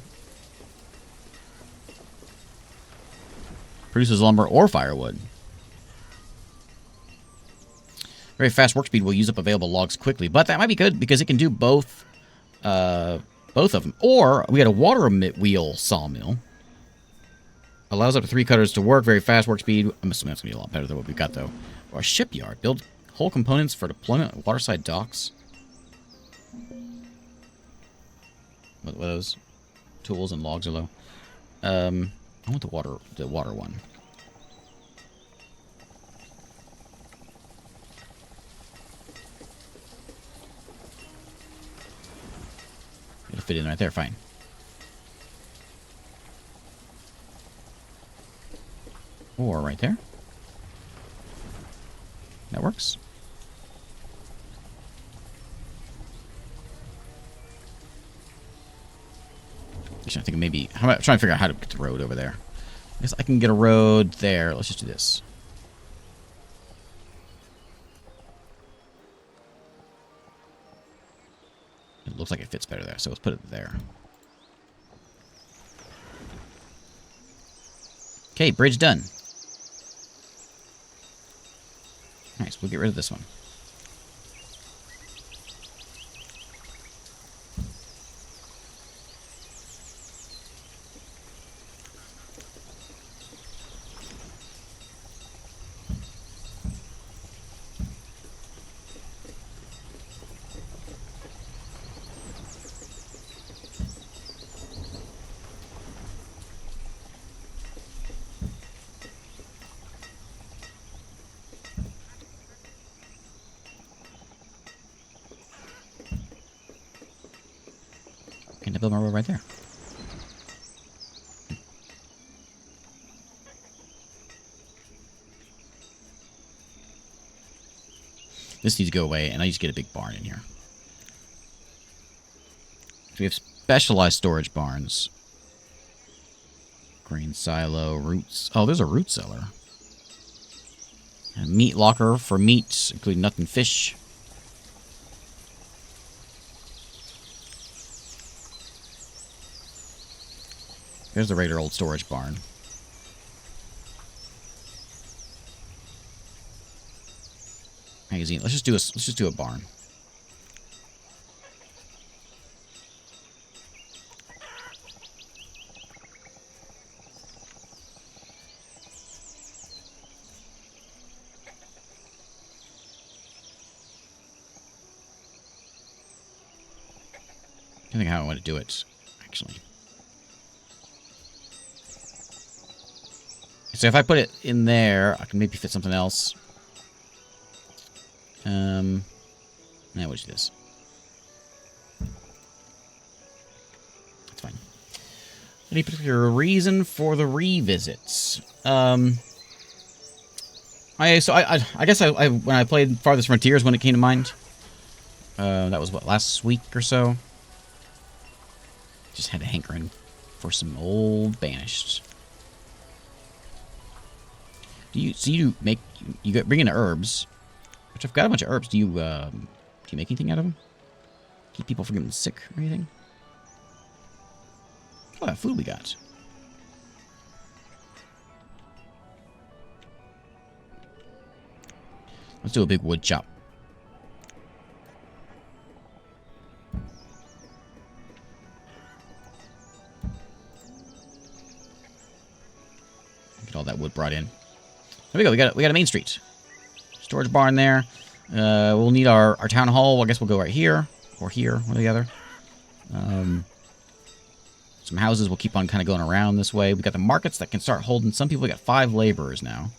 Produces lumber or firewood. Very fast work speed will use up available logs quickly. But that might be good because it can do both of them. Or we got a water wheel sawmill. Allows up to 3 cutters to work. Very fast work speed. I'm assuming that's going to be a lot better than what we've got, though. Or a shipyard. Build whole components for deployment at waterside docks. What are those? Tools and logs are low. I want the water one. It'll fit in right there, fine. Or right there. That works. Actually, I think maybe... I'm trying to figure out how to get the road over there. I guess I can get a road there. Let's just do this. It looks like it fits better there, so let's put it there. Okay, bridge done. Nice, we'll get rid of this one. Can I build my road right there? This needs to go away, and I need to get a big barn in here. So we have specialized storage barns. Grain silo, roots. Oh, there's a root cellar. A meat locker for meat, including nuts and fish. There's the regular old storage barn. Magazine. Let's just do a barn. I think how I want to do it, actually. So if I put it in there, I can maybe fit something else. Now we'll do this. That's fine. Any particular reason for the revisits? I guess when I played Farthest Frontiers, when it came to mind. That was what, last week or so. Just had a hankering for some old Banished. You bring in herbs, which I've got a bunch of herbs. Do you make anything out of them? Keep people from getting sick or anything? Oh, that food we got. Let's do a big wood chop. Get all that wood brought in. There we go. We got a main street. Storage barn there. We'll need our town hall. I guess we'll go right here. Or here. One or the other. Some houses will keep on kind of going around this way. We got the markets that can start holding some people. We got 5 laborers now.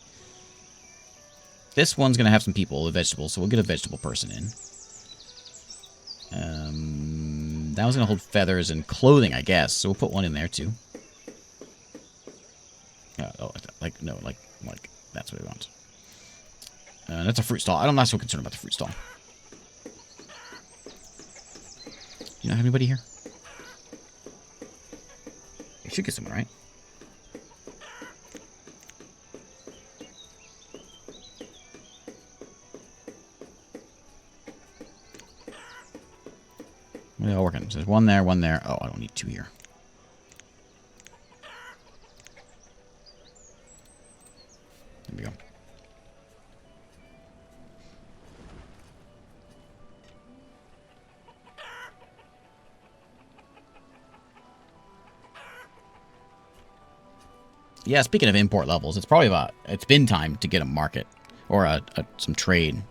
This one's going to have some people, the vegetables, so we'll get a vegetable person in. That one's going to hold feathers and clothing, I guess. So we'll put one in there, too. Like, that's what we want. That's a fruit stall. I'm not so concerned about the fruit stall. You not have anybody here? You should get someone, right? What are they all working? So there's one there, one there. Oh, I don't need 2 here. There we go. Yeah, speaking of import levels, it's been time to get a market or some trade.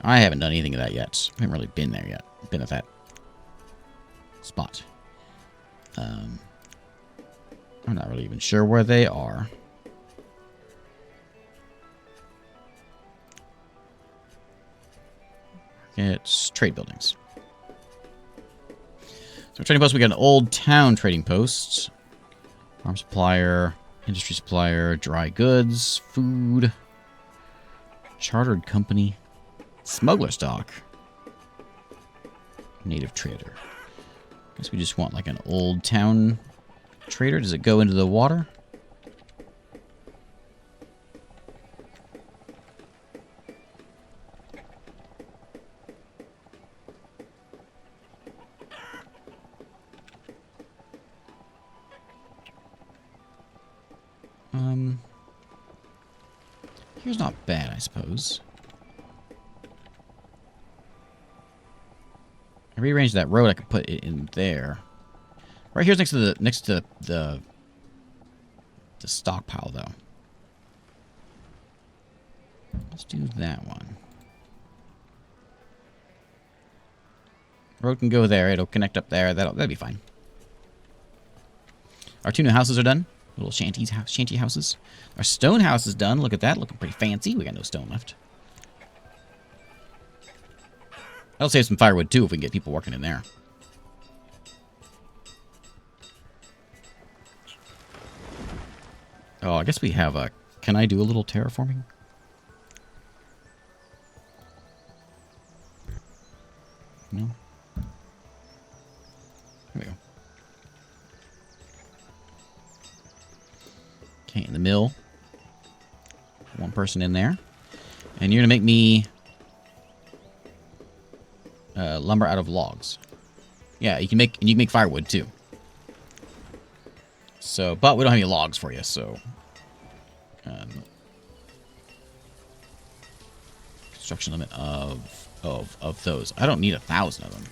I haven't done anything of that yet. I haven't really been there yet. Been at that spot. I'm not really even sure where they are. It's trade buildings. So trading post, we got an old town trading post. Farm supplier, industry supplier, dry goods, food, chartered company, smuggler stock, native trader. Guess we just want like an old town trader. Does it go into the water? Here's not bad, I suppose. I rearranged that road. I could put it in there. Right here's next to the stockpile, though. Let's do that one. Road can go there. It'll connect up there. That'll be fine. Our 2 new houses are done. Little shanty houses. Our stone house is done. Look at that. Looking pretty fancy. We got no stone left. That'll save some firewood, too, if we can get people working in there. Oh, I guess we have a... Can I do a little terraforming? No? There we go. Okay, in the mill. 1 person in there. And you're going to make me... lumber out of logs. Yeah, you can make firewood too. So, but we don't have any logs for you, so construction limit of those. I don't need 1,000 of them.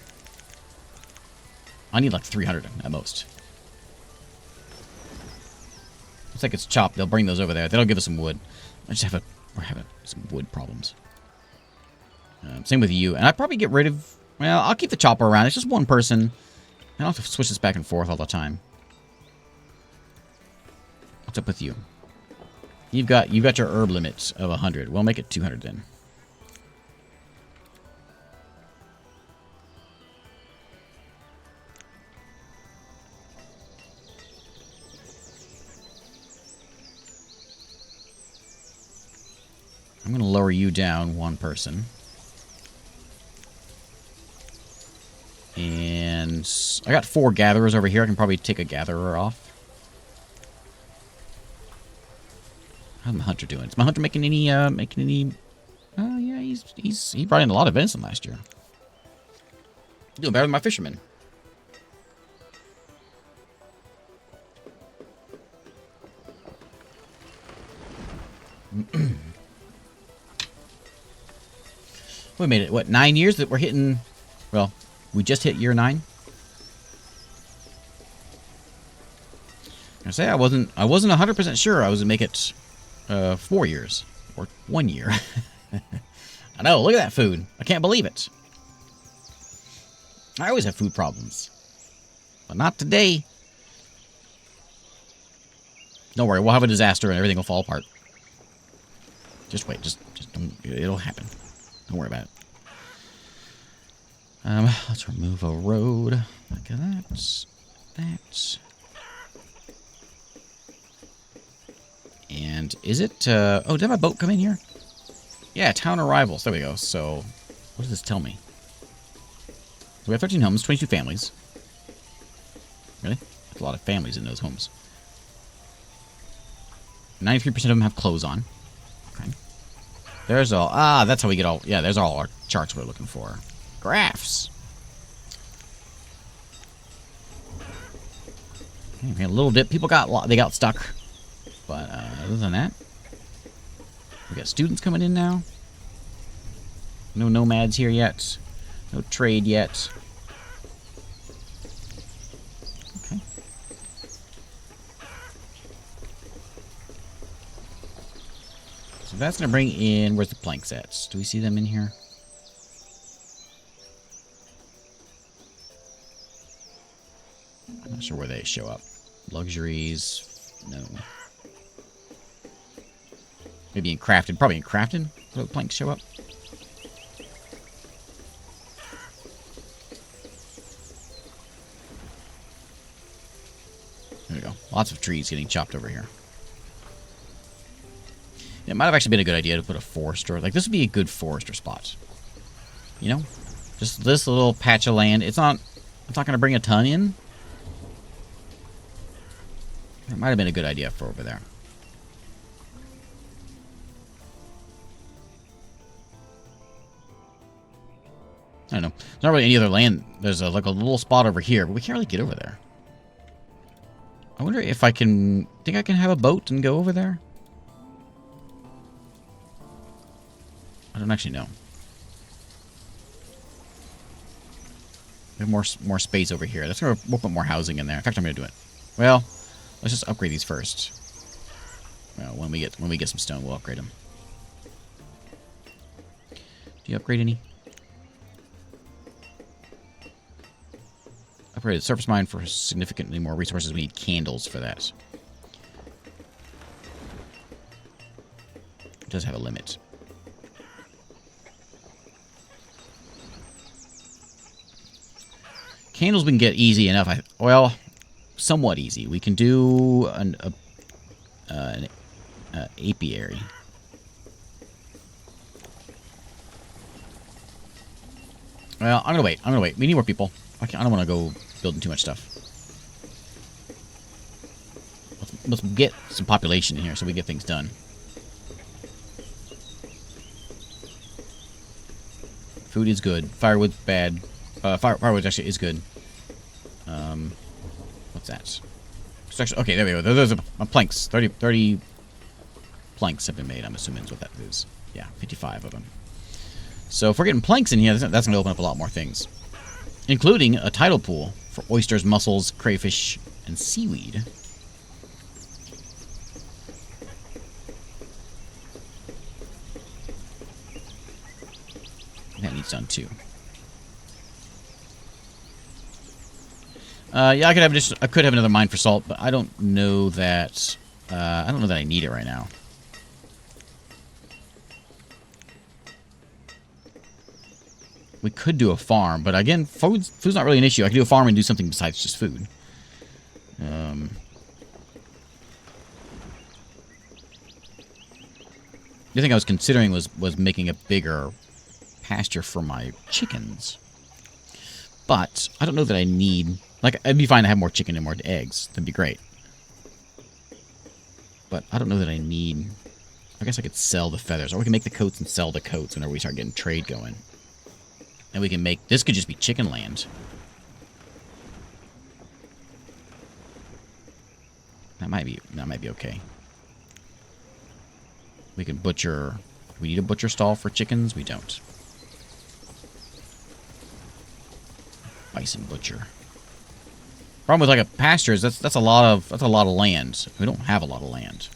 I need like 300 at most. Looks like it's chopped. They'll bring those over there. That'll give us some wood. We're having some wood problems. Same with you. And I'd probably get rid of... Well, I'll keep the chopper around. It's just 1 person. I don't have to switch this back and forth all the time. What's up with you? You've got your herb limit of 100. We'll make it 200 then. I'm going to lower you down 1 person. And I got 4 gatherers over here. I can probably take a gatherer off. How's my hunter doing? Is my hunter making any, Oh, yeah, he brought in a lot of venison last year. Doing better than my fisherman. We made it, what, 9 years that we're hitting... Well, we just hit year 9. I say I wasn't 100% sure I was gonna make it 4 years or 1 year. I know. Look at that food. I can't believe it. I always have food problems, but not today. Don't worry. We'll have a disaster and everything will fall apart. Just wait. Just don't. It'll happen. Don't worry about it. Let's remove a road. Like that. That. And is it, oh, did I have a boat come in here? Yeah, town arrivals. There we go. So, what does this tell me? So we have 13 homes, 22 families. Really? That's a lot of families in those homes. 93% of them have clothes on. Okay. There's all, that's how we get all, yeah, there's all our charts we're looking for. Graphs. Okay, we had a little dip. People they got stuck. But other than that, we got students coming in now. No nomads here yet. No trade yet. Okay. So that's going to bring in... Where's the plank sets? Do we see them in here? I'm not sure where they show up. Luxuries. No. Maybe in crafted. Probably in crafted. Where the planks show up. There we go. Lots of trees getting chopped over here. It might have actually been a good idea to put a forester. Like, this would be a good forester spot. You know? Just this little patch of land. It's not It's not going to bring a ton in. That might have been a good idea for over there. I don't know. There's not really any other land. There's like a little spot over here, but we can't really get over there. I wonder if I can... think I can have a boat and go over there? I don't actually know. We have more space over here. We'll put more housing in there. In fact, I'm going to do it. Well, let's just upgrade these first. Well, when we get some stone, we'll upgrade them. Do you upgrade any? Upgraded surface mine for significantly more resources. We need candles for that. It does have a limit. Candles we can get easy enough. Well, somewhat easy. We can do an apiary. Well, I'm gonna wait. We need more people. I don't want to go building too much stuff. Let's get some population in here so we get things done. Food is good. Firewood's bad. Firewood actually is good. What's that? Okay, there we go. Those are planks. 30 planks have been made, I'm assuming is what that is. Yeah, 55 of them. So if we're getting planks in here, that's going to open up a lot more things. Including a tidal pool for oysters, mussels, crayfish, and seaweed. That needs done too. Yeah, I could have another mine for salt, but I don't know that I need it right now. We could do a farm, but again, food's not really an issue. I could do a farm and do something besides just food. The thing I was considering was making a bigger pasture for my chickens. But I don't know that I need... Like, it'd be fine to have more chicken and more eggs. That'd be great. But I don't know that I need... I guess I could sell the feathers. Or we can make the coats and sell the coats whenever we start getting trade going. And we can make... This could just be chicken land. That might be okay. We can butcher... We need a butcher stall for chickens? We don't. Bison butcher. Problem with like a pasture is that's a lot of land. We don't have a lot of land.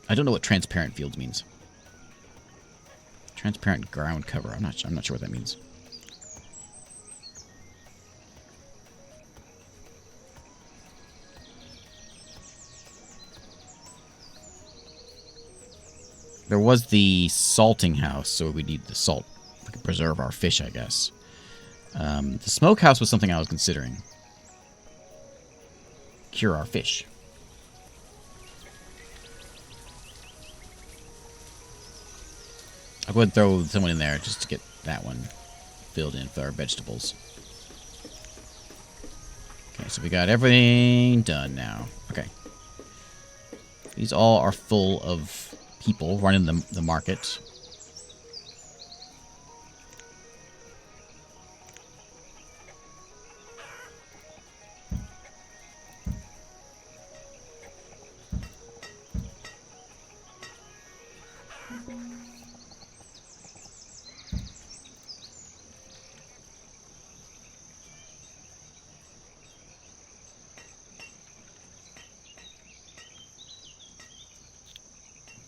I don't know what transparent fields means. Transparent ground cover. I'm not sure what that means. There was the salting house, so we need the salt. We can preserve our fish, I guess. The smokehouse was something I was considering. Cure our fish. I'll go ahead and throw someone in there just to get that one filled in for our vegetables. Okay, so we got everything done now. Okay. These all are full of people running the market.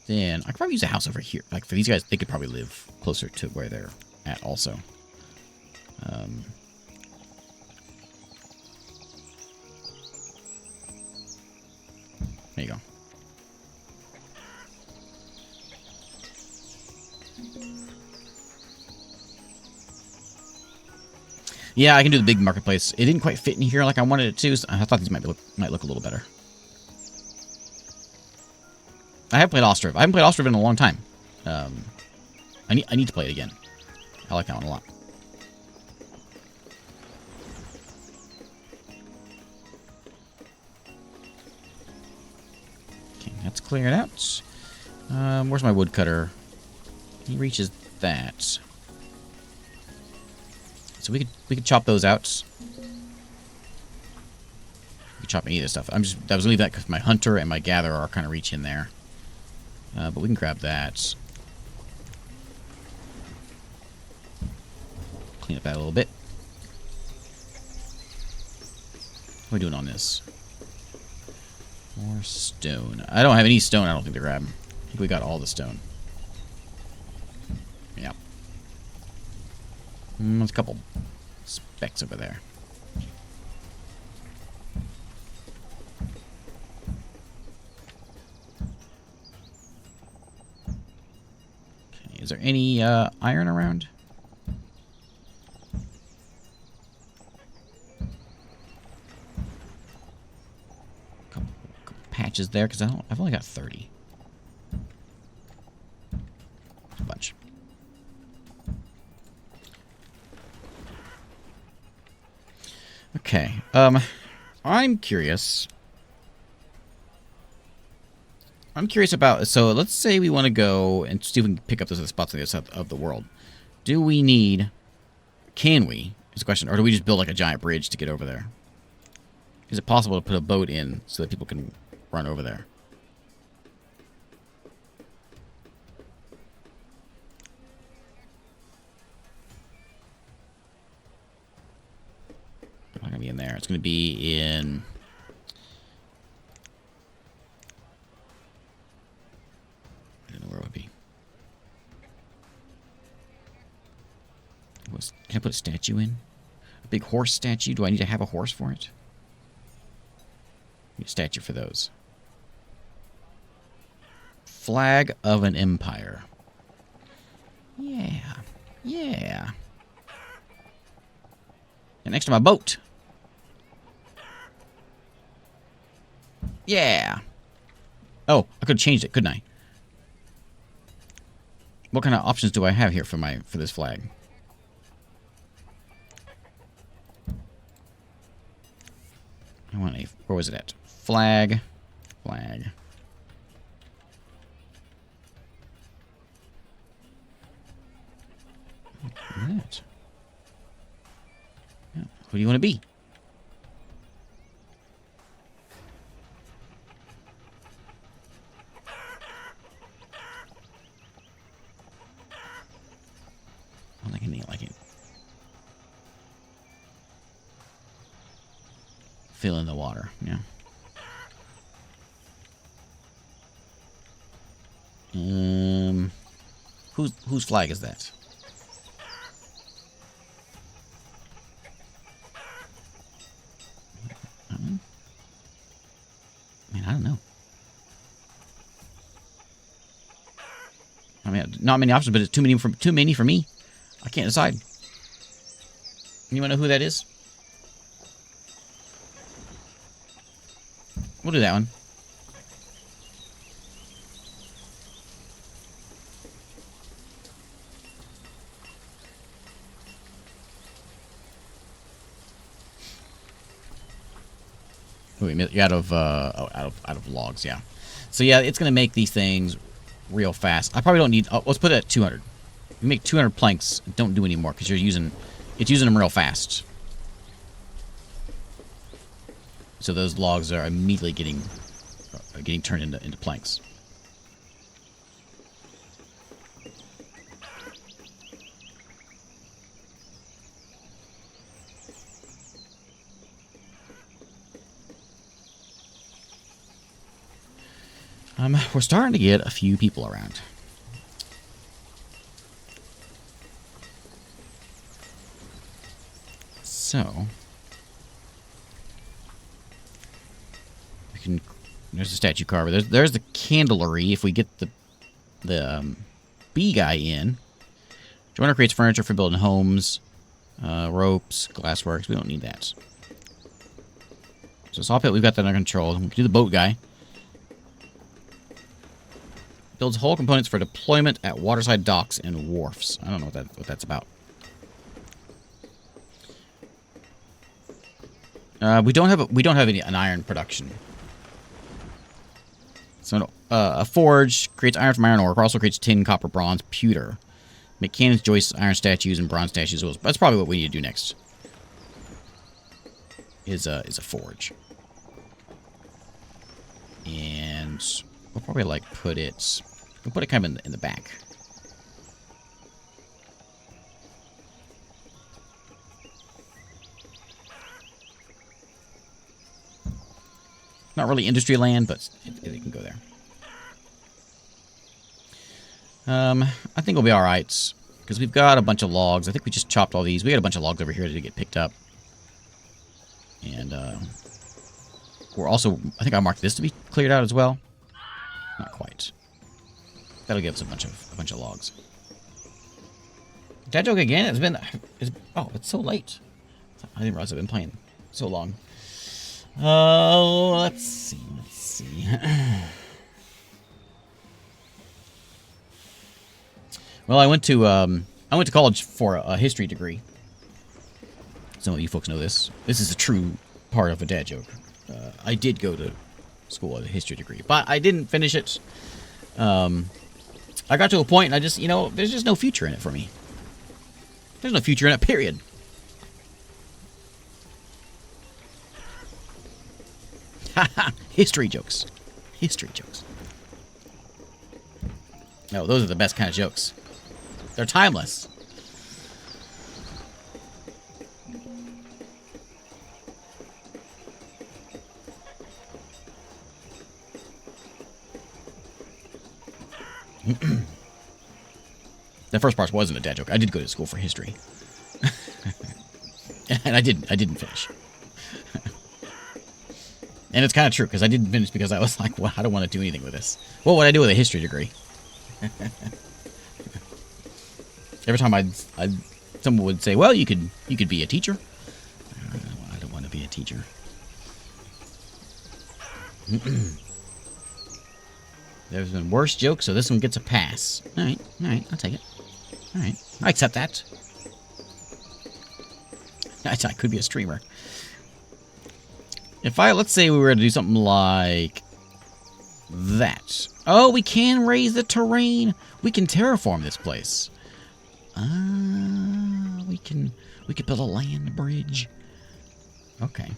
Then I could probably use a house over here. Like for these guys, they could probably live closer to where they're at also. There you go. Yeah, I can do the big marketplace. It didn't quite fit in here like I wanted it to. So I thought these might look a little better. I have played Ostriv. I haven't played Ostriv in a long time. I need to play it again. I like that one a lot. Okay, that's cleared out. Where's my woodcutter? He reaches that. So we could chop those out. We could chop any of this stuff. I was gonna leave that because my hunter and my gatherer are kind of reach in there. But we can grab that. Clean up that a little bit. What are we doing on this? More stone. I don't have any stone, I don't think, to grab. I think we got all the stone. Yeah. There's a couple specks over there. Okay, is there any iron around? Couple patches there, because I've only got 30. A bunch. Okay. I'm curious. I'm curious about, so let's say we want to go and see if we can pick up those other spots on the other side of the world. Do we need, can we, is the question, or do we just build like a giant bridge to get over there? Is it possible to put a boat in so that people can run over there? It's not going to be in there. It's going to be in... I don't know where it would be. Can I put a statue in? A big horse statue? Do I need to have a horse for it? Need a statue for those. Flag of an empire. Yeah. Yeah. And next to my boat. Yeah. Oh, I could have changed it, couldn't I? What kind of options do I have here for this flag? I want a, where was it at? Flag. Flag. Look at that. Yeah. Who do you want to be? I like it. Like it. Fill in the water. Yeah. Whose flag is that? Man, I don't know. I mean, not many options, but it's too many for me. I can't decide. Anyone know who that is? We'll do that one. Wait, out of logs, yeah. So yeah, it's gonna make these things real fast. I probably don't need. Oh, let's put it at 200. You make 200 planks. Don't do any more because it's using them real fast. So those logs are immediately getting turned into planks. We're starting to get a few people around. So we can. There's the statue carver. There's the candlery. If we get the bee guy in, joiner creates furniture for building homes, ropes, glassworks. We don't need that. So saw pit, we've got that under control. We can do the boat guy. Builds hull components for deployment at waterside docks and wharfs. I don't know what that's about. We don't have an iron production. So a forge creates iron from iron ore. Also creates tin, copper, bronze, pewter. Make cannons, joists, iron statues, and bronze statues. That's probably what we need to do next. Is a forge. And we'll probably like put it. We'll put it kind of in the back. Not really industry land, but it can go there. I think we'll be alright. Because we've got a bunch of logs. I think we just chopped all these. We got a bunch of logs over here to get picked up. And, we're also... I think I marked this to be cleared out as well. Not quite. That'll give us a bunch of logs. Dad joke again? It's so late. I didn't realize I've been playing so long. Oh, let's see. Well, I went to college for a history degree. Some of you folks know this. This is a true part of a dad joke. I did go to school at a history degree, but I didn't finish it. I got to a point and I just, there's just no future in it for me. There's no future in it, period. History jokes. History jokes. No, those are the best kind of jokes. They're timeless. The first part wasn't a dad joke. I did go to school for history. And I didn't finish. And it's kind of true, because I didn't finish because I was like, well, I don't want to do anything with this. What would I do with a history degree? Every time someone would say, well, you could be a teacher. I don't want to be a teacher. There's been worse jokes, so this one gets a pass. Alright, I'll take it. Alright, I accept that. I could be a streamer. Let's say we were to do something like that. Oh, we can raise the terrain. We can terraform this place. We could build a land bridge. Okay.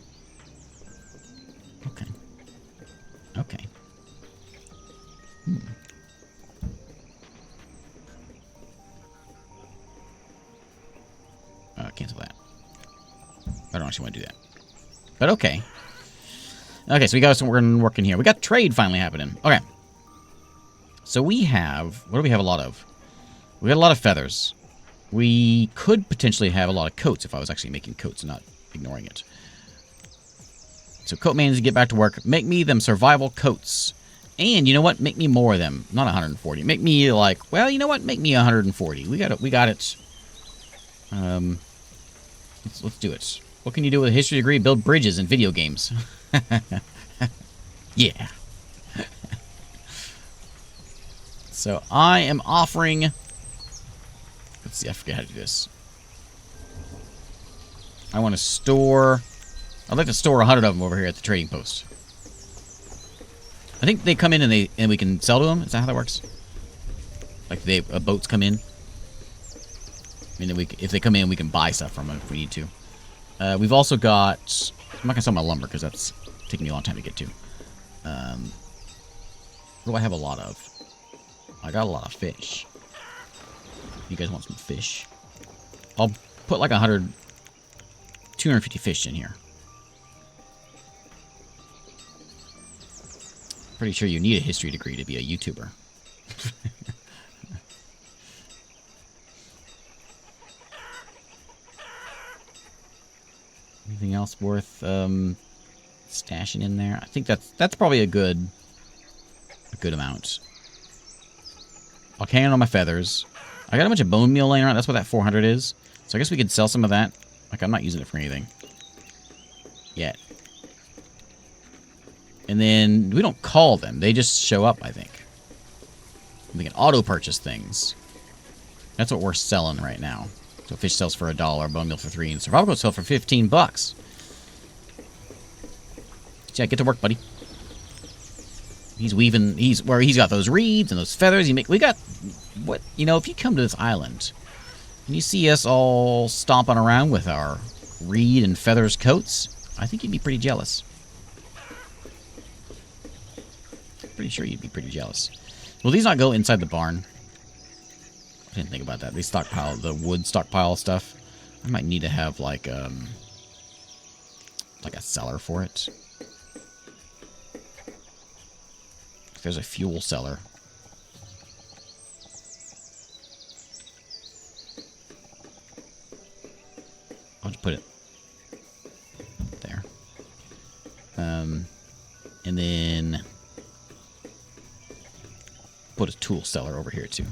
Cancel that. I don't actually want to do that. But okay. Okay, so we got something working here. We got trade finally happening. Okay. So we have... What do we have a lot of? We got a lot of feathers. We could potentially have a lot of coats if I was actually making coats and not ignoring it. So coat mans, get back to work. Make me them survival coats. And you know what? Make me more of them. Not 140. Make me like... Well, you know what? Make me 140. We got it. Let's do it. What can you do with a history degree? Build bridges in video games. Yeah. So I am offering... Let's see, I forget how to do this. I want to store... I'd like to store 100 of them over here at the trading post. I think they come in and we can sell to them. Is that how that works? Like boats come in. I mean, if they come in, we can buy stuff from them if we need to. We've also got... I'm not going to sell my lumber because that's taking me a long time to get to. What do I have a lot of? I got a lot of fish. You guys want some fish? I'll put like 250 fish in here. Pretty sure you need a history degree to be a YouTuber. Anything else worth stashing in there? I think that's probably a good amount. I'll can on my feathers. I got a bunch of bone meal laying around. That's what that 400 is. So I guess we could sell some of that. Like, I'm not using it for anything yet. And then we don't call them. They just show up, I think. We can auto-purchase things. That's what we're selling right now. So fish sells for $1, bone meal for $3, and survival goat sell for 15 bucks. So yeah, get to work, buddy. He's weaving. He's got those reeds and those feathers. We got what, you know. If you come to this island and you see us all stomping around with our reed and feathers coats, I think you'd be pretty jealous. Pretty sure you'd be pretty jealous. Will these not go inside the barn? I didn't think about that. They stockpile the wood stockpile stuff. I might need to have like a cellar for it. There's a fuel cellar. I'll just put it there. And then put a tool cellar over here too.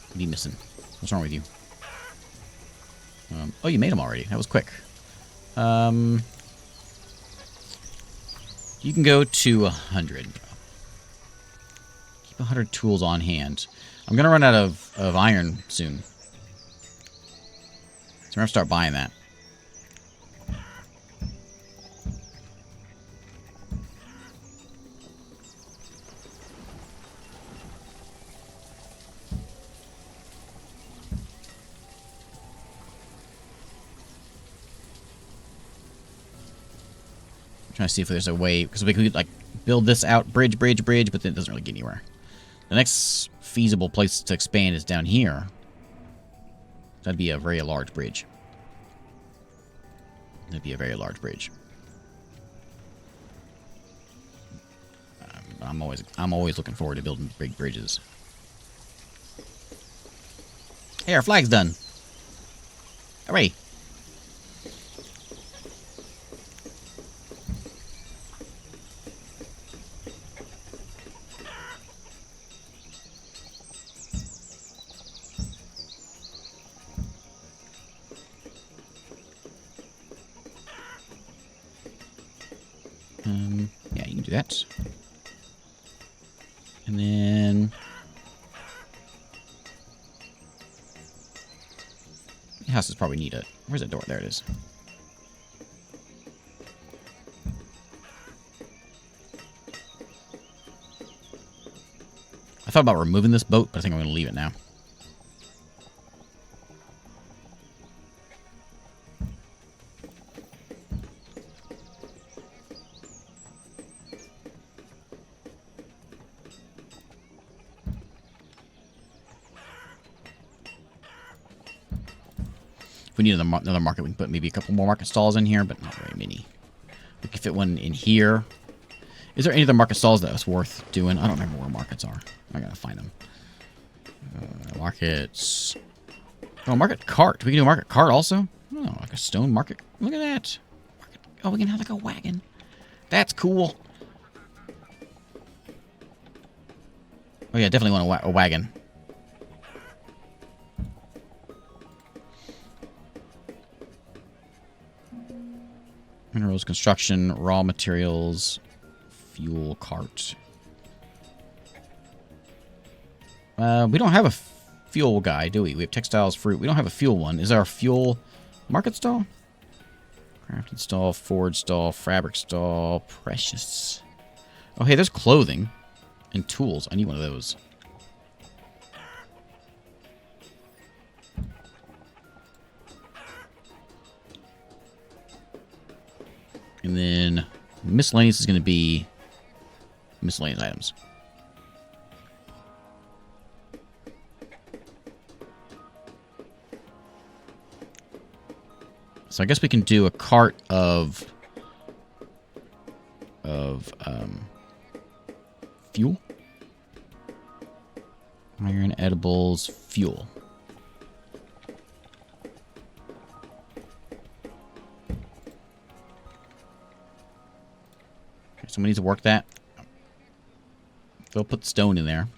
What are you missing? What's wrong with you? Oh, you made them already. That was quick. You can go to 100. Keep 100 tools on hand. I'm going to run out of iron soon. So I'm going to start buying that. Trying to see if there's a way, because we could like build this out, bridge, but then it doesn't really get anywhere. The next feasible place to expand is down here. That'd be a very large bridge. That'd be a very large bridge. I'm always looking forward to building big bridges. Hey, our flag's done. Hooray! Yeah, you can do that. And then the houses probably need a... Where's that door? There it is. I thought about removing this boat, but I think I'm going to leave it now. If we need another market, we can put maybe a couple more market stalls in here, but not very many. We can fit one in here. Is there any other market stalls that was worth doing? I don't remember where markets are. I gotta find them. Markets. Oh, market cart. We can do a market cart also? Oh, like a stone market. Look at that. Oh, we can have like a wagon. That's cool. Oh yeah, definitely want a wagon. Minerals, construction, raw materials, fuel cart. We don't have a fuel guy, do we? We have textiles, fruit. We don't have a fuel one. Is there a fuel market stall? Crafting stall, forge stall, fabric stall, precious. Oh, hey, there's clothing and tools. I need one of those. And then miscellaneous is going to be miscellaneous items. So I guess we can do a cart of fuel. Iron, edibles, fuel. Somebody needs to work that. They'll put stone in there.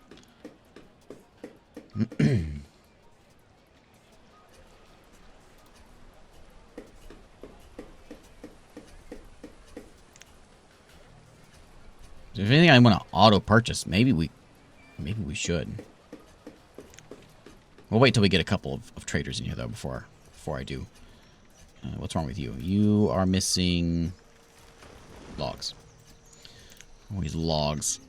If anything, I want to auto purchase. Maybe we should. We'll wait till we get a couple of traders in here though before I do. What's wrong with you? You are missing logs. Always logs.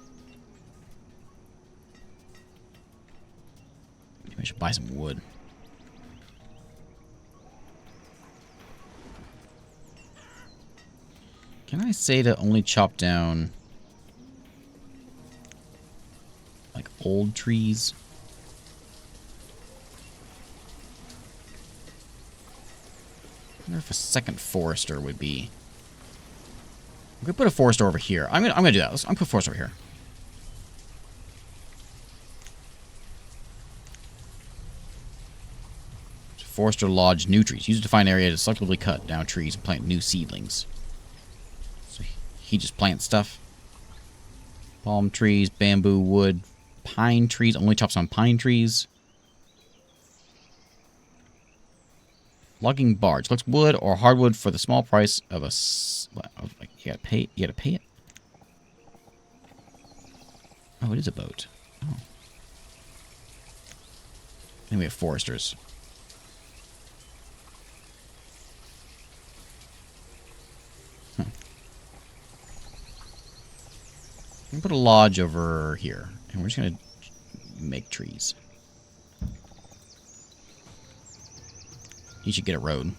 Maybe I should buy some wood. Can I say to only chop down like old trees? I wonder if a second forester would be. I'm gonna put a forester over here. I'm gonna do that. I'm gonna put a forester over here. Forester lodge new trees. Use a defined area to selectively cut down trees and plant new seedlings. So he just plants stuff. Palm trees, bamboo, wood, pine trees. Only chops on pine trees. Logging barge. Collects wood or hardwood for the small price of a... You gotta pay it? Oh, it is a boat. Oh. Then we have foresters. Huh. I'm gonna put a lodge over here. And we're just gonna make trees. You should get a road.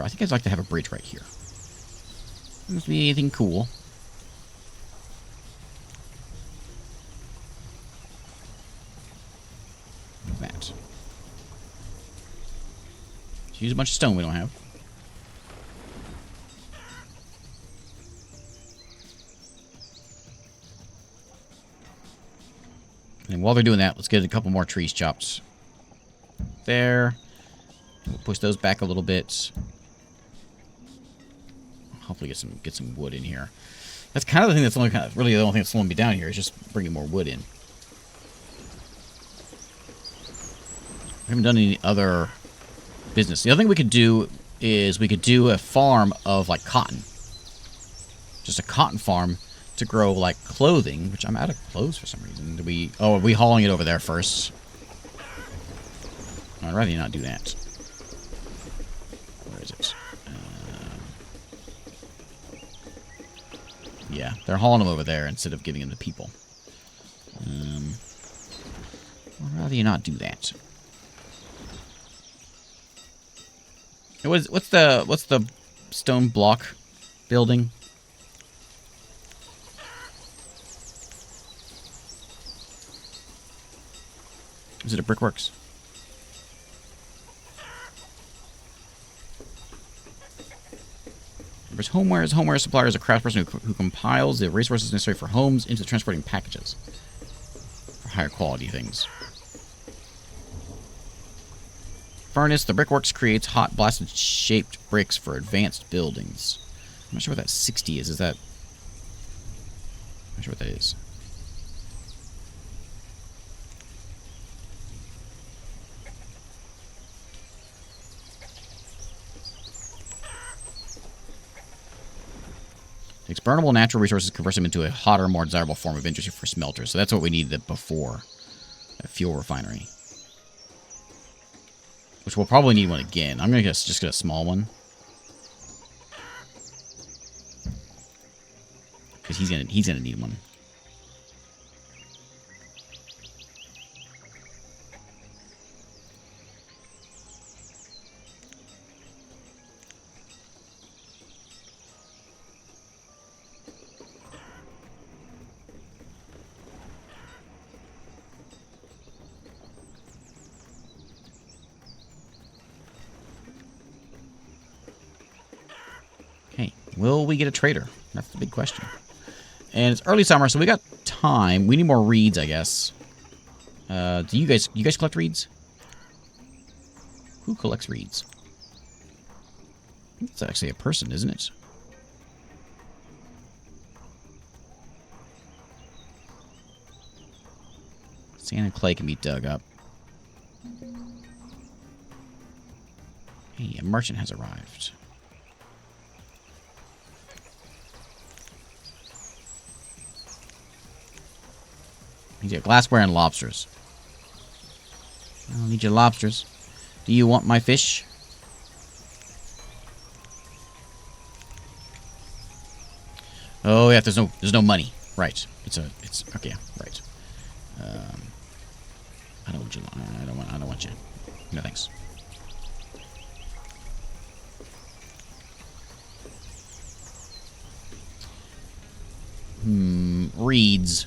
I think I'd like to have a bridge right here. Doesn't be anything cool. That. Use a bunch of stone we don't have. And while they're doing that, let's get a couple more trees chopped. There. We'll push those back a little bit. Hopefully get some wood in here. That's kind of the thing that's really the only thing that's slowing me down here is just bringing more wood in. We haven't done any other business. The other thing we could do is we could do a farm of like cotton. Just a cotton farm to grow like clothing, which I'm out of clothes for some reason. Are we hauling it over there first? I'd rather you not do that. Where is it? Yeah, they're hauling them over there instead of giving them to people. I'd rather you not do that. What's the stone block building? Is it a brickworks? Homeware supplier is a craftsperson who compiles the resources necessary for homes into transporting packages for higher quality things. Furnace, the brickworks creates hot blasted shaped bricks for advanced buildings. I'm not sure what that 60 is. I'm not sure what that is. Takes burnable natural resources, converts them into a hotter, more desirable form of industry for smelters. So that's what we needed before a fuel refinery. Which we'll probably need one again. I'm gonna just get a small one. Because he's gonna need one. Will we get a trader? That's the big question. And it's early summer, so we got time. We need more reeds, I guess. Do you guys collect reeds? Who collects reeds? I think it's actually a person, isn't it? Sand and clay can be dug up. Hey, a merchant has arrived. Need your glassware and lobsters. I don't need your lobsters. Do you want my fish? Oh yeah, there's no money. Right. It's okay. Right. I don't want you. I don't want you. No thanks. Reeds.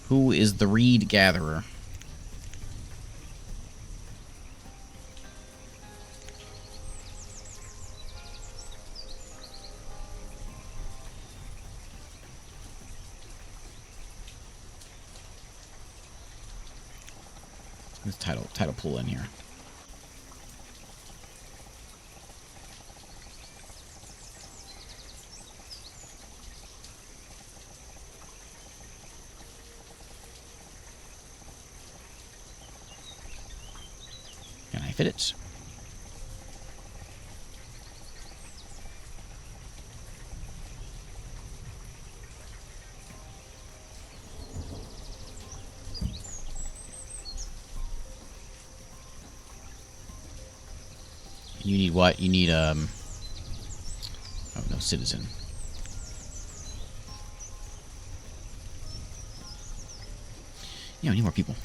Who is the reed gatherer? Let's title pool in here. Can I fit it? You need what? You need, oh, no, citizen. Yeah, we need more people.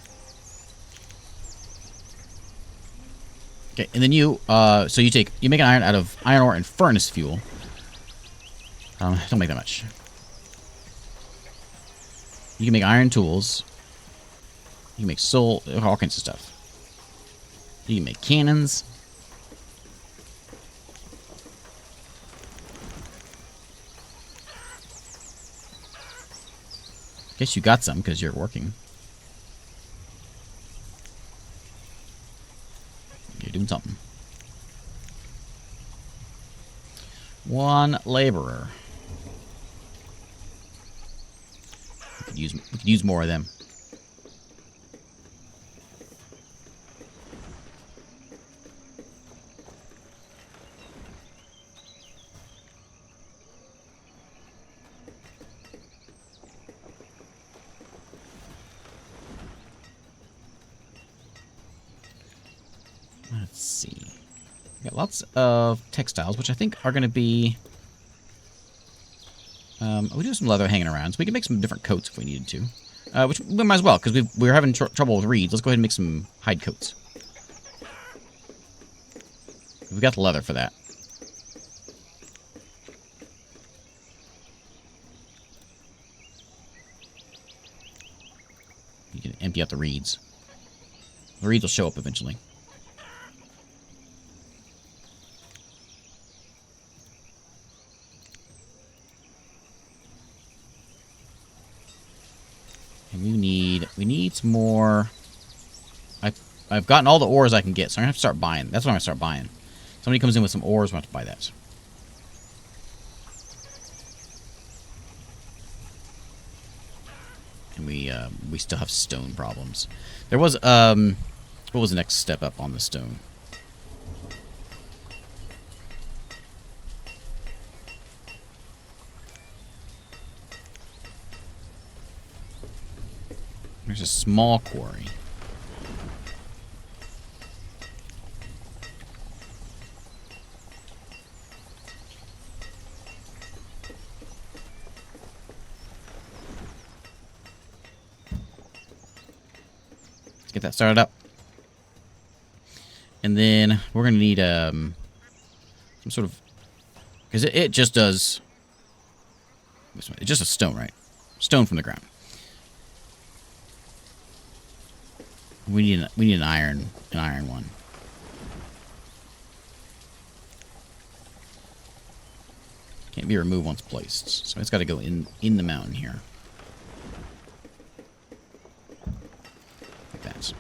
Okay, and then you, so you make an iron out of iron ore and furnace fuel. Don't make that much. You can make iron tools. You can make all kinds of stuff. You can make cannons. Guess you got some because you're working. You're doing something. One laborer. We could use more of them. Let's see. We got lots of textiles, which I think are going to be... we do have some leather hanging around, so we can make some different coats if we needed to. Which we might as well, because we're having trouble with reeds. Let's go ahead and make some hide coats. We've got the leather for that. You can empty out the reeds. The reeds will show up eventually. And we need some more. I've gotten all the ores I can get, so I'm gonna have to start buying. That's what I'm gonna start buying. Somebody comes in with some ores, we'll have to buy that. And we still have stone problems. There was what was the next step up on the stone? There's a small quarry. Let's get that started up. And then we're going to need some sort of... Because it just does... It's just a stone, right? Stone from the ground. We need an iron one. Can't be removed once placed. So it's got to go in the mountain here. Like that.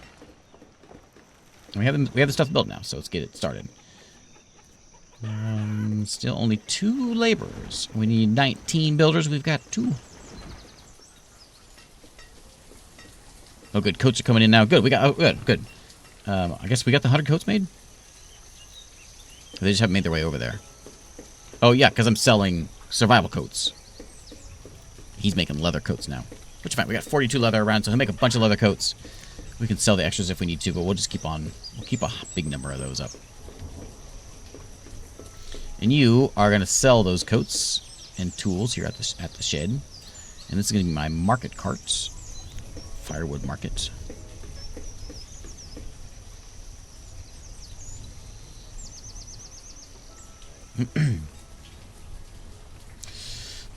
And we have the stuff built now, so let's get it started. Still only 2 laborers. We need 19 builders. We've got 2. Oh, good. Coats are coming in now. Good. We got. Oh, good. Good. I guess we got the 100 coats made. They just haven't made their way over there. Oh yeah, because I'm selling survival coats. He's making leather coats now, which is fine. We got 42 leather around, so he'll make a bunch of leather coats. We can sell the extras if we need to, but we'll just keep on. We'll keep a big number of those up. And you are going to sell those coats and tools here at the shed. And this is going to be my market cart. Firewood market.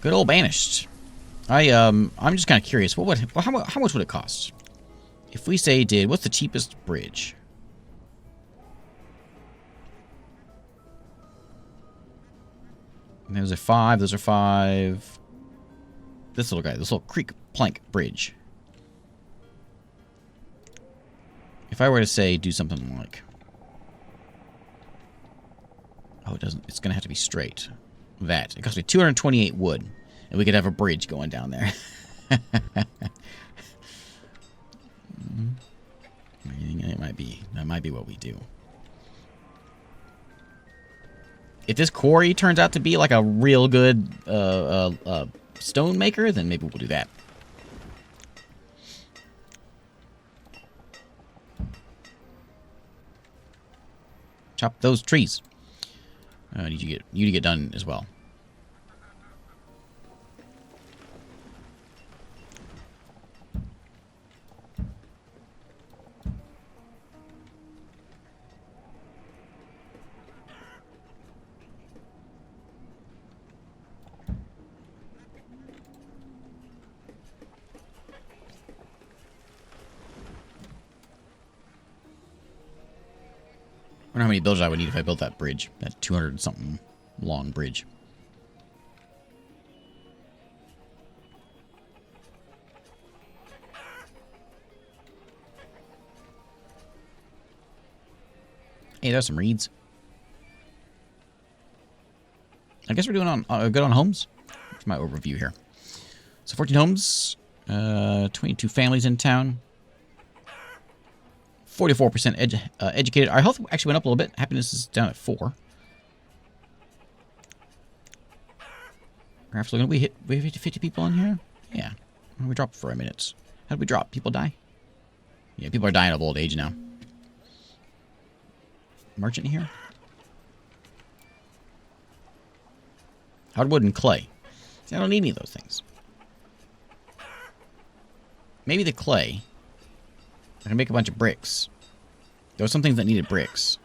Good old Banished. I'm just kind of curious. How much would it cost if we say what's the cheapest bridge? And those are 5. Those are 5. This little guy, this little creek plank bridge. If I were to say do something like, oh, it doesn't. It's gonna have to be straight. That it costs me 228 wood, and we could have a bridge going down there. That might be what we do. If this quarry turns out to be like a real good stone maker, then maybe we'll do that. Chop those trees. I need you to get done as well. I wonder how many builders I would need if I built that bridge. That 200-something long bridge. Hey, there's some reeds. I guess we're doing good on homes. That's my overview here. So 14 homes, 22 families in town. 44% educated. Our health actually went up a little bit. Happiness is down at 4. Graph's looking. We hit 50 people in here. Yeah, we dropped for a minute. How did we drop? People die. Yeah, people are dying of old age now. Merchant here. Hardwood and clay. See, I don't need any of those things. Maybe the clay. I can make a bunch of bricks. There were some things that needed bricks.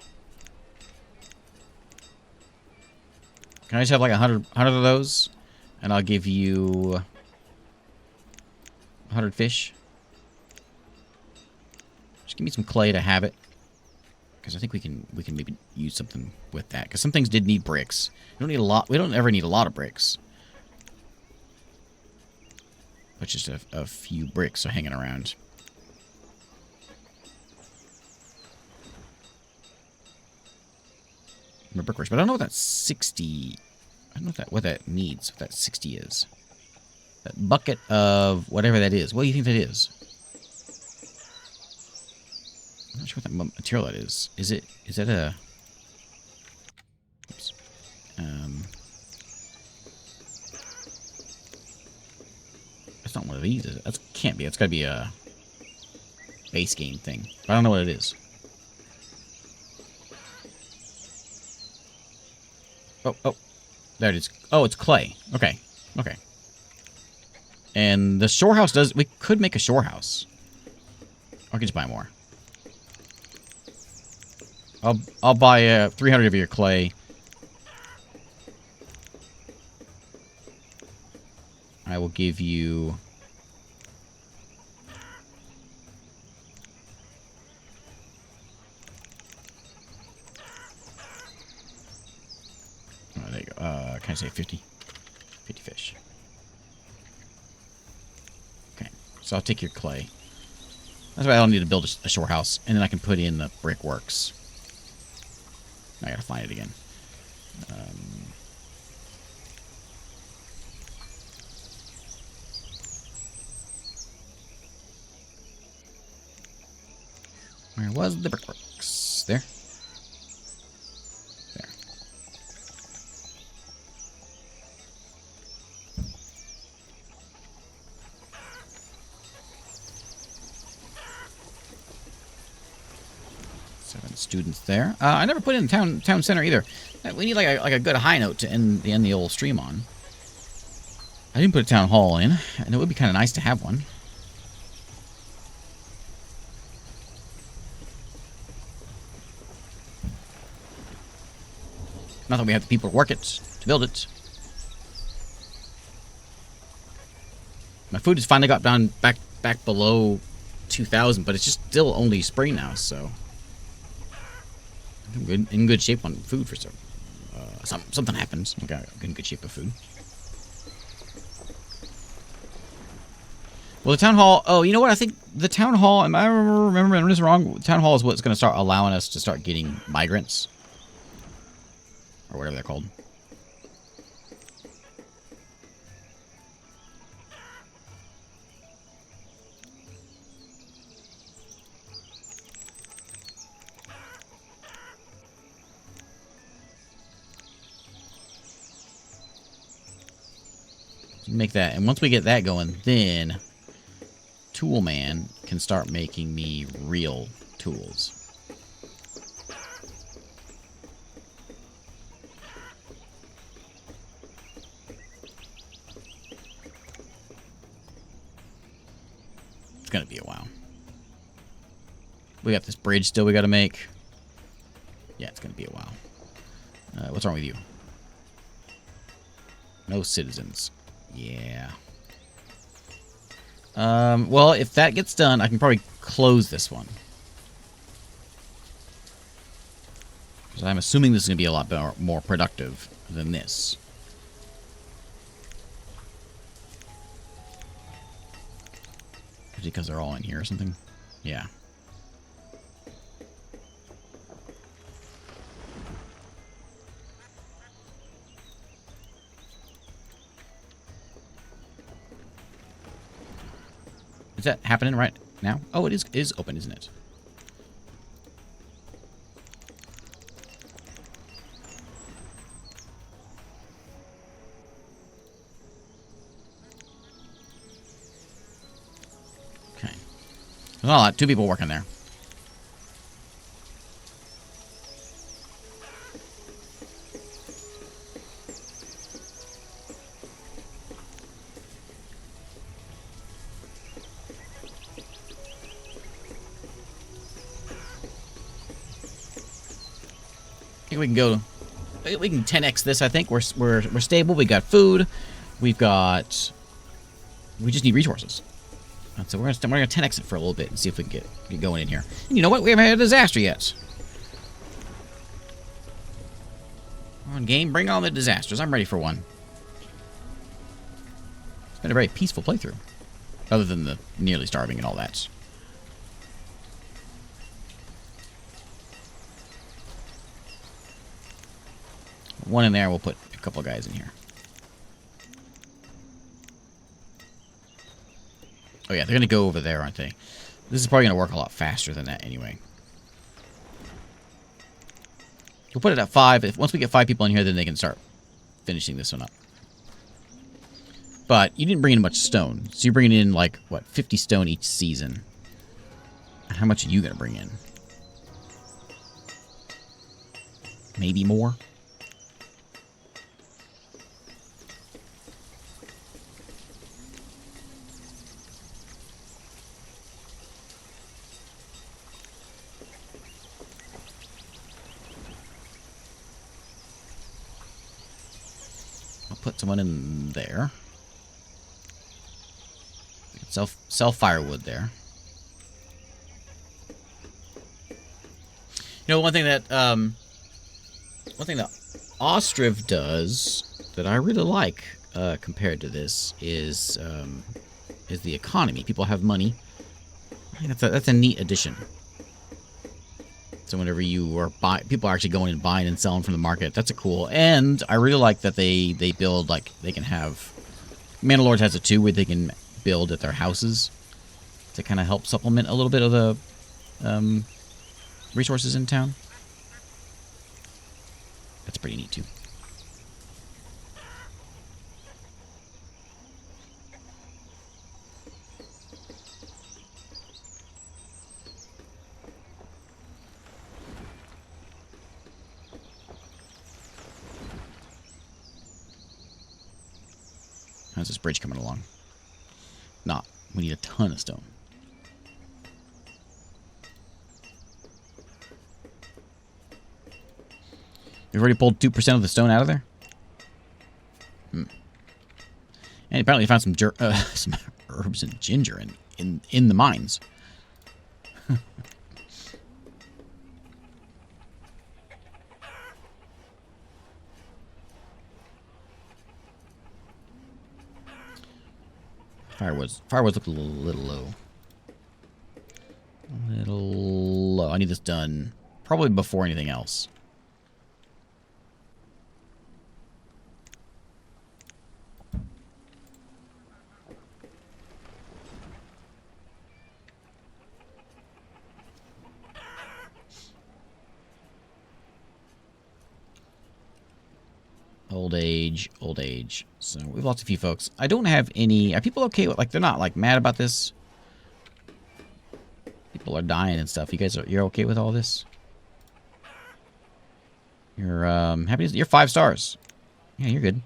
Can I just have like 100 of those? And I'll give you 100 fish. Just give me some clay to have it. Because I think we can maybe use something with that. Because some things did need bricks. We don't need a lot. We don't ever need a lot of bricks. But just a few bricks are hanging around. Brickworks, but I don't know what that 60. I don't know what that needs. What that 60 is. That bucket of whatever that is. What do you think that is? I'm not sure what that material that is. Is that a? Oops. That's not one of these. Is it? That can't be. It's got to be a base game thing. I don't know what it is. Oh, there it is. Oh, it's clay. Okay, okay. And the shore house does. We could make a shore house. Or I could just buy more. I'll buy 300 of your clay. I will give you. Oh, there you go. Can I say 50? 50 fish. Okay, so I'll take your clay. That's why I don't need to build a shore house, and then I can put in the brickworks. I gotta find it again. Where was the brickworks? There. There. Seven students there. I never put in town center either. We need like a good high note to end the old stream on. I didn't put a town hall in, and it would be kind of nice to have one. Not that we have the people to work it, to build it. My food has finally got down back below 2,000, but it's just still only spring now, so I'm in good shape on food for something happens. I got in good shape of food. Well, the town hall. Oh, you know what? I think the town hall. Am I remembering this wrong? The town hall is what's going to start allowing us to start getting migrants. Or whatever they're called. Make that, and once we get that going, then Toolman can start making me real tools. Gonna be a while. We got this bridge still we gotta make. Yeah, it's gonna be a while. What's wrong with you? No citizens. Yeah. Well, if that gets done, I can probably close this one. Because I'm assuming this is gonna be a lot more productive than this. Because they're all in here or something? Yeah. Is that happening right now? Oh, it is open, isn't it? There's not a lot. 2 people working there. I think we can go. We can 10x this. I think we're stable. We got food. We just need resources. So we're gonna 10x it for a little bit and see if we can get going in here. And you know what? We haven't had a disaster yet. Come on, game, bring on the disasters. I'm ready for one. It's been a very peaceful playthrough, other than the nearly starving and all that. One in there. We'll put a couple of guys in here. Oh yeah, they're gonna go over there, aren't they? This is probably gonna work a lot faster than that anyway. We'll put it at 5. Once we get 5 people in here, then they can start finishing this one up. But you didn't bring in much stone, so you're bringing in like what, 50 stone each season. How much are you gonna bring in? Maybe more. Put someone in there. Sell firewood there. You know, one thing that Ostriv does that I really like compared to this is the economy. People have money. I think that's a neat addition. So whenever you are people are actually going and buying and selling from the market. That's a cool. And I really like that they build, like, they can have. Mandalore has it too, where they can build at their houses to kind of help supplement a little bit of the resources in town. That's pretty neat too. How's this bridge coming along? Not. We need a ton of stone. You've already pulled 2% of the stone out of there? And apparently you found some some herbs and ginger in the mines. Firewoods look a little low. A little low. I need this done probably before anything else. Old age. So we've lost a few folks. I don't have any. Are people okay with, like, they're not like mad about this? People are dying and stuff. You're okay with all this? You're happy? You're 5 stars. Yeah, you're good.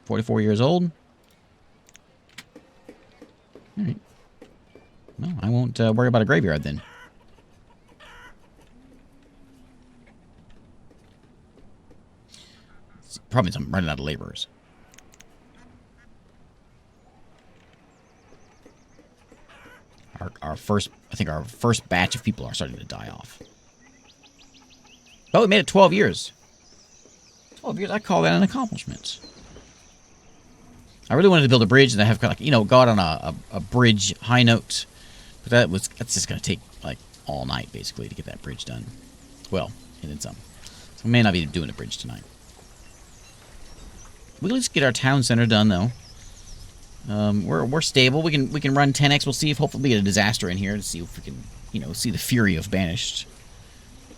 44 years old. All right. Well, I won't worry about a graveyard then. Problem is I'm running out of laborers. I think our first batch of people are starting to die off. Oh, we made it 12 years. 12 years, I call that an accomplishment. I really wanted to build a bridge and have, like, go out on a bridge high note. But that's just going to take, like, all night, basically, to get that bridge done. Well, and then some. So we may not be doing a bridge tonight. We'll at least get our town center done, though. We're stable. We can run 10x. We'll see if hopefully we get a disaster in here to see if we can, see the fury of Banished.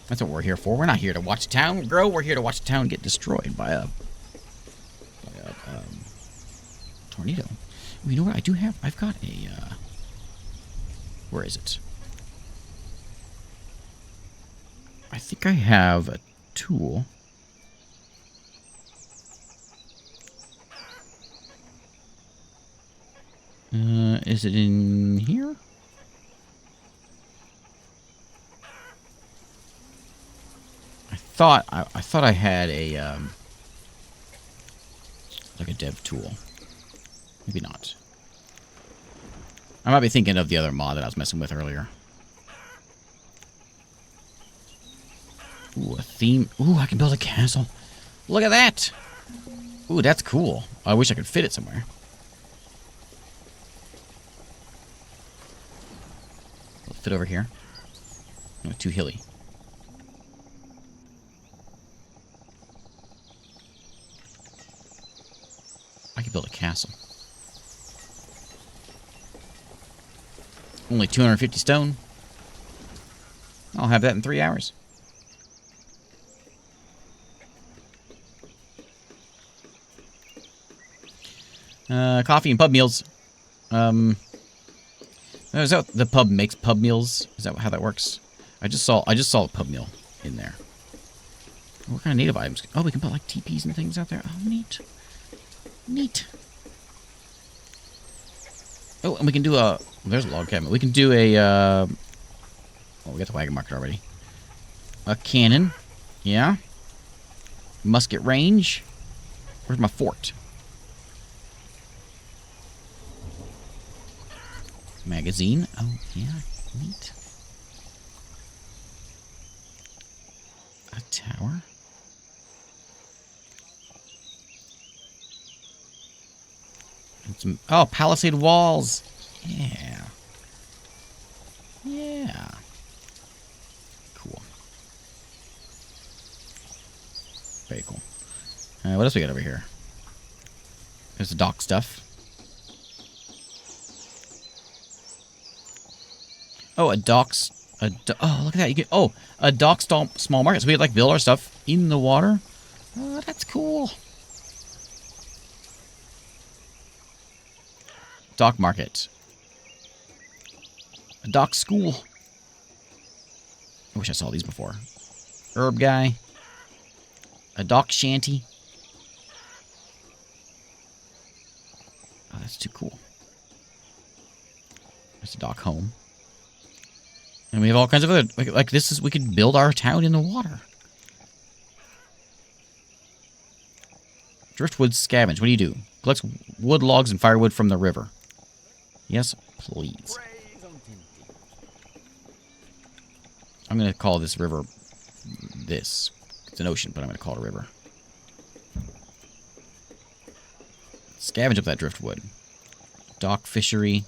That's what we're here for. We're not here to watch a town grow. We're here to watch a town get destroyed by a tornado. You know what? I do have. I've got a. Where is it? I think I have a tool. Is it in here? I thought I had a like a dev tool. Maybe not. I might be thinking of the other mod that I was messing with earlier. Ooh, a theme. Ooh, I can build a castle. Look at that. Ooh, that's cool. I wish I could fit it somewhere. It'll fit over here. No, too hilly. I could build a castle. Only 250 stone. I'll have that in 3 hours. Coffee and pub meals. Is that the pub makes pub meals? Is that how that works? I just saw a pub meal in there. What kind of native items? Oh, we can put like TPs and things out there. Oh, neat. Neat. Oh, and we can do a. There's a log cabin. We can do a. Oh, we got the wagon market already. A cannon. Yeah. Musket range. Where's my fort? Magazine. Oh, yeah. Neat. A tower. Some, oh, palisade walls. Yeah. Yeah. Cool. Very cool. What else we got over here? There's the dock stuff. Oh, a docks. Oh, look at that. You can. Oh, a dock small market. So we could like build our stuff in the water. Oh, that's cool. Dock market. A dock school. I wish I saw these before. Herb guy. A dock shanty. Oh, that's too cool. There's a dock home. And we have all kinds of other, like this is, we could build our town in the water. Driftwood scavenge. What do you do? Collects wood, logs, and firewood from the river. Yes, please. I'm going to call this river this. It's an ocean, but I'm going to call it a river. Scavenge up that driftwood. Dock fishery.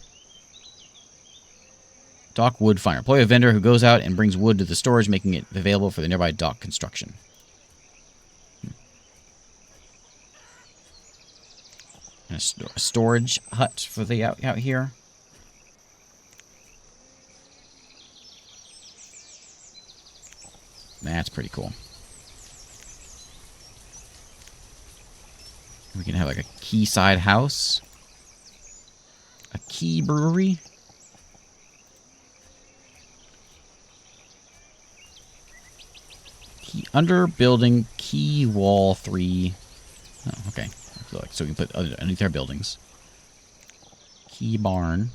Dock wood finder. Employ a vendor who goes out and brings wood to the storage, making it available for the nearby dock construction. And a storage hut for the out here. That's pretty cool. We can have like a quayside house. A quay brewery. Quay under building quay wall 3. Oh, okay. So we can put underneath our buildings. Quay barn.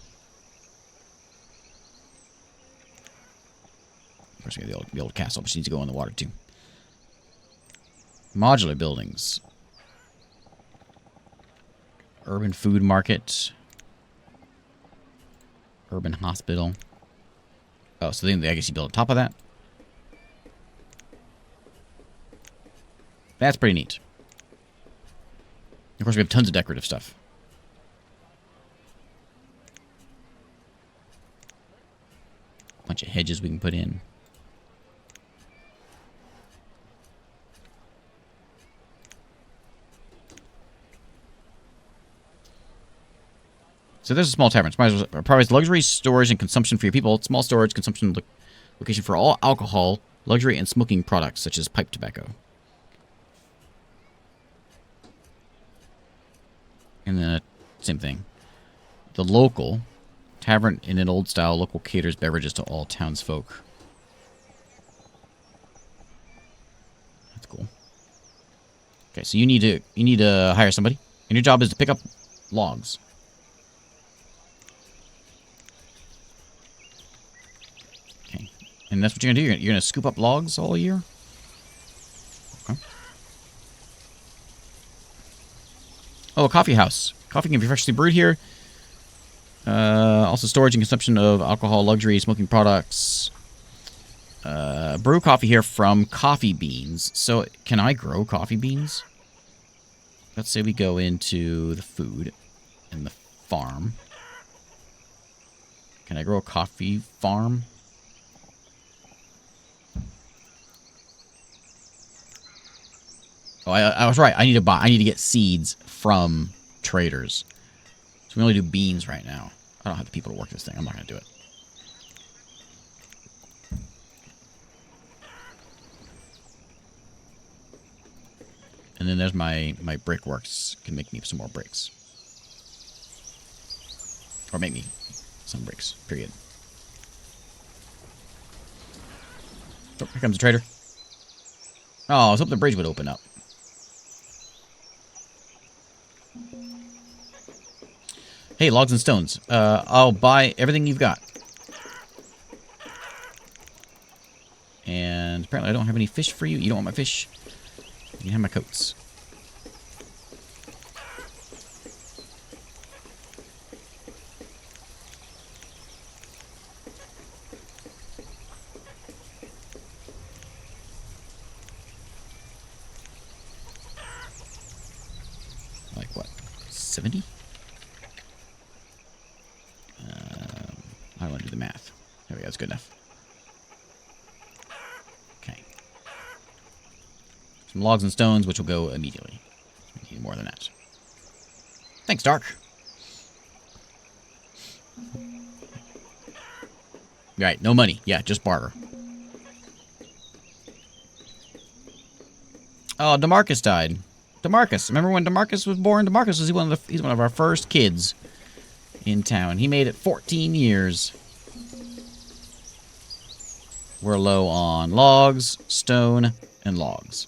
Of course, we got the old castle, which needs to go in the water too. Modular buildings. Urban food market. Urban hospital. Oh, so then I guess you build on top of that. That's pretty neat. Of course, we have tons of decorative stuff. Bunch of hedges we can put in. So there's a small tavern. Provides luxury storage and consumption for your people. Small storage, consumption location for all alcohol, luxury, and smoking products, such as pipe tobacco. And then, same thing. The local tavern in an old style. Local caters beverages to all townsfolk. That's cool. Okay, so you need to hire somebody, and your job is to pick up logs. Okay, and that's what you're gonna do. You're gonna scoop up logs all year. Okay. Oh, a coffee house. Coffee can be freshly brewed here. Also storage and consumption of alcohol, luxury, smoking products. Brew coffee here from coffee beans. So, can I grow coffee beans? Let's say we go into the food and the farm. Can I grow a coffee farm? Oh, I was right. I need to get seeds from traders. So we only do beans right now. I don't have the people to work this thing. I'm not going to do it. And then there's my brickworks. Can make me some more bricks. Or make me some bricks. Period. Oh, here comes the trader. Oh, I was hoping the bridge would open up. Hey, logs and stones. I'll buy everything you've got. And apparently I don't have any fish for you. You don't want my fish. You can have my coats. Like what? 70? that's good enough. Okay. Some logs and stones, which will go immediately. We need more than that. Thanks, Dark. Right, no money. Yeah, just barter. Oh, DeMarcus died. DeMarcus. Remember when DeMarcus was born? DeMarcus was he's one of our first kids in town. He made it 14 years. We're low on logs, stone, and logs.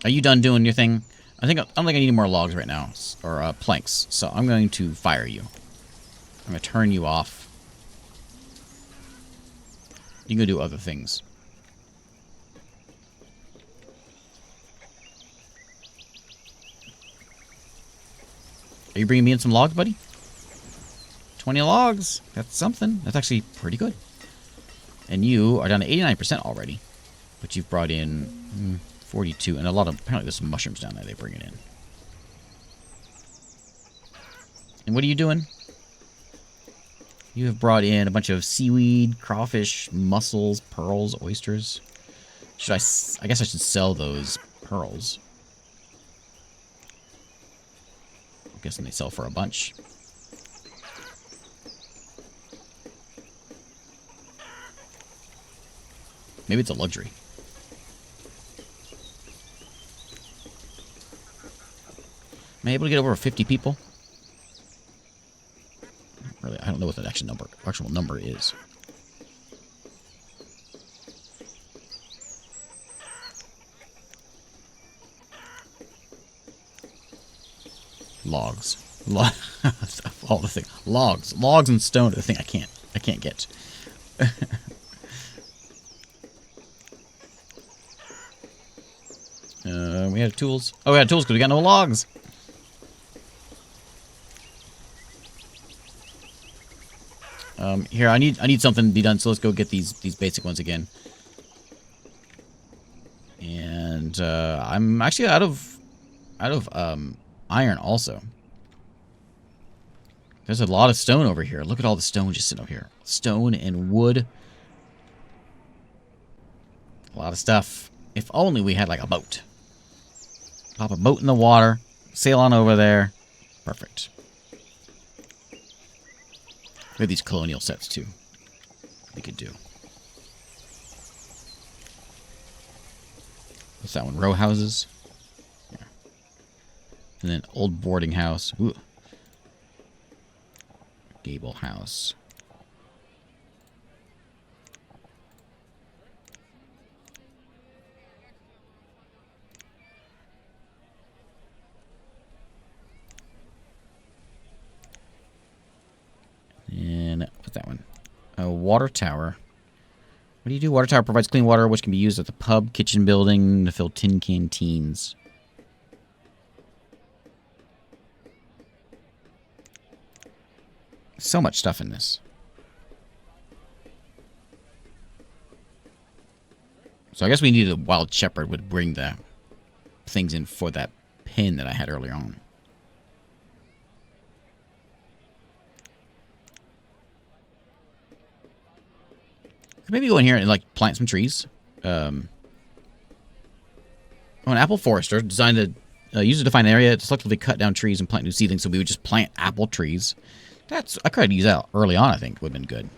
Are you done doing your thing? I don't think I need any more logs right now, or planks. So I'm going to fire you. I'm going to turn you off. You can go do other things. Are you bringing me in some logs, buddy? 20 logs. That's something. That's actually pretty good. And you are down to 89% already. But you've brought in 42. And a lot of... Apparently there's some mushrooms down there they bring it in. And what are you doing? You have brought in a bunch of seaweed, crawfish, mussels, pearls, oysters. I guess I should sell those pearls. I'm guessing they sell for a bunch. Maybe it's a luxury. Am I able to get over 50 people? Really, I don't know what the actual number is. Logs. All the things. Logs and stone are the thing I can't get. We had tools. Oh, we had tools because we got no logs. Here, I need something to be done, so let's go get these basic ones again. And I'm actually out of iron also. There's a lot of stone over here. Look at all the stone just sitting over here. Stone and wood. A lot of stuff. If only we had like a boat. Pop a boat in the water. Sail on over there. Perfect. We have these colonial sets too. We could do. What's that one? Row houses? Yeah. And then old boarding house. Ooh. Gable house. And what's that one? A water tower. What do you do? Water tower provides clean water, which can be used at the pub, kitchen building to fill tin canteens. So much stuff in this. So I guess we needed a wild shepherd would bring the things in for that pin that I had earlier on. Maybe go in here and like plant some trees. An apple forester designed to use a defined area to selectively cut down trees and plant new seedlings. So we would just plant apple trees. I could use that early on. I think would have been good.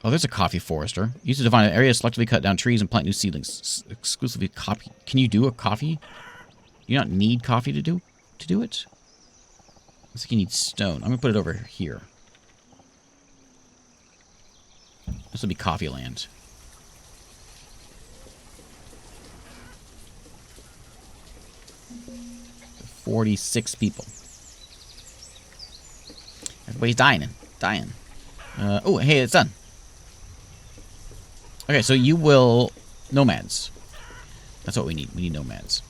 Oh, there's a coffee forester. Use to define an area, selectively cut down trees and plant new seedlings. Exclusively coffee. Can you do a coffee? You don't need coffee to do it. Looks like you need stone. I'm gonna put it over here. This will be coffee land. So 46 people. Everybody's dying. Oh, hey, it's done. Okay, so you will... Nomads. That's what we need. We need nomads.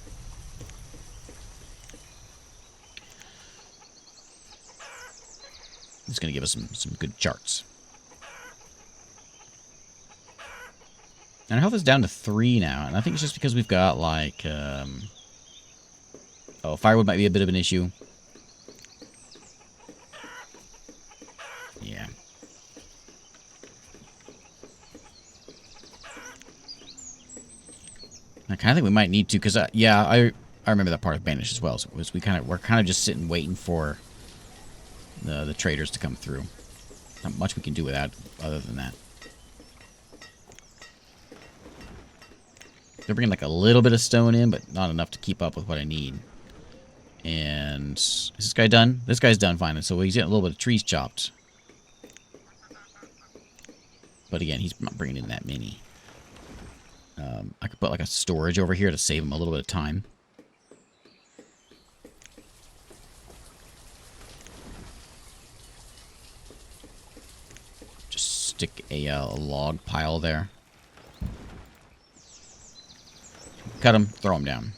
It's going to give us some good charts. And our health is down to 3 now. And I think it's just because we've got, like... Oh, firewood might be a bit of an issue. I kind of think we might need to, because yeah, I remember that part of Banished as well. So it was, we're kind of just sitting waiting for the traders to come through. Not much we can do without other than that. They're bringing like a little bit of stone in, but not enough to keep up with what I need. And is this guy done? This guy's done finally, so he's getting a little bit of trees chopped. But again, he's not bringing in that many. I could put like a storage over here to save him a little bit of time. Just stick a log pile there. Cut him, throw him down.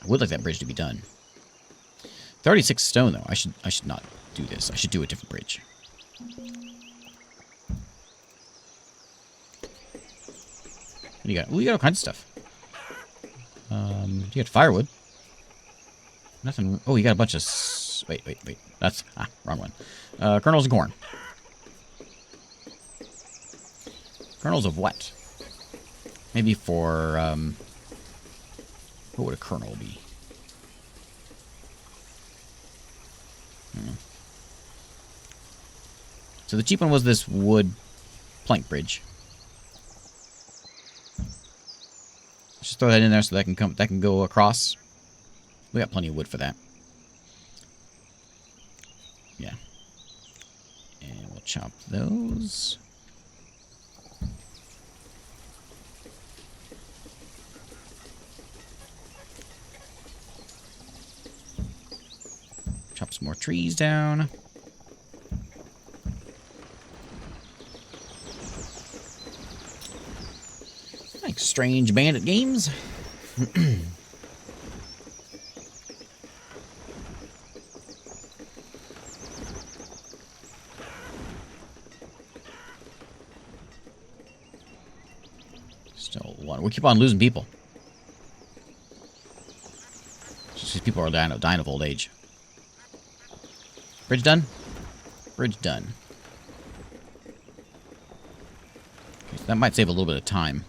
I would like that bridge to be done. 36 stone though. I should not do this. I should do a different bridge. What do you got? Oh, you got all kinds of stuff. You got firewood. Nothing. Oh, you got a bunch of. Wait. That's wrong one. Kernels and corn. Kernels of what? Maybe for what would a kernel be? So the cheap one was this wood plank bridge. Just throw that in there so that can go across. We got plenty of wood for that. Yeah. And we'll chop those. Chop some more trees down. Like strange bandit games. Still one. We keep on losing people. Just these people are dying of old age. Bridge done? Bridge done. Okay, so that might save a little bit of time.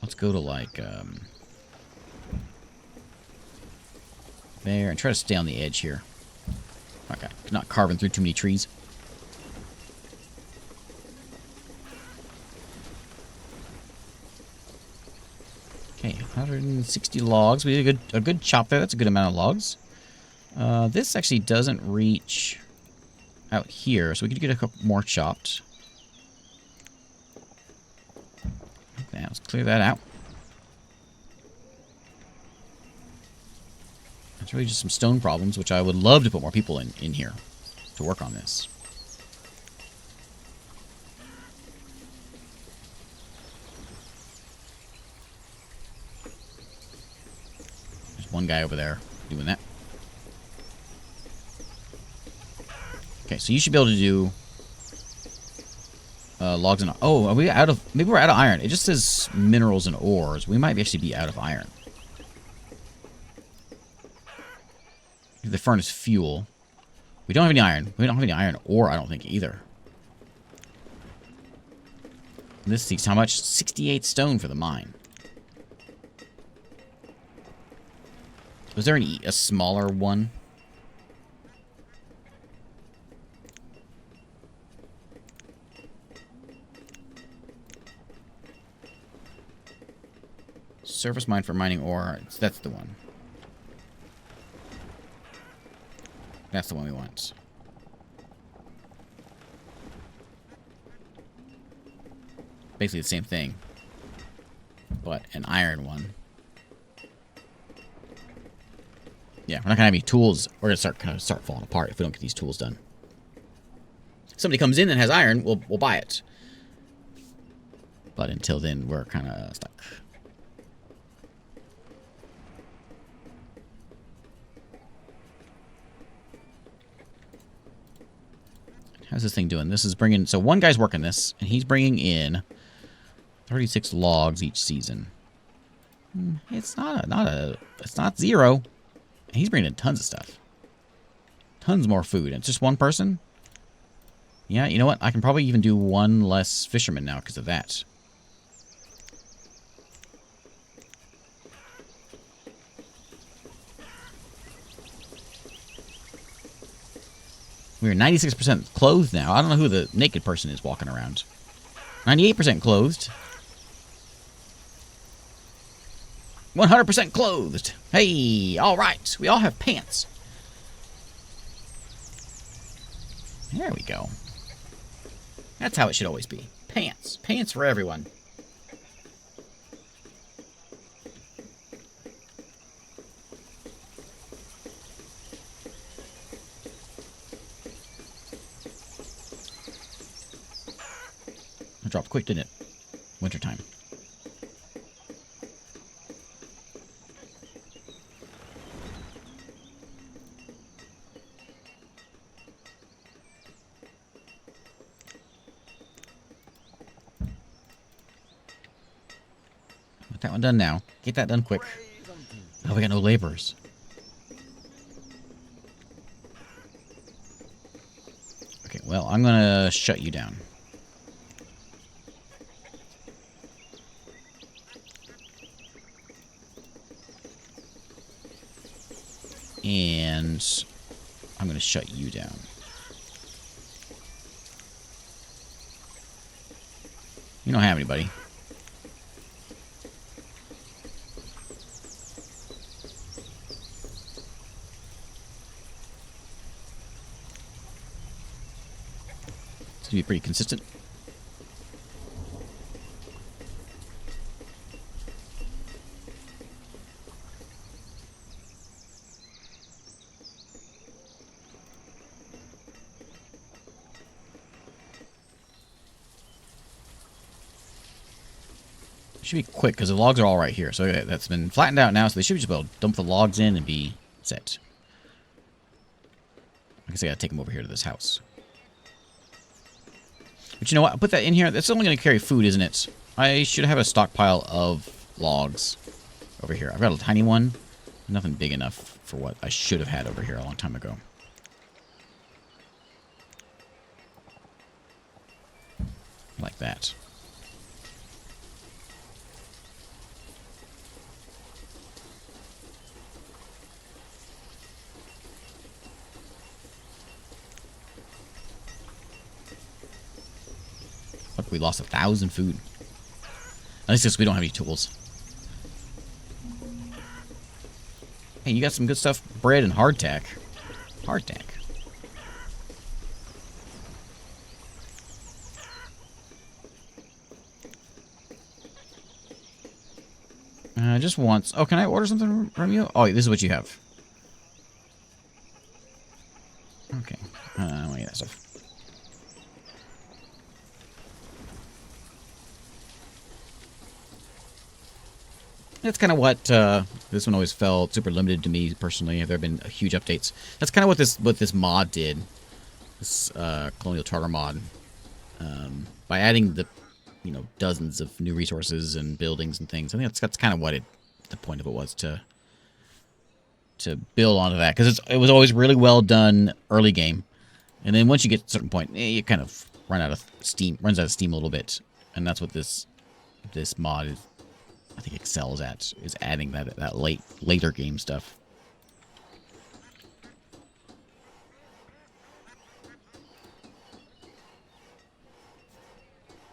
Let's go to like there and try to stay on the edge here. Okay, not carving through too many trees. Okay, 160 logs. We did a good chop there. That's a good amount of logs. This actually doesn't reach out here, so we could get a couple more chopped. Okay, let's clear that out. It's really just some stone problems, which I would love to put more people in here to work on this. There's one guy over there doing that. Okay, so you should be able to do logs and... Oh, are we out of... Maybe we're out of iron. It just says minerals and ores. We might actually be out of iron. The furnace fuel. We don't have any iron. We don't have any iron ore, I don't think, either. And this seeks how much? 68 stone for the mine. Was there a smaller one? Surface mine for mining ore. That's the one. That's the one we want. Basically the same thing, but an iron one. Yeah, we're not gonna have any tools. We're gonna start falling apart if we don't get these tools done. If somebody comes in and has iron, we'll buy it. But until then, we're kind of stuck. How's this thing doing? This is bringing... So one guy's working this, and he's bringing in 36 logs each season. It's not zero. He's bringing in tons of stuff. tons more food. It's just one person? Yeah, you know what? I can probably even do one less fisherman now because of that. We're 96% clothed now. I don't know who the naked person is walking around. 98% clothed. 100% clothed. Hey, all right. We all have pants. There we go. That's how it should always be. Pants. Pants for everyone. It dropped quick, didn't it? Wintertime. Get that one done now. Get that done quick. Oh, we got no laborers. Okay, well, I'm gonna shut you down. And I'm going to shut you down. You don't have anybody. It's going to be pretty consistent. Should be quick because the logs are all right here. So that's been flattened out now, so they should just be able to dump the logs in and be set. I guess I gotta take them over here to this house. But you know what? I'll put that in here. That's only gonna carry food, isn't it? I should have a stockpile of logs over here. I've got a tiny one. Nothing big enough for what I should have had over here a long time ago. Like that. Look, we lost 1,000 food. At least we don't have any tools. Hey, you got some good stuff. Bread and hardtack. Hardtack. Just once. Oh, can I order something from you? Oh, this is what you have. Okay. I don't want any of that stuff. That's kind of what this one always felt super limited to me personally. There have been huge updates. That's kind of what this mod did. This Colonial Charter mod, by adding the dozens of new resources and buildings and things. I think that's kind of what the point of it was to build onto that, because it was always really well done early game, and then once you get to a certain point, you kind of runs out of steam a little bit, and that's what this mod is. I think excels at, is adding that later game stuff.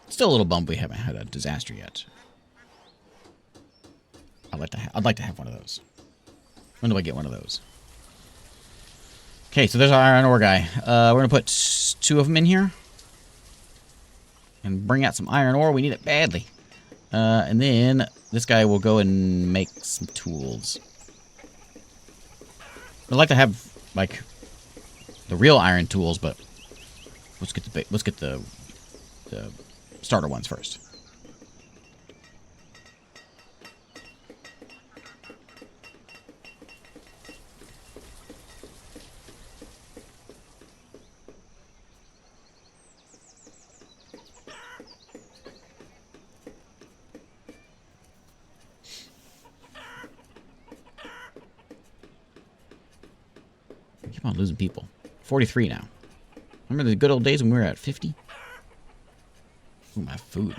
Still a little bummed we haven't had a disaster yet. I'd like to have one of those. When do I get one of those? Okay, so there's our iron ore guy. We're gonna put 2 of them in here and bring out some iron ore. We need it badly. And then this guy will go and make some tools. I'd like to have like the real iron tools, but let's get the starter ones first. Keep on losing people. 43 now. Remember the good old days when we were at 50? Ooh, my food.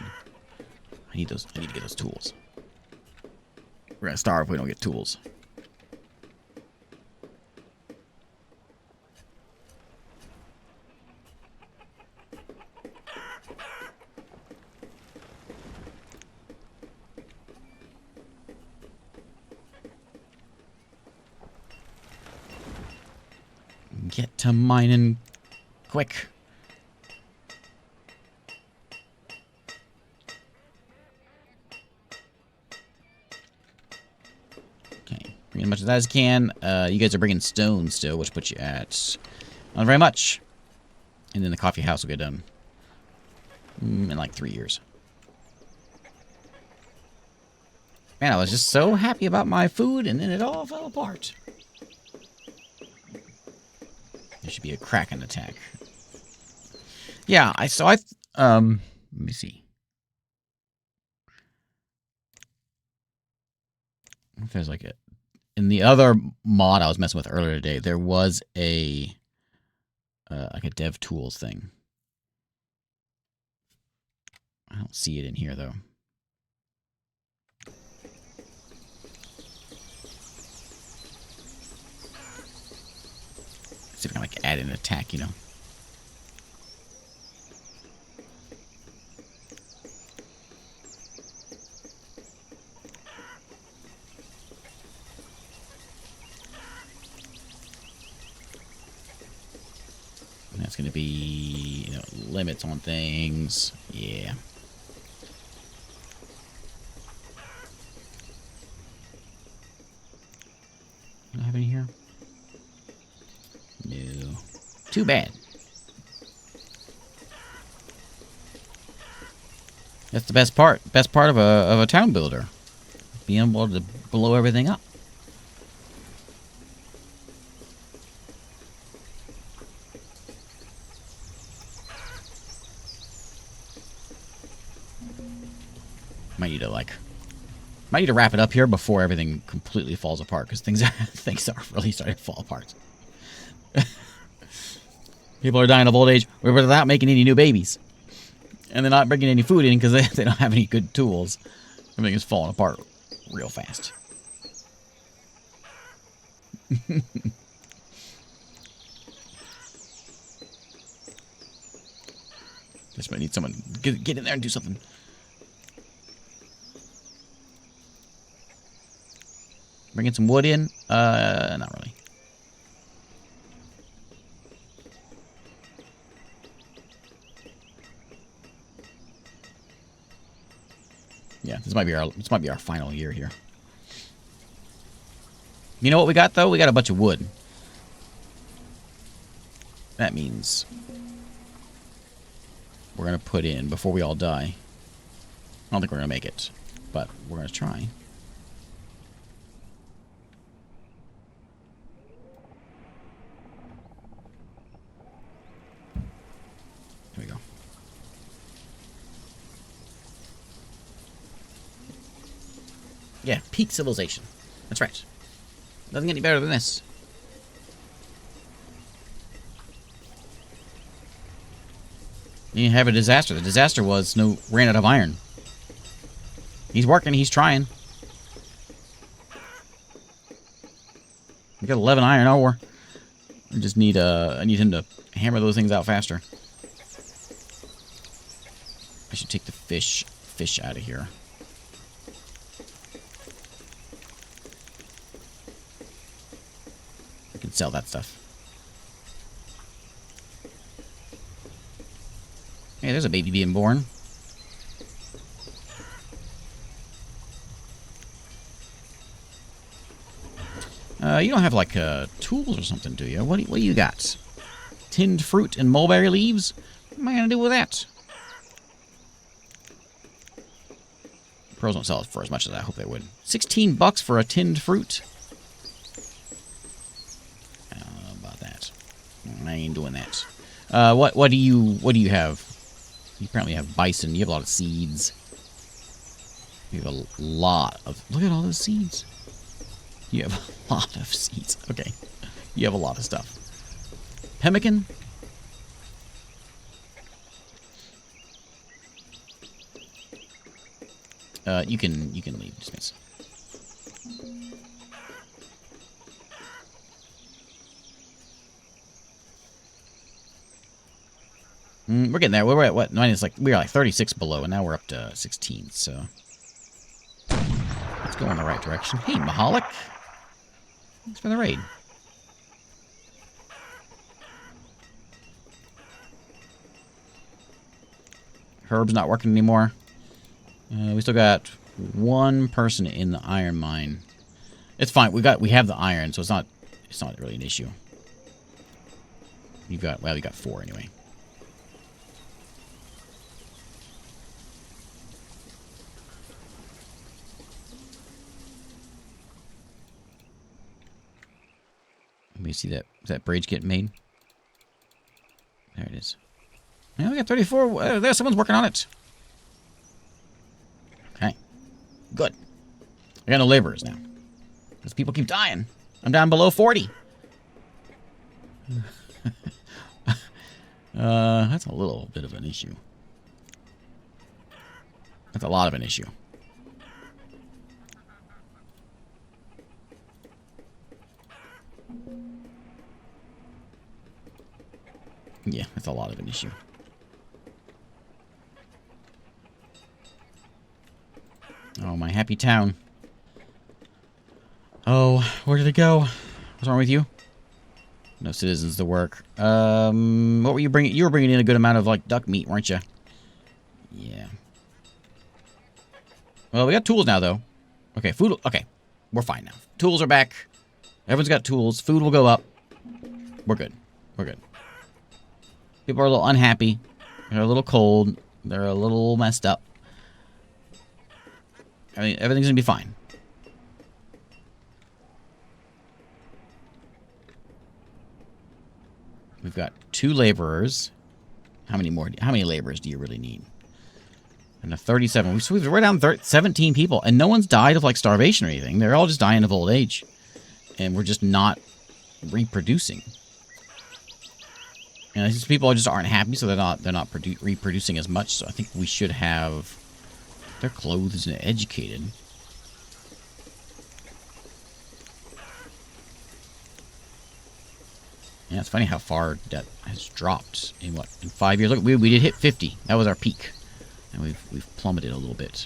I need those. I need to get those tools. We're gonna starve if we don't get tools. Get to mining quick. Okay, bring as much of that as I can. You guys are bringing stone still, which puts you at not very much. And then the coffee house will get done in like 3 years. Man, I was just so happy about my food, and then it all fell apart. There should be a Kraken attack. Yeah, let me see. If there's like in the other mod I was messing with earlier today, there was a like a dev tools thing. I don't see it in here though. See if I can like add an attack, you know. And that's going to be, limits on things. Yeah. Do I have any here? No. Too bad. That's the best part. Best part of a town builder. Being able to blow everything up. Might need to wrap it up here before everything completely falls apart, because things are really starting to fall apart. People are dying of old age without making any new babies. And they're not bringing any food in because they don't have any good tools. Everything is falling apart real fast. This might need someone. Get in there and do something. Bringing some wood in? Not really. Yeah, this might be our final year here. You know what we got though? We got a bunch of wood. That means we're gonna put in before we all die. I don't think we're gonna make it, but we're gonna try. Here we go. Yeah, peak civilization. That's right. Doesn't get any better than this. You have a disaster. The disaster was ran out of iron. He's working. He's trying. We got 11 iron ore. I just need I need him to hammer those things out faster. I should take the fish out of here. I can sell that stuff. Hey, there's a baby being born. You don't have like tools or something, do you? What do you got? Tinned fruit and mulberry leaves? What am I gonna do with that? Pros don't sell it for as much as I hope they would. 16 bucks for a tinned fruit. I don't know about that. I ain't doing that. What do you have? You apparently have bison. You have a lot of seeds. You have a lot of... Look at all those seeds. You have a lot of seeds. Okay. You have a lot of stuff. Pemmican? You can leave. Dismiss. We're getting there. We're at what? Mine is like we were like 36 below, and now we're up to 16. So let's go in the right direction. Hey, Mahalik. Thanks for the raid. Herb's not working anymore. We still got one person in the iron mine. It's fine. We have the iron, so it's not really an issue. We got 4 anyway. Let me see that. Is that bridge getting made? There it is. Yeah, we got 34. There, someone's working on it. Okay. Good. I got no laborers now. Because people keep dying. I'm down below 40. That's a little bit of an issue. That's a lot of an issue. Yeah, that's a lot of an issue. Oh, my happy town. Oh, where did it go? What's wrong with you? No citizens to work. What were you bringing? You were bringing in a good amount of, like, duck meat, weren't you? Yeah. Well, we got tools now, though. Okay, food. Okay, we're fine now. Tools are back. Everyone's got tools. Food will go up. We're good. We're good. People are a little unhappy. They're a little cold. They're a little messed up. I mean, everything's gonna be fine. We've got 2 laborers. How many more? How many laborers do you really need? And a 37. We're down 17 people, and no one's died of like starvation or anything. They're all just dying of old age, and we're just not reproducing. And these people just aren't happy, so they're not reproducing as much. So I think we should have their clothes and educated. Yeah, it's funny how far that has dropped in what, in 5 years. Look, we did hit 50. That was our peak, and we've plummeted a little bit.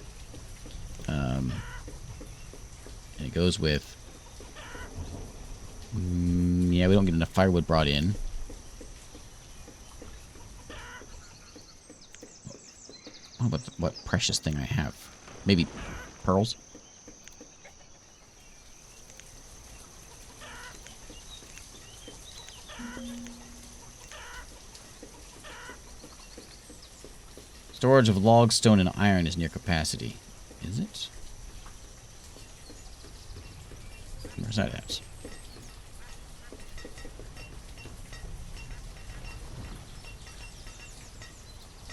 And it goes with yeah, we don't get enough firewood brought in. Oh, what precious thing I have? Maybe pearls. Storage of log, stone, and iron is near capacity. Is it? Where's that at?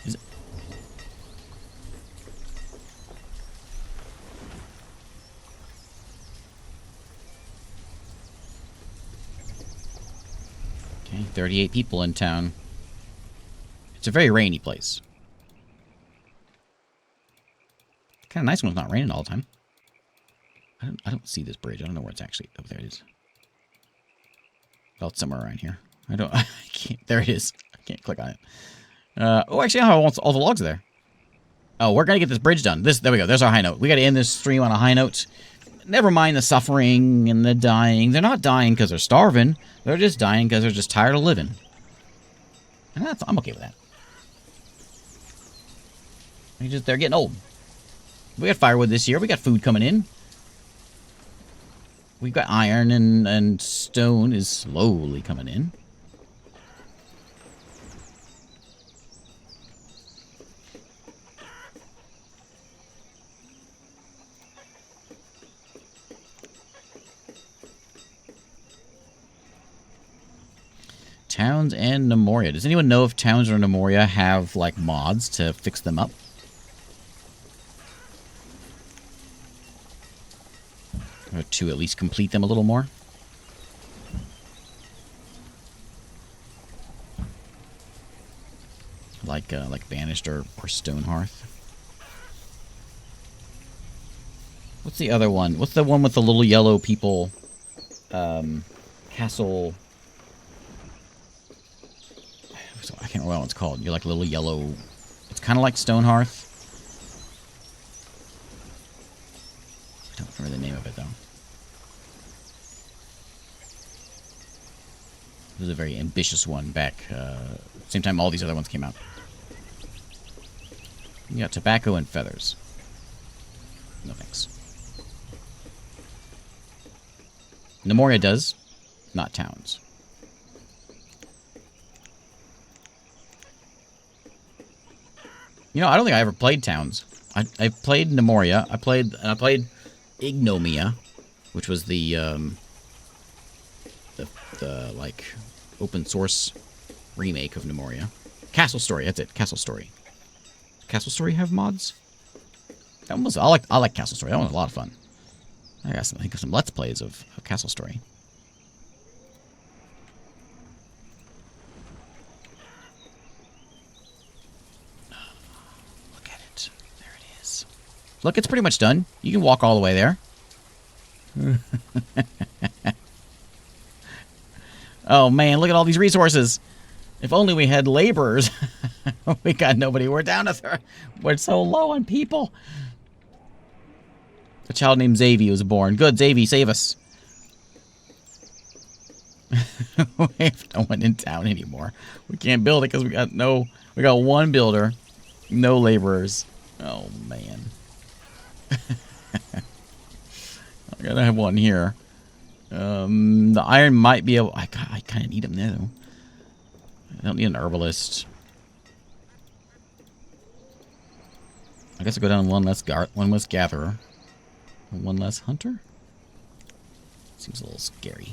Is it? Okay, 38 people in town. It's a very rainy place. Kind of nice when it's not raining all the time. I don't see this bridge. I don't know where it's actually. Oh, there it is. Well, it's somewhere around here. I can't. There it is. I can't click on it. Oh, actually, all the logs are there. Oh, we're gonna get this bridge done. There we go. There's our high note. We gotta end this stream on a high note. Never mind the suffering and the dying. They're not dying because they're starving. They're just dying because they're just tired of living. And I'm okay with that. They're getting old. We got firewood this year. We got food coming in. We've got iron and stone is slowly coming in. Towns and Nemoria. Does anyone know if Towns or Nemoria have, like, mods to fix them up? Or to at least complete them a little more? like Banished or Stonehearth. What's the other one? What's the one with the little yellow people? Castle. I can't remember what it's called. You're like a little yellow. It's kind of like Stonehearth. I don't remember the name of it though. It was a very ambitious one back. Same time all these other ones came out. You got tobacco and feathers. No thanks. Nemoria does, not towns. You know, I don't think I ever played towns. I played Nemoria. I played Ignomia, which was the like open source remake of Nemoria. Castle Story, that's it. Castle Story. Castle Story have mods? I like Castle Story. That was a lot of fun. I think of some Let's Plays of Castle Story. Look at it. There it is. Look, it's pretty much done. You can walk all the way there. Oh, man, look at all these resources. If only we had laborers. We got nobody. We're down to we're so low on people. A child named Xavi was born. Good, Xavi, save us. We have no one in town anymore. We can't build it because we got one builder, no laborers. Oh, man. I gotta have one here. The iron might be able... I kind of need them there, though. I don't need an herbalist. I guess I'll go down one less gatherer. And one less hunter? Seems a little scary.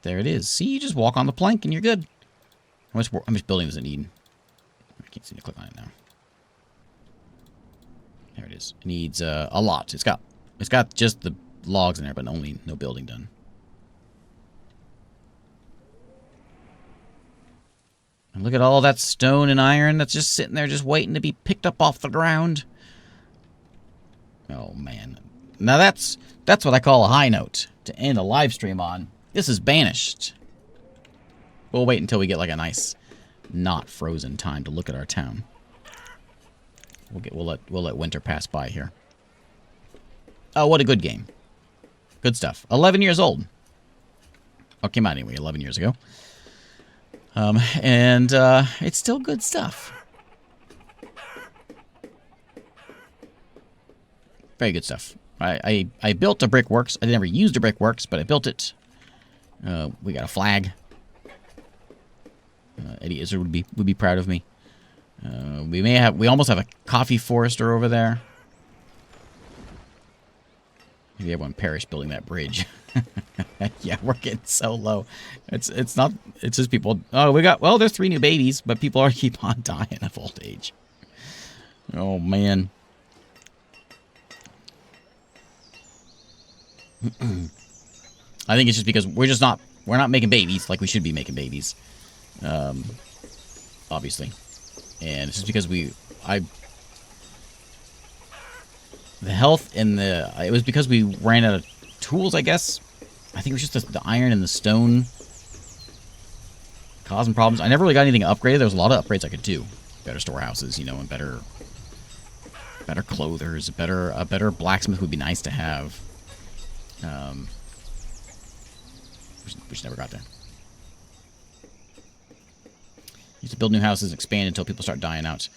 There it is. See, you just walk on the plank and you're good. How much building does it need? I can't seem to click on it now. There it is. It needs a lot. It's got just the logs in there, but no building done. And look at all that stone and iron that's just sitting there just waiting to be picked up off the ground. Oh, man. Now that's what I call a high note to end a live stream on. This is Banished. We'll wait until we get like a nice not frozen time to look at our town. We'll let winter pass by here. Oh, what a good game. Good stuff. 11 years old. Oh, it came out anyway 11 years ago. And it's still good stuff. Very good stuff. I built a brickworks. I never used a brickworks, but I built it. We got a flag. Eddie Izzard would be proud of me. We almost have a coffee forester over there. Maybe everyone perished building that bridge. Yeah, we're getting so low. It's just people. Oh, there's 3 new babies, but people keep on dying of old age. Oh man. I think it's just because we're not making babies like we should be making babies. Obviously. And it's just because the health and it was because we ran out of tools, I guess. I think it was just the iron and the stone causing problems. I never really got anything upgraded. There was a lot of upgrades I could do. Better storehouses, and better clothers. A better blacksmith would be nice to have. Which never got there. Used to build new houses, expand until people start dying out.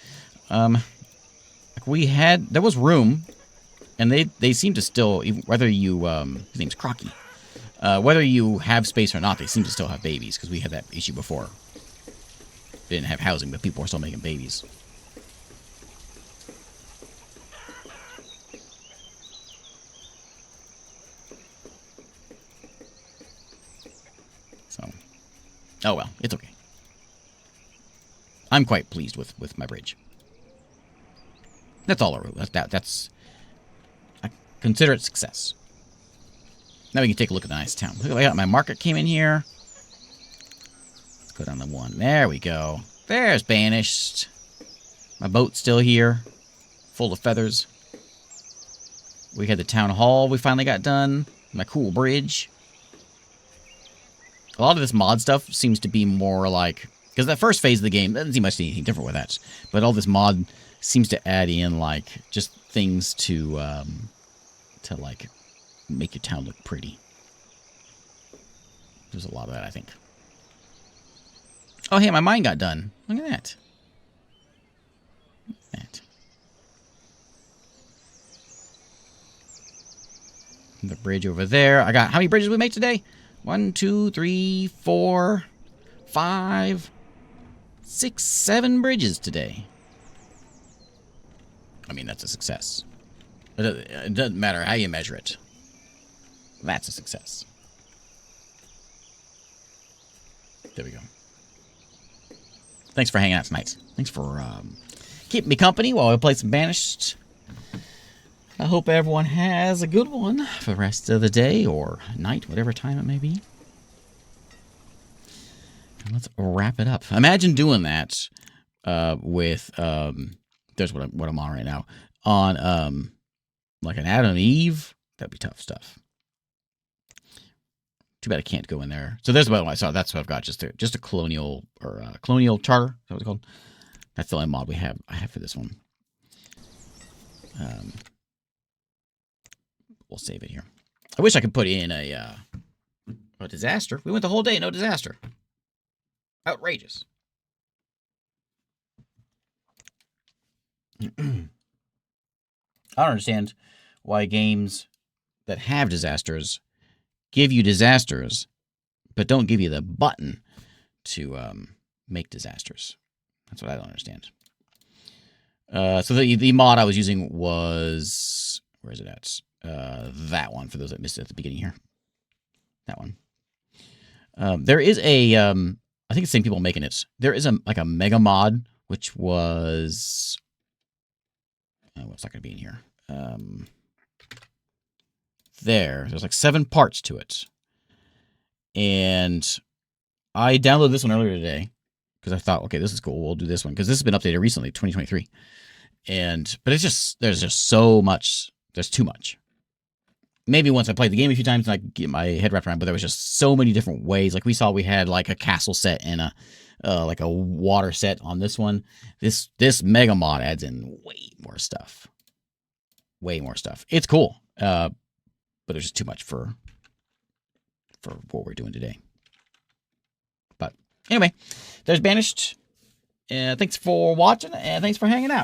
There was room, and they seem to still, whether you, his name's Crocky, whether you have space or not, they seem to still have babies, because we had that issue before. They didn't have housing, but people were still making babies. So, oh well, it's okay. I'm quite pleased with my bridge. That's all I wrote. I consider it success. Now we can take a look at the nice town. Look, I got my market came in here. Let's go down the one. There we go. There's Banished. My boat's still here, full of feathers. We had the town hall we finally got done. My cool bridge. A lot of this mod stuff seems to be more like... Because that first phase of the game doesn't seem much anything different with that. But all this mod seems to add in, like, just things to like, make your town look pretty. There's a lot of that, I think. Oh, hey, my mine got done. Look at that. Look at that. The bridge over there. I got... How many bridges we make today? 1, 2, 3, 4, 5, 6, 7 bridges today. I mean, that's a success. It doesn't matter how you measure it. That's a success. There we go. Thanks for hanging out tonight. Thanks for keeping me company while I play some Banished. I hope everyone has a good one for the rest of the day or night, whatever time it may be. And let's wrap it up. Imagine doing that with there's what I'm on right now. On like an Adam and Eve. That'd be tough stuff. Too bad I can't go in there. So there's what I saw. That's what I've got. Just a colonial or colonial charter. Is that what it's called? That's the only mod I have for this one. We'll save it here. I wish I could put in a disaster. We went the whole day, no disaster. Outrageous. I don't understand why games that have disasters give you disasters, but don't give you the button to make disasters. That's what I don't understand. So the mod I was using was... Where is it at? That one, for those that missed it at the beginning here. That one. There is a... I think it's the same people making it. There is a mega mod, which was... what's not going to be in here? There's like 7 parts to it. And I downloaded this one earlier today because I thought, okay, this is cool. We'll do this one because this has been updated recently, 2023. But it's just, there's just so much. There's too much. Maybe once I played the game a few times and I get my head wrapped around, but there was just so many different ways. Like we saw, we had like a castle set and like a water set on this one. This mega mod adds in way more stuff. Way more stuff. It's cool. But there's just too much for what we're doing today. But anyway, there's Banished. Thanks for watching and thanks for hanging out.